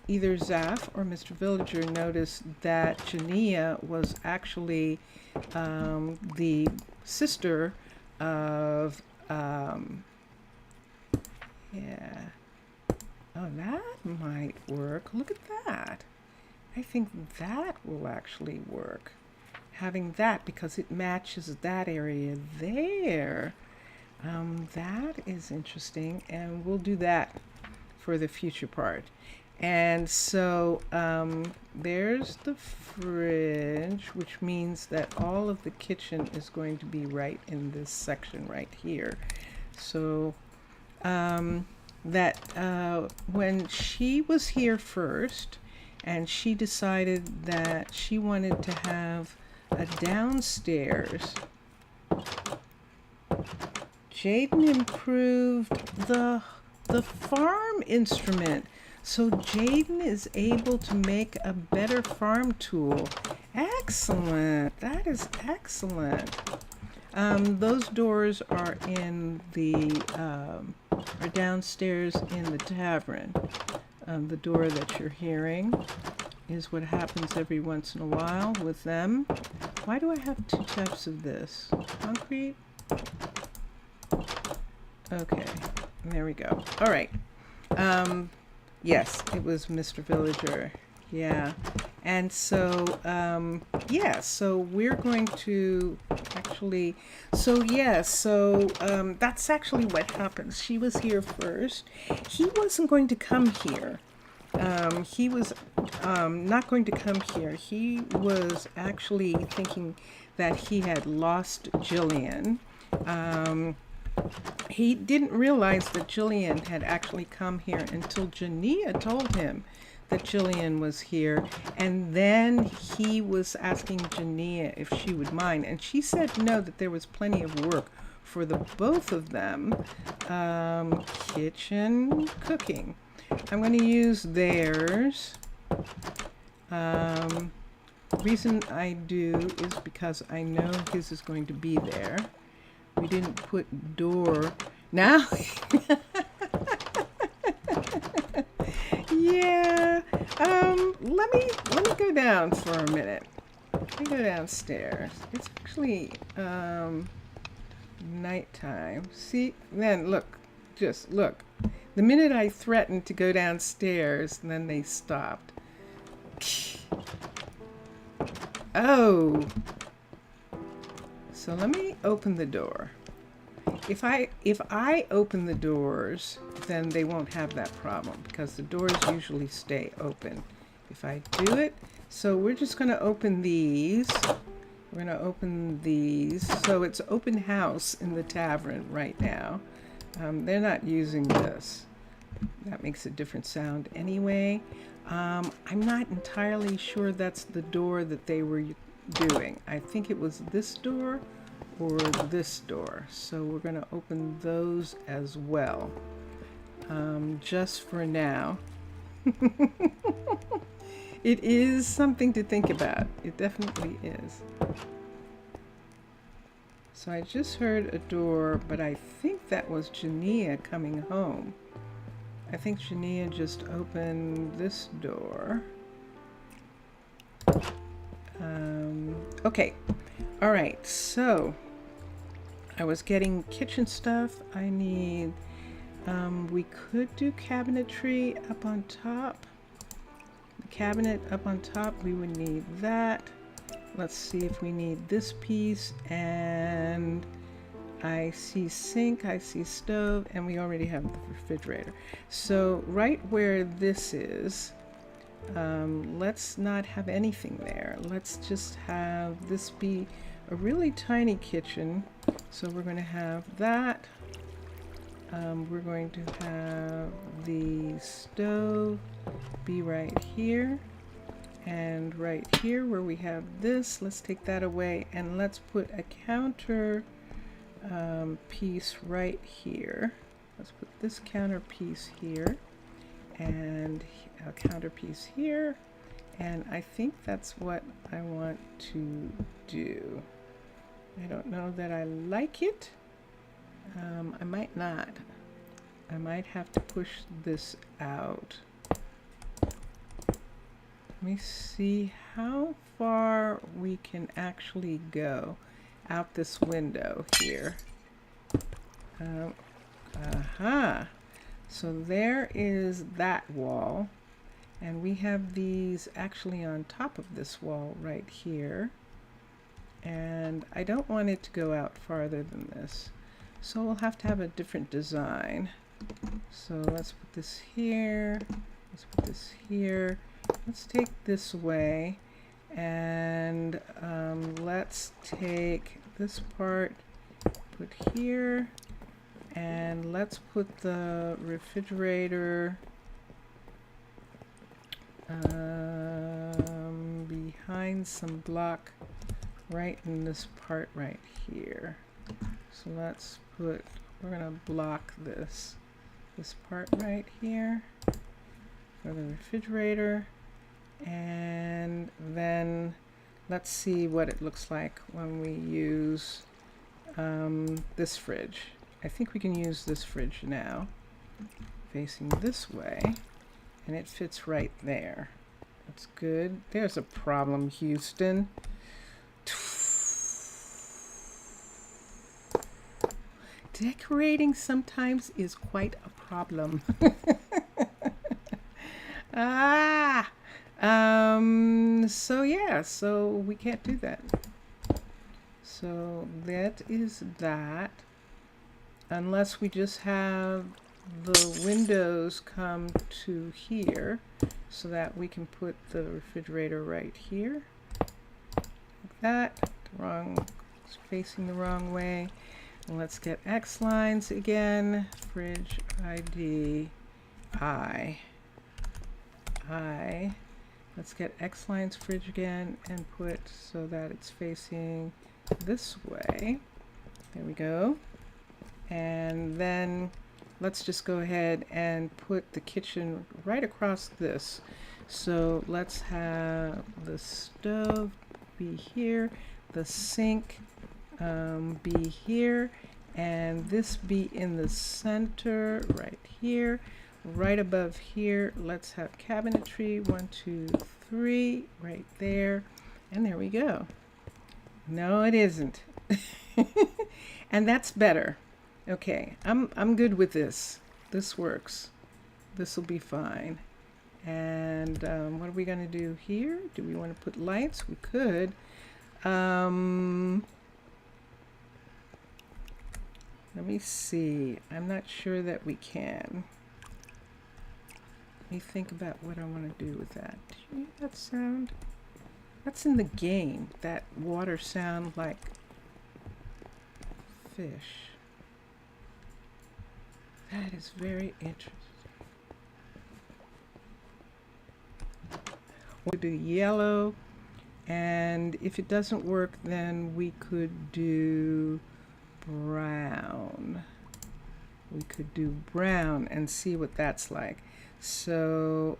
either Zaf or Mr. Villager noticed that Jania was actually the sister of, yeah. Oh, that might work. Look at that. I think that will actually work. Having that, because it matches that area there. That is interesting, and we'll do that for the future part. And so there's the fridge, which means that all of the kitchen is going to be right in this section right here. So when she was here first, and she decided that she wanted to have a downstairs, Jaden improved the farm instrument. So Jaden is able to make a better farm tool. Excellent. That is excellent. Those doors are in the are downstairs in the tavern. The door that you're hearing is what happens every once in a while with them. Why do I have two types of this? Concrete? Okay, there we go. All right. Yes, it was Mr. Villager. Yeah. And so, yeah, so we're going to actually, that's actually what happens. She was here first. He wasn't going to come here. He was not going to come here. He was actually thinking that he had lost Jillian. He didn't realize that Jillian had actually come here until Jania told him that Jillian was here, and then he was asking Jania if she would mind, and she said no, that there was plenty of work for the both of them. Kitchen, cooking. I'm going to use theirs. Reason I do is because I know his is going to be there. We didn't put door. Now, yeah. Let me go down for a minute. Let me go downstairs. It's actually nighttime. See, then look, just look. The minute I threatened to go downstairs, then they stopped. Oh. So let me open the door. If I open the doors, then they won't have that problem because the doors usually stay open. If I do it, so we're just going to open these. We're going to open these. So it's open house in the tavern right now. They're not using this. That makes a different sound anyway. I'm not entirely sure that's the door that they were doing. I think it was this door or this door. So we're going to open those as well. Just for now. It is something to think about. It definitely is. So I just heard a door, but I think that was Jania coming home. I think Jania just opened this door. Okay. All right. So I was getting kitchen stuff. I need, we could do cabinetry up on top. The cabinet up on top, we would need that. Let's see if we need this piece, and I see sink, I see stove, and we already have the refrigerator. So right where this is, let's not have anything there. Let's just have this be a really tiny kitchen. So we're going to have that. We're going to have the stove be right here. And right here where we have this, let's take that away and let's put a counter piece right here. Let's put this counter piece here and a counter piece here. And I think that's what I want to do. I don't know that I like it. I might not. I might have to push this out. Let me see how far we can actually go out this window here. So there is that wall, and we have these actually on top of this wall right here, and I don't want it to go out farther than this, so we'll have to have a different design. So let's put this here, let's put this here, let's take this away, and let's take this part, put here, and let's put the refrigerator behind some block right in this part right here. So let's put, we're gonna block this part right here for the refrigerator, and then let's see what it looks like when we use this fridge. I think we can use this fridge now, facing this way, and it fits right there. That's good. There's a problem, Houston. Decorating sometimes is quite a problem. So yeah, so we can't do that. So that is that. Unless we just have the windows come to here so that we can put the refrigerator right here. Like that. It's facing the wrong way. And let's get X lines again. Fridge ID I. Let's get X lines fridge again and put so that it's facing this way. There we go. And then let's just go ahead and put the kitchen right across this. So let's have the stove be here, the sink be here, and this be in the center right here. Right above here, let's have cabinetry, 1, 2, 3, right there, and there we go. No, it isn't. And that's better. Okay, I'm good with this. This works. This will be fine. And what are we going to do here? Do we want to put lights? We could. Let me see. I'm not sure that we can. Let me think about what I want to do with that. Do you hear that sound? That's in the game. That water sound like fish. That is very interesting. We'll do yellow, and if it doesn't work, then we could do brown. We could do brown and see what that's like. So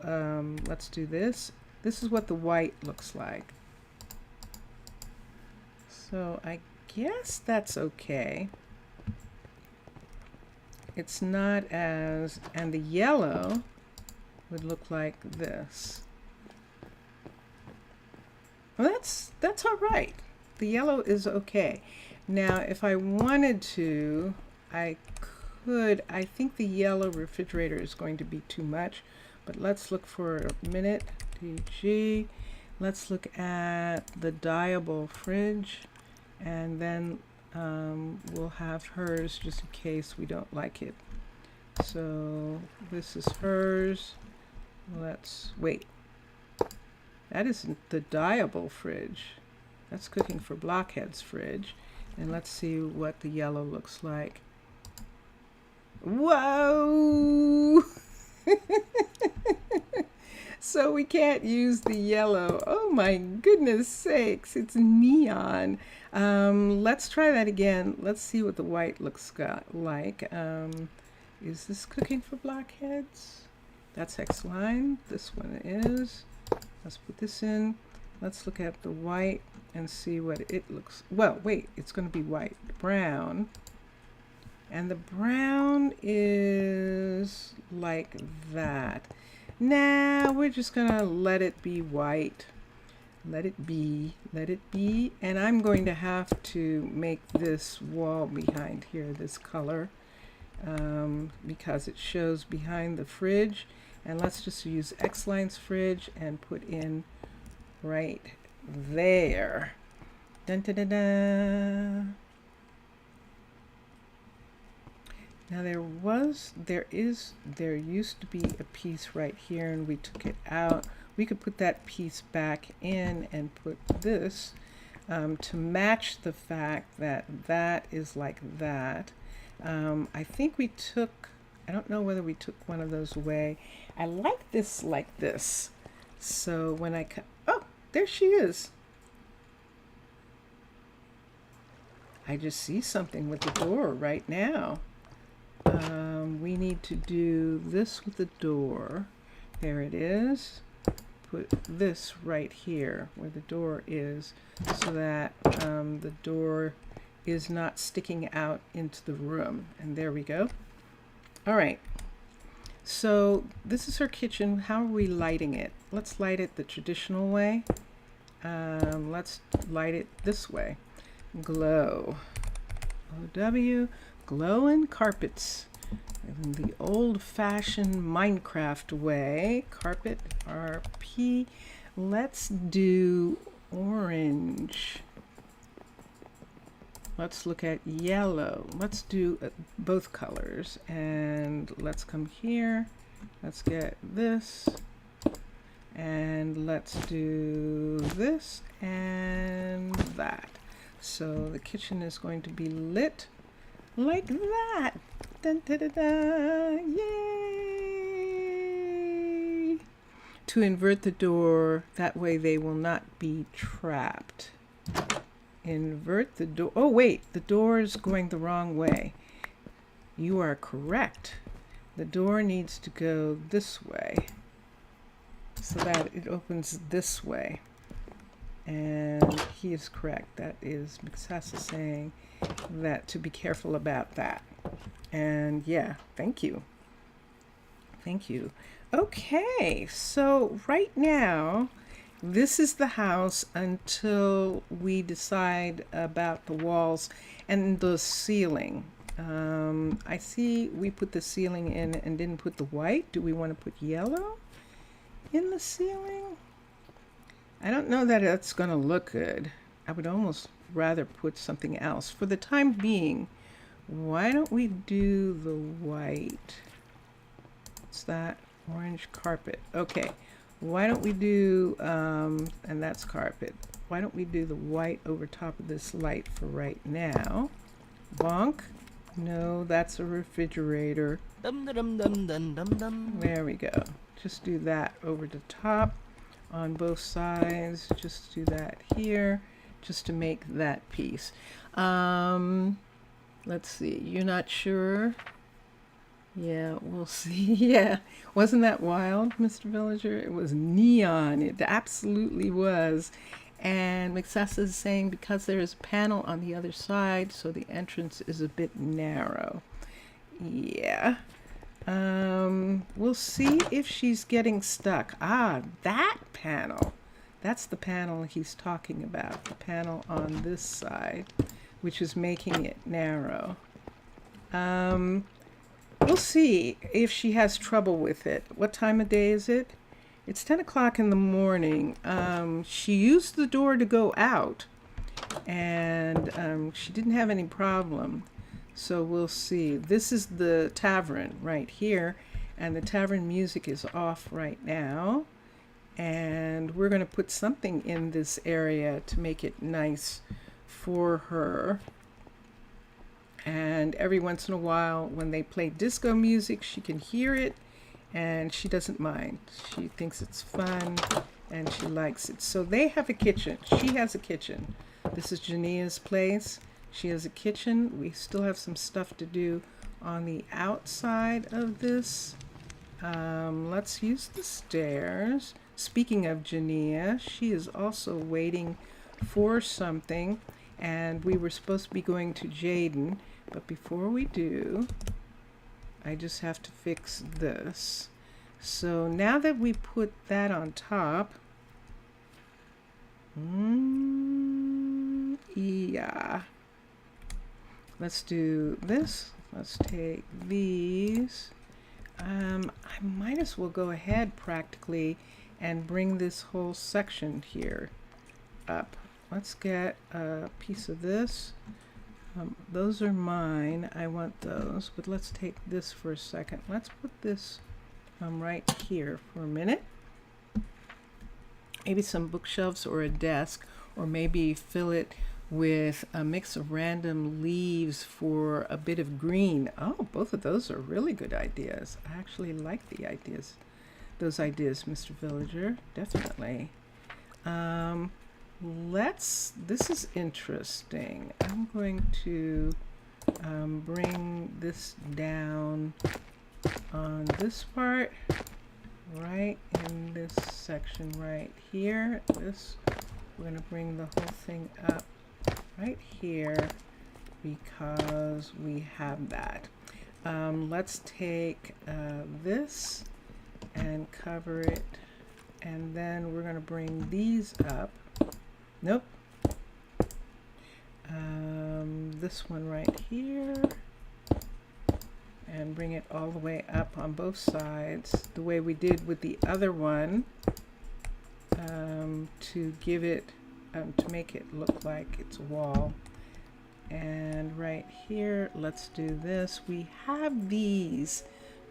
let's do this. This is what the white looks like. So I guess that's okay. It's not as, and the yellow would look like this. Well, that's all right. The yellow is okay. Now, if I wanted to, I could. I think the yellow refrigerator is going to be too much, but let's look for a minute. DG. Let's look at the dyeable fridge, and then we'll have hers just in case we don't like it. So this is hers. Let's wait. That isn't the dyeable fridge. That's Cooking for Blockheads fridge. And let's see what the yellow looks like. Whoa! So we can't use the yellow. Oh my goodness sakes, it's neon. Let's try that again. Let's see what the white looks like. Is this Cooking for Blockheads? That's X-Line. This one is. Let's put this in. Let's look at the white and see what it looks. Well, wait, it's going to be white. Brown. And the brown is like that. Nah, we're just going to let it be white. Let it be. Let it be. And I'm going to have to make this wall behind here this color because it shows behind the fridge. And let's just use X-Line's fridge and put in right there. Dun, dun, dun, dun. Now there used to be a piece right here and we took it out. We could put that piece back in and put this to match the fact that that is like that. I think we took, I don't know whether we took one of those away. I like this like this. So when I cut, oh, there she is. I just see something with the door right now. We need to do this with the door. There it is. Put this right here where the door is so that the door is not sticking out into the room. And there we go. All right. So this is her kitchen. How are we lighting it? Let's light it the traditional way. Let's light it this way. Glow. OW. Glowing carpets. In the old-fashioned Minecraft way. Carpet RP. Let's do orange. Let's look at yellow. Let's do both colors. And let's come here. Let's get this. And let's do this and that. So the kitchen is going to be lit like that. Dun, da, da, da. Yay! To invert the door, that way they will not be trapped. Invert the door. Oh wait, the door is going the wrong way. You are correct. The door needs to go this way so that it opens this way. And he is correct. That is Mixasa saying that to be careful about that. And yeah, thank you. Thank you. Okay, so right now, this is the house until we decide about the walls and the ceiling. I see we put the ceiling in and didn't put the white. Do we want to put yellow in the ceiling? I don't know that it's going to look good. I would almost rather put something else. For the time being, why don't we do the white? What's that? Orange carpet. Okay. Why don't we do, and that's carpet. Why don't we do the white over top of this light for right now? Bonk. No, that's a refrigerator. Dum dum dum dum dum dum. There we go. Just do that over the top on both sides. Just do that here just to make that piece. Let's see. You're not sure? Yeah, we'll see. Yeah. Wasn't that wild, Mr. Villager? It was neon. It absolutely was. And Mixasa is saying because there is a panel on the other side, so the entrance is a bit narrow. Yeah. We'll see if she's getting stuck. Ah, that panel. That's the panel he's talking about. The panel on this side. which is making it narrow. We'll see if she has trouble with it. What time of day is it? It's 10 o'clock in the morning. She used the door to go out, and she didn't have any problem. So we'll see. This is the tavern right here, and the tavern music is off right now. And we're going to put something in this area to make it nice for her. And every once in a while, when they play disco music, she can hear it, and she doesn't mind. She thinks it's fun, and she likes it. So they have a kitchen. She has a kitchen. This is Jania's place. She has a kitchen. We still have some stuff to do on the outside of this. Let's use the stairs. Speaking of Jania, she is also waiting for something, and we were supposed to be going to Jaden, but before we do, I just have to fix this. So now that we put that on top, yeah, let's do this. Let's take these. I might as well go ahead practically and bring this whole section here up. Let's get a piece of this. Those are mine. I want those, but let's take this for a second. Let's put this right here for a minute. Maybe some bookshelves or a desk, or maybe fill it with a mix of random leaves for a bit of green. Oh, both of those are really good ideas. I actually like the ideas. Those ideas, Mr. Villager, definitely. This is interesting. I'm going to bring this down on this part, right in this section right here. We're going to bring the whole thing up right here because we have that. Let's take this and cover it, and then we're going to bring these up. Nope. This one right here, and bring it all the way up on both sides the way we did with the other one, to give it to make it look like it's a wall. And right here, let's do this. We have these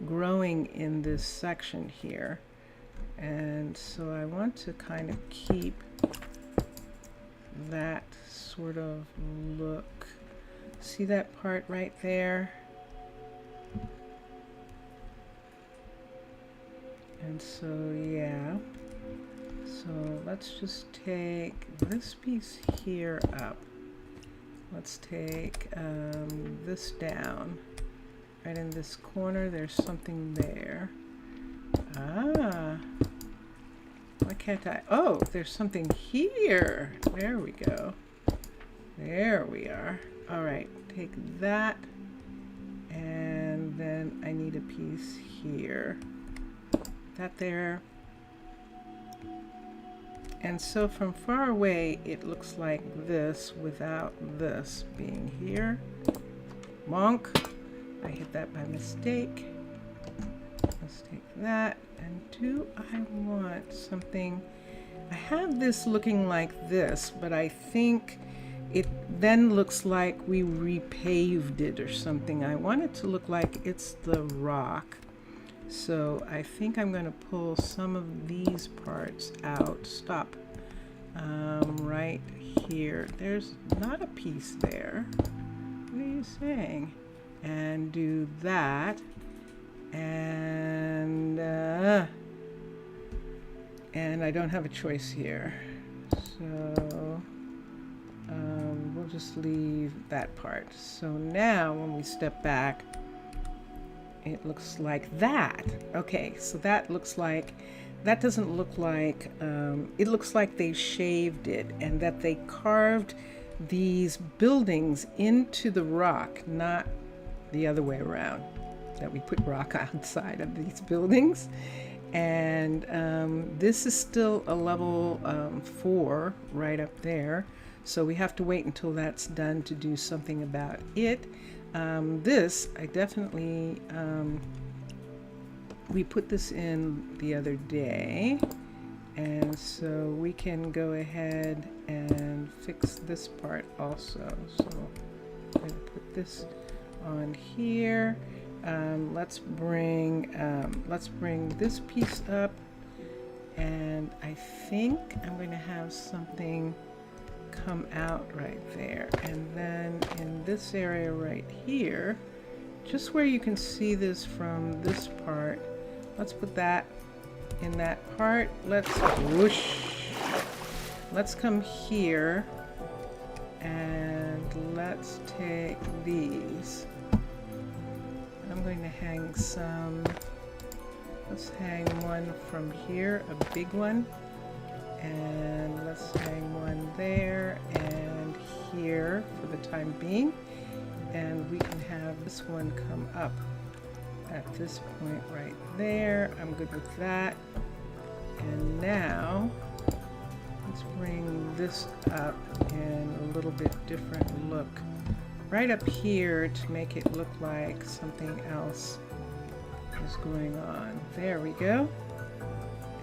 growing in this section here, and so I want to kind of keep that sort of look. See that part right there? And so yeah, so let's just take this piece here up. Let's take this down. Right in this corner, there's something there. Why can't I? Oh, there's something here. There we go. There we are. All right, take that. And then I need a piece here. That there. And so from far away, it looks like this without this being here. Monk. I hit that by mistake. Let's take that. And do I want something? I have this looking like this, but I think it then looks like we repaved it or something. I want it to look like it's the rock. So I think I'm going to pull some of these parts out. Stop. Right here. There's not a piece there. What are you saying? And do that. And I don't have a choice here. So we'll just leave that part. So now when we step back, it looks like that. Okay, so that looks like, that doesn't look like, it looks like they shaved it and that they carved these buildings into the rock, not the other way around, that we put rock outside of these buildings. And this is still a level 4 right up there. So we have to wait until that's done to do something about it. This, I definitely, we put this in the other day. And so we can go ahead and fix this part also. So I'm going to put this on here. Let's bring this piece up, and I think I'm going to have something come out right there. And then in this area right here, just where you can see this from this part, let's put that in that part. Let's whoosh. Let's come here and let's take these. I'm going to hang some. Let's hang one from here, a big one, and let's hang one there and here for the time being, and we can have this one come up at this point right there. I'm good with that. And now let's bring this up in a little bit different look right up here to make it look like something else is going on. There we go.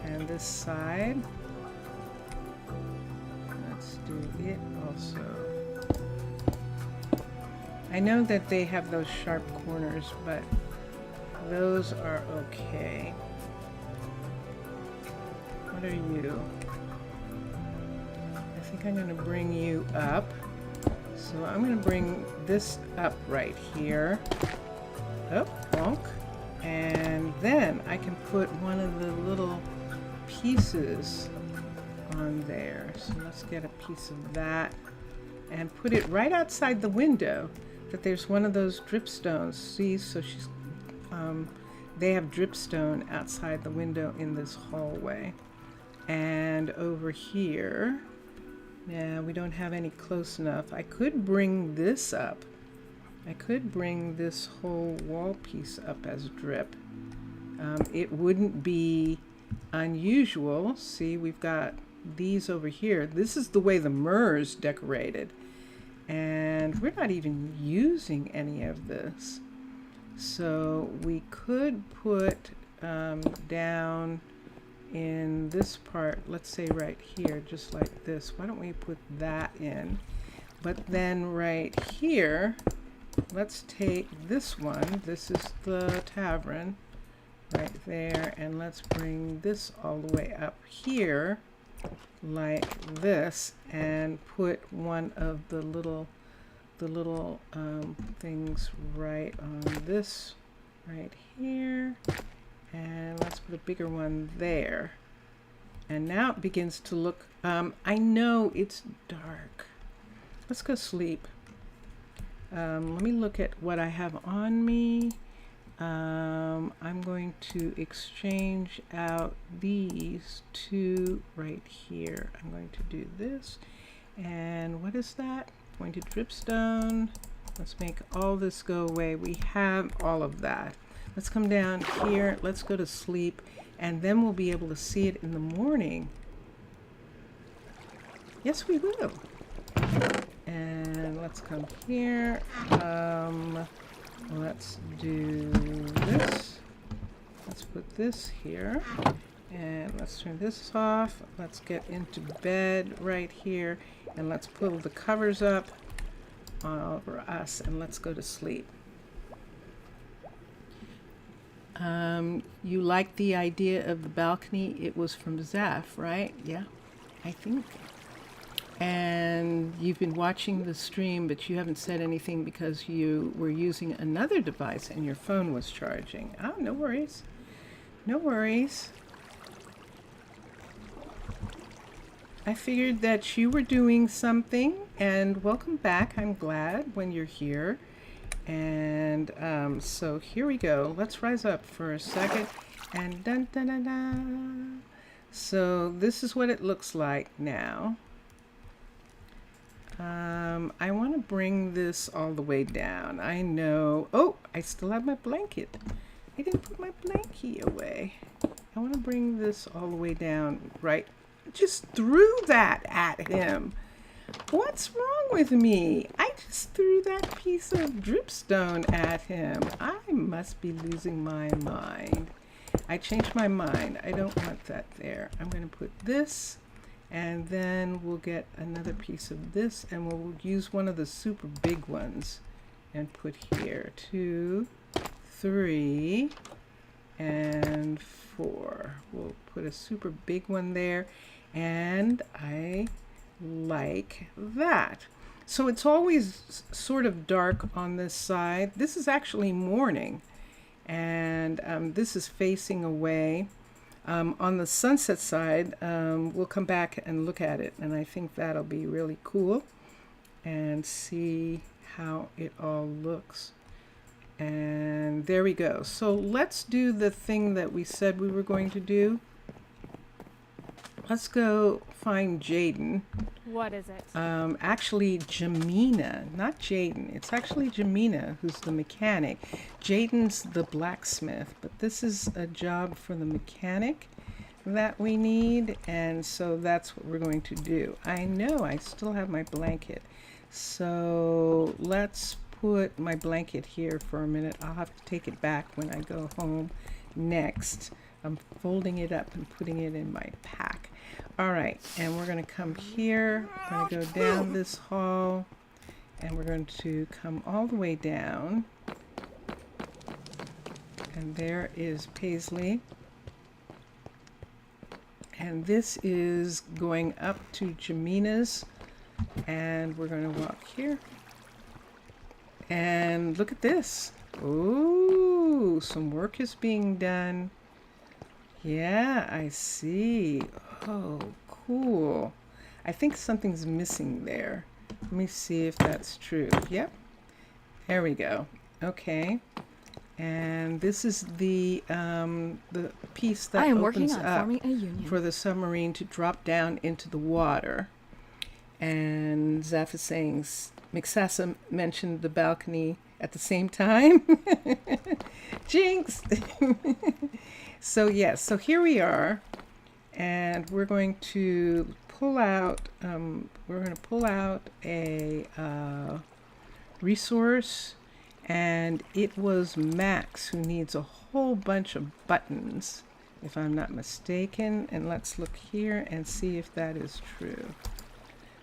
And this side, let's do it also. I know that they have those sharp corners, but those are okay. What are you? I think I'm going to bring you up. So I'm going to bring this up right here. Oh, bonk. And then I can put one of the little pieces on there. So let's get a piece of that and put it right outside the window. That there's one of those dripstones. See, so she's they have dripstone outside the window in this hallway. And over here, yeah, we don't have any close enough. I could bring this up. I could bring this whole wall piece up as drip. It wouldn't be unusual. See, we've got these over here. This is the way the MERS decorated. And we're not even using any of this. So we could put down in this part, let's say right here, just like this. Why don't we put that in? But then right here, let's take this one. This is the tavern right there. And let's bring this all the way up here like this and put one of the little things right on this right here, and let's put a bigger one there. And now it begins to look, I know it's dark. Let's go sleep. Let me look at what I have on me. I'm going to exchange out these two right here. I'm going to do this. And what is that? I'm going to dripstone. Let's make all this go away. We have all of that. Let's come down here. Let's go to sleep. And then we'll be able to see it in the morning. Yes, we will. And let's come here. Let's do this. Let's put this here. And let's turn this off. Let's get into bed right here. And let's pull the covers up over us and let's go to sleep. You like the idea of the balcony? It was from Zaf, right? Yeah, I think. And you've been watching the stream, but you haven't said anything because you were using another device and your phone was charging. Oh, no worries. No worries. I figured that you were doing something, and welcome back. I'm glad when you're here. And so here we go. Let's rise up for a second. And dun dun dun dun. So this is what it looks like now. I want to bring this all the way down. I know. Oh, I still have my blanket. I didn't put my blankie away. I want to bring this all the way down. Right. Just threw that at him. What's wrong with me? I just threw that piece of dripstone at him. I must be losing my mind. I changed my mind. I don't want that there. I'm going to put this, and then we'll get another piece of this, and we'll use one of the super big ones and put here 2, 3, and 4. We'll put a super big one there, and I like that. So it's always sort of dark on this side. This is actually morning, and this is facing away. On the sunset side, we'll come back and look at it, and I think that'll be really cool and see how it all looks. And there we go. So let's do the thing that we said we were going to do. Let's go find Jaden. What is it? Actually, Jamina, not Jaden. It's actually Jamina who's the mechanic. Jaden's the blacksmith, but this is a job for the mechanic that we need, and so that's what we're going to do. I know I still have my blanket, so let's put my blanket here for a minute. I'll have to take it back when I go home next. I'm folding it up and putting it in my pack. All right, and we're going to come here. We're going to go down this hall, and we're going to come all the way down. And there is Paisley. And this is going up to Jamina's, and we're going to walk here. And look at this. Ooh, some work is being done. Yeah, I see. Oh, cool. I think something's missing there. Let me see if that's true. Yep. There we go. Okay. And this is the piece that I am opens working on up forming a union. for the submarine to drop down into the water. And Zeph is saying Mixassa mentioned the balcony at the same time. Jinx! So yes, so here we are, and we're going to pull out. A resource, and it was Max who needs a whole bunch of buttons, if I'm not mistaken. And let's look here and see if that is true.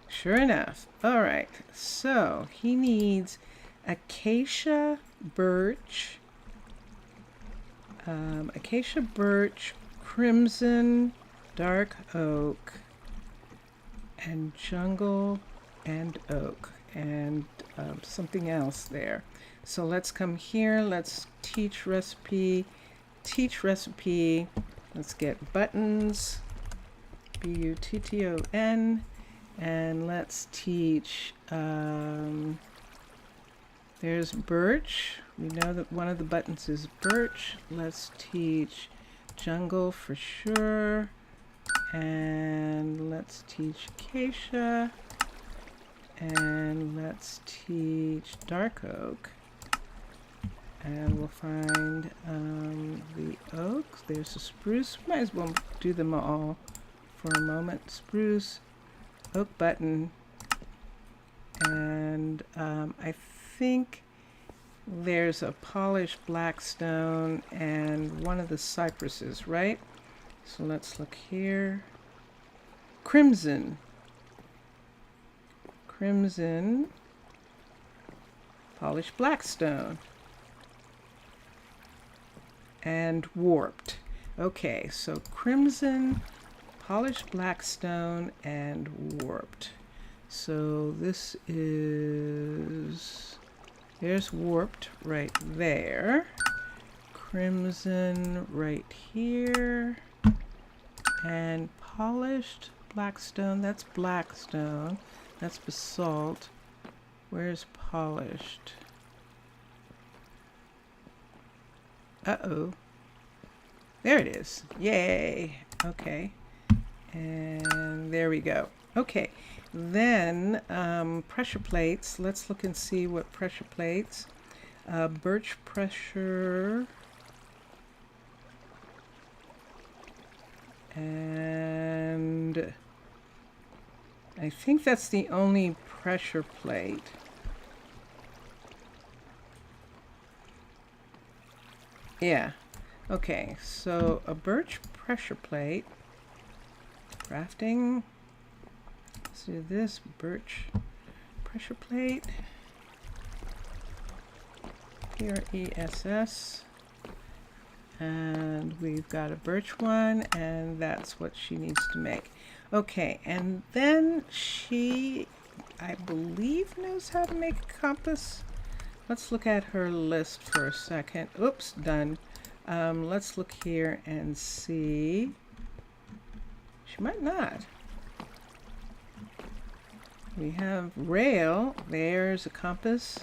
Sure enough. All right. So he needs acacia birch. Acacia birch, crimson, dark oak, and jungle and oak, and something else there. So let's come here. Let's teach recipe. Let's get buttons. Button. And let's teach. There's birch. We know that one of the buttons is birch. Let's teach jungle for sure. And let's teach acacia. And let's teach dark oak. And we'll find the oak. There's a spruce. Might as well do them all for a moment. Spruce, oak button, and I think there's a polished blackstone and one of the cypresses, right? So let's look here. Crimson, polished blackstone, and warped. Okay, so crimson, polished blackstone, and warped. So this is, there's warped right there, crimson right here, and polished blackstone. That's blackstone. That's basalt. Where's polished? Uh-oh. There it is. Yay. Okay. And there we go. Okay. Then pressure plates. Let's look and see what pressure plates. Birch pressure. I think that's the only pressure plate. Yeah. Okay, so a birch pressure plate. Crafting. Let's do this birch pressure plate. PRESS. And we've got a birch one, and that's what she needs to make. Okay, and then she, I believe, knows how to make a compass. Let's look at her list for a second. Oops, done. Let's look here and see. She might not. We have rail. There's a compass.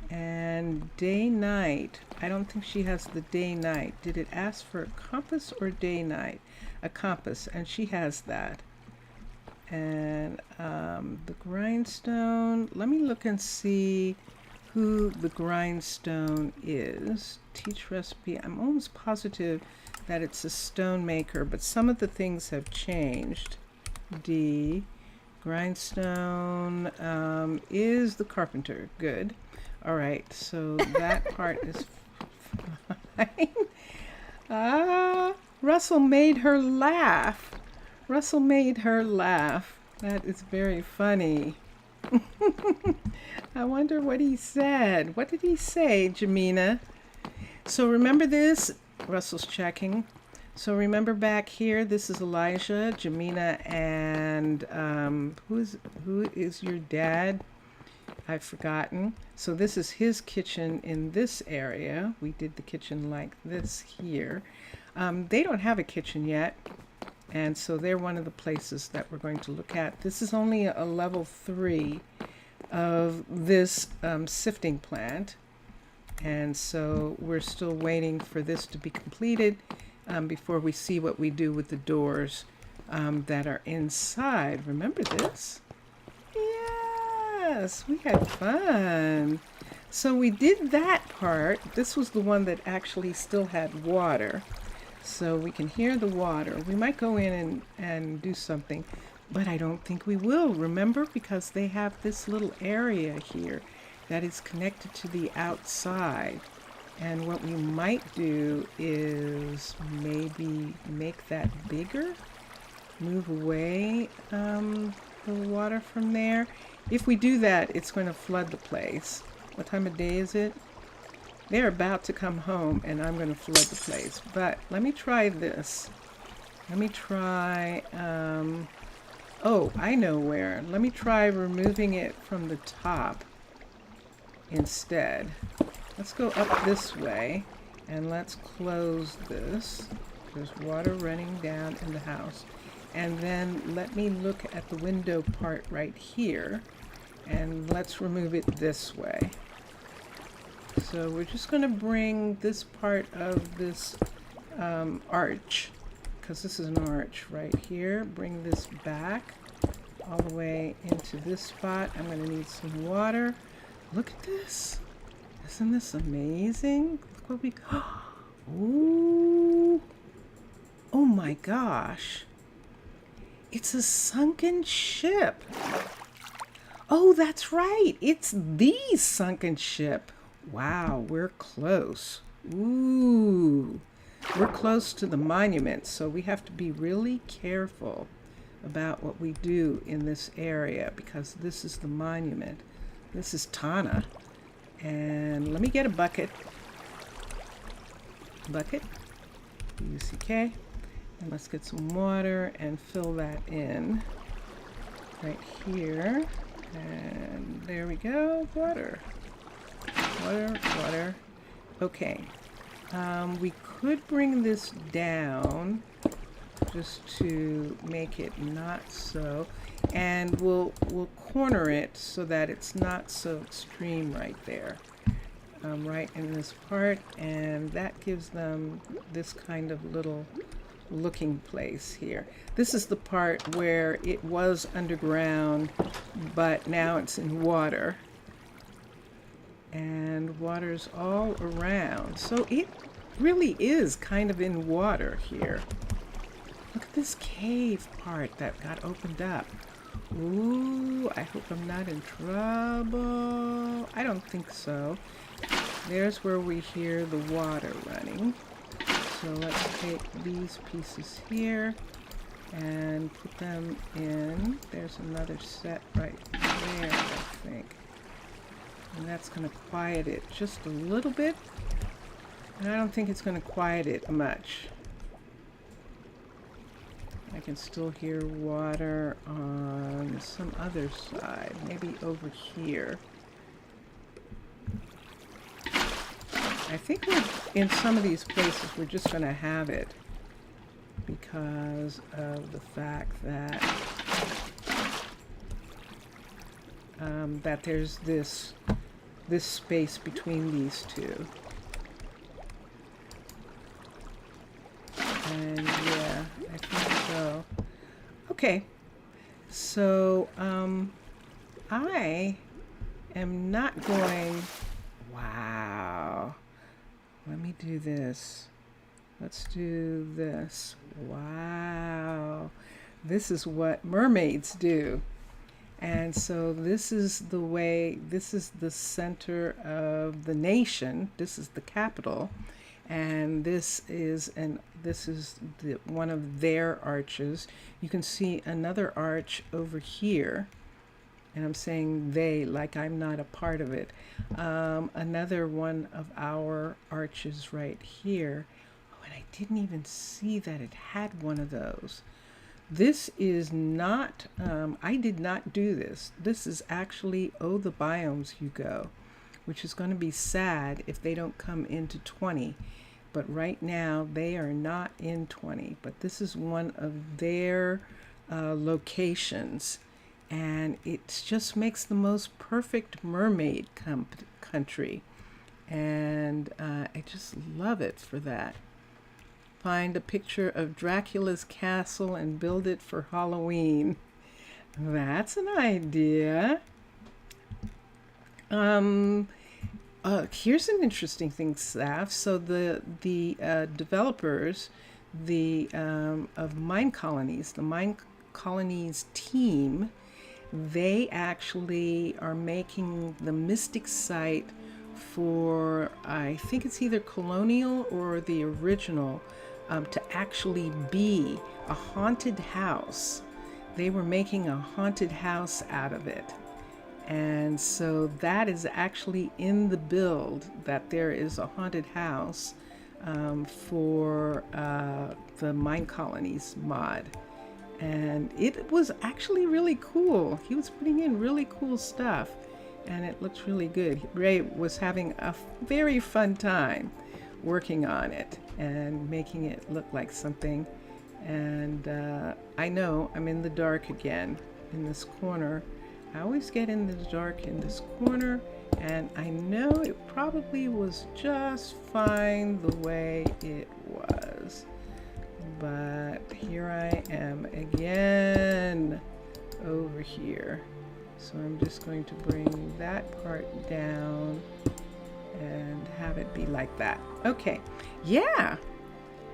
And day-night. I don't think she has the day-night. Did it ask for a compass or day-night? A compass, and she has that. And the grindstone. Let me look and see who the grindstone is. Teach recipe. I'm almost positive that it's a stone maker, but some of the things have changed. D. Grindstone is the carpenter. Good. All right, so that part is fine. Russell made her laugh. Russell made her laugh. That is very funny. I wonder what he said. What did he say, Jamina? So remember this? Russell's checking. So remember back here, this is Elijah, Jamina, and who is your dad? I've forgotten. So this is his kitchen in this area. We did the kitchen like this here. They don't have a kitchen yet, and so they're one of the places that we're going to look at. This is only a level 3 of this sifting plant, and so we're still waiting for this to be completed before we see what we do with the doors that are inside. Remember this? Yes, we had fun. So we did that part. This was the one that actually still had water. So we can hear the water. We might go in and do something, but I don't think we will. Remember, because they have this little area here that is connected to the outside. And what we might do is maybe make that bigger, move away the water from there. If we do that, it's going to flood the place. What time of day is it? They're about to come home, and I'm going to flood the place. But let me try this. Let me try, oh, I know where. Let me try removing it from the top instead. Let's go up this way, and let's close this. There's water running down in the house. And then let me look at the window part right here, and let's remove it this way. So we're just going to bring this part of this arch, because this is an arch right here. Bring this back all the way into this spot. I'm going to need some water. Look at this. Isn't this amazing? Look what we... Ooh. Oh my gosh. It's a sunken ship. Oh, that's right. It's the sunken ship. Wow, we're close. Ooh. We're close to the monument, so we have to be really careful about what we do in this area, because this is the monument. This is Tana. And let me get a bucket. Bucket. UCK. And let's get some water and fill that in right here. And there we go. Water. Water, water. Okay. We could bring this down just to make it not so. And we'll corner it so that it's not so extreme right there. Right in this part. And that gives them this kind of little looking place here. This is the part where it was underground, but now it's in water. And water's all around. So it really is kind of in water here. Look at this cave part that got opened up. Ooh, I hope I'm not in trouble. I don't think so. There's where we hear the water running. So let's take these pieces here and put them in. There's another set right there, I think. And that's going to quiet it just a little bit. And I don't think it's going to quiet it much. I can still hear water on some other side, maybe over here. I think in some of these places we're just going to have it because of the fact that that there's this space between these two. And yeah, I think so. Okay, so I am not going. Wow. Let me do this. Let's do this. Wow. This is what mermaids do. And so this is the way, this is the center of the nation. This is the capital. And this is one of their arches. You can see another arch over here. And I'm saying they, like I'm not a part of it. Another one of our arches right here. Oh, and I didn't even see that it had one of those. This is not, I did not do this. This is actually Oh the Biomes You Go, which is going to be sad if they don't come into 20. But right now they are not in 20. But this is one of their locations. And it just makes the most perfect mermaid country. And I just love it for that. Find a picture of Dracula's castle and build it for Halloween. That's an idea. Here's an interesting thing, Saf. So the developers of Minecolonies, the Minecolonies team, they actually are making the Mystic site for, I think it's either Colonial or the original, to actually be a haunted house. They were making a haunted house out of it. And so that is actually in the build, that there is a haunted house for the Minecolonies mod. And it was actually really cool. He was putting in really cool stuff, and it looks really good. Ray was having a very fun time working on it and making it look like something. And I know I'm in the dark again in this corner. I always get in the dark in this corner, and I know it probably was just fine the way it was. But here I am again over here. So I'm just going to bring that part down and have it be like that. Okay, yeah.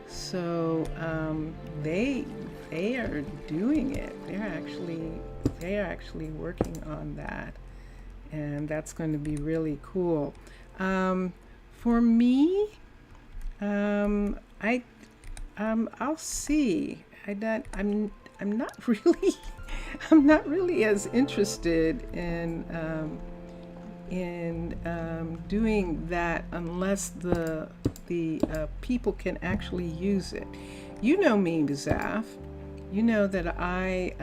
So they are doing it. They are actually working on that, and that's going to be really cool. For me, I'll see. I'm not really I'm not really as interested in doing that unless the people can actually use it. You know me, Zaf. You know that I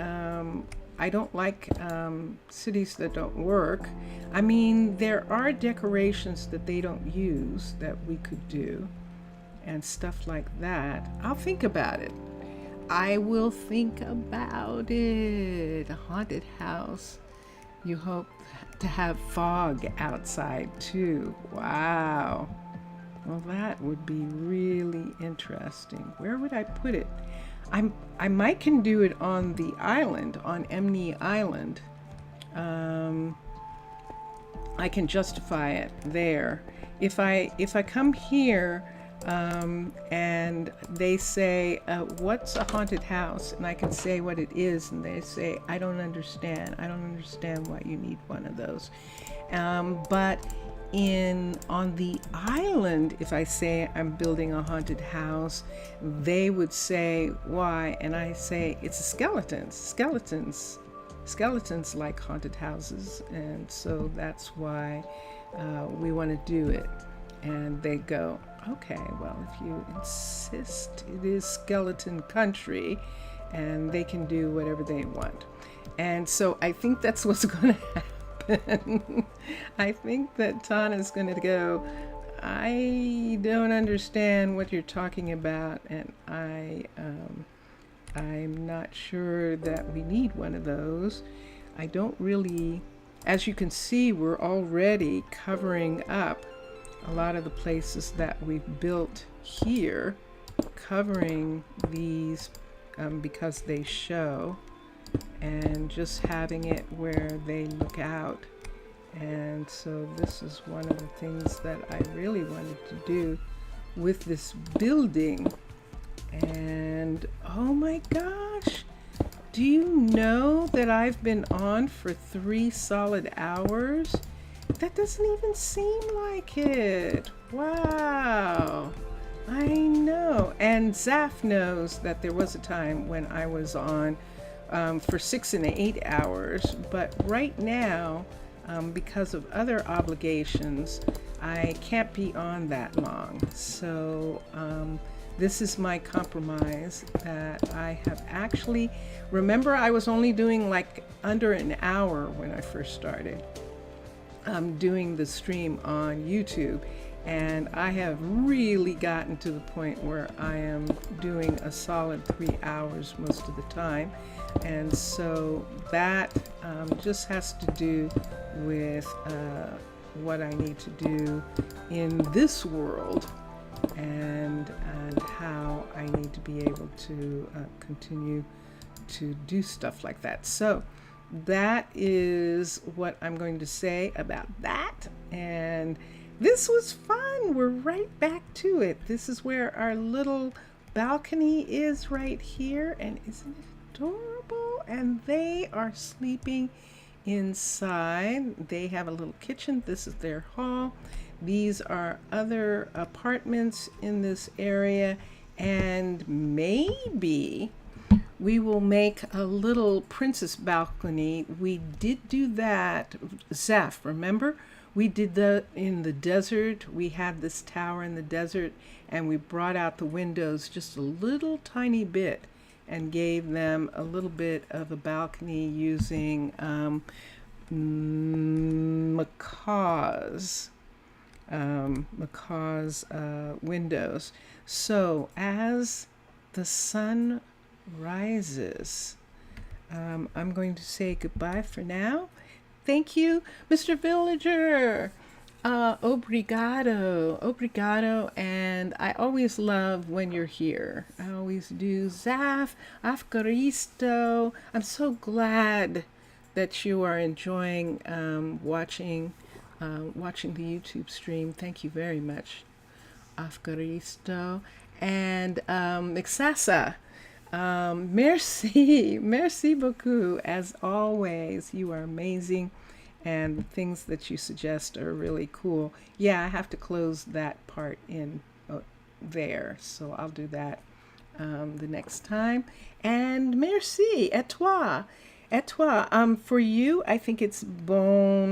don't like cities that don't work. I mean, there are decorations that they don't use that we could do and stuff like that. I'll think about it. I will think about it. A haunted house. You hope to have fog outside too. Wow. Well, that would be really interesting. Where would I put it? I might can do it on the island, on Emney Island. I can justify it there. If I come here, and they say, what's a haunted house? And I can say what it is, and they say, I don't understand. I don't understand why you need one of those. But on the island, if I say I'm building a haunted house, they would say, why? And I say, it's skeletons like haunted houses, and so that's why we want to do it. And they go, okay, well, if you insist, it is skeleton country, and they can do whatever they want. And so I think that's what's going to happen. I think that Tana's going to go, I don't understand what you're talking about, and I'm not sure that we need one of those. I don't really, as you can see, we're already covering up a lot of the places that we've built here, covering these because they show, and just having it where they look out. And so this is one of the things that I really wanted to do with this building. And oh my gosh, do you know that I've been on for 3 solid hours? That doesn't even seem like it. Wow. I know. And Zaf knows that there was a time when I was on for 6 and 8 hours. But right now, because of other obligations, I can't be on that long. So this is my compromise, that I have actually, remember I was only doing like under an hour when I first started doing the stream on YouTube, and I have really gotten to the point where I am doing a solid 3 hours most of the time. And so that just has to do with what I need to do in this world, and how I need to be able to continue to do stuff like that. So that is what I'm going to say about that. And this was fun. We're right back to it. This is where our little balcony is right here. And isn't it adorable? And they are sleeping inside. They have a little kitchen. This is their hall. These are other apartments in this area. And maybe we will make a little princess balcony. We did do that. Zaf, remember? We did that in the desert. We had this tower in the desert, and we brought out the windows just a little tiny bit and gave them a little bit of a balcony using macaw's windows. So as the sun rises, I'm going to say goodbye for now. Thank you, Mr. Villager. Obrigado. And I always love when you're here. I always do. Zaf, Afgaristo. I'm so glad that you are enjoying watching the YouTube stream. Thank you very much, Afgaristo. And Exasa. Merci beaucoup. As always, you are amazing, and the things that you suggest are really cool. Yeah, I have to close that part in there, so I'll do that the next time. And merci, et toi. For you, I think it's bonne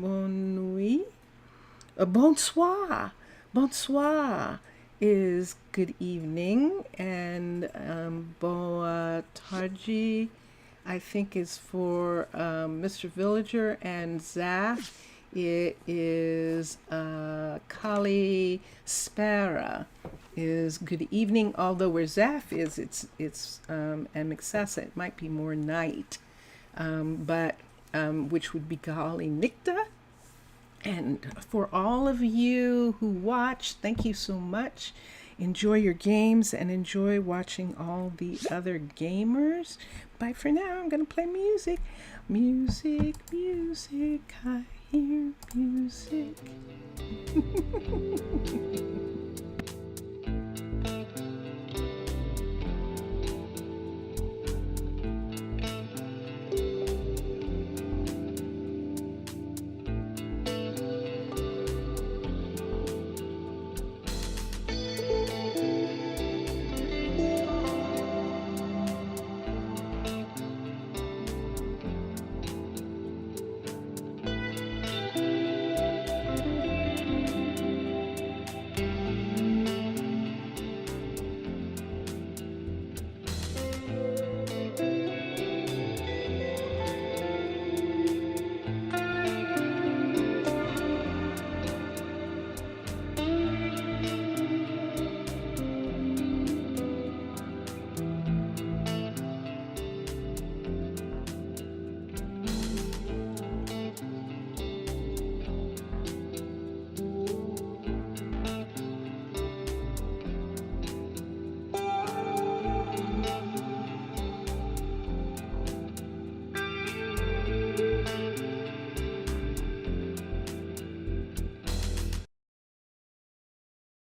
nuit, bonsoir is good evening, and boa tarde, I think, is for Mr. Villager, and Zaf, it is Kali Spara is good evening, although where Zaf is, it's Mixasa, it might be more night, but which would be Kali Nikta. And for all of you who watch, thank you so much. Enjoy your games and enjoy watching all the other gamers. Bye for now. I'm going to play music. Music. hear music.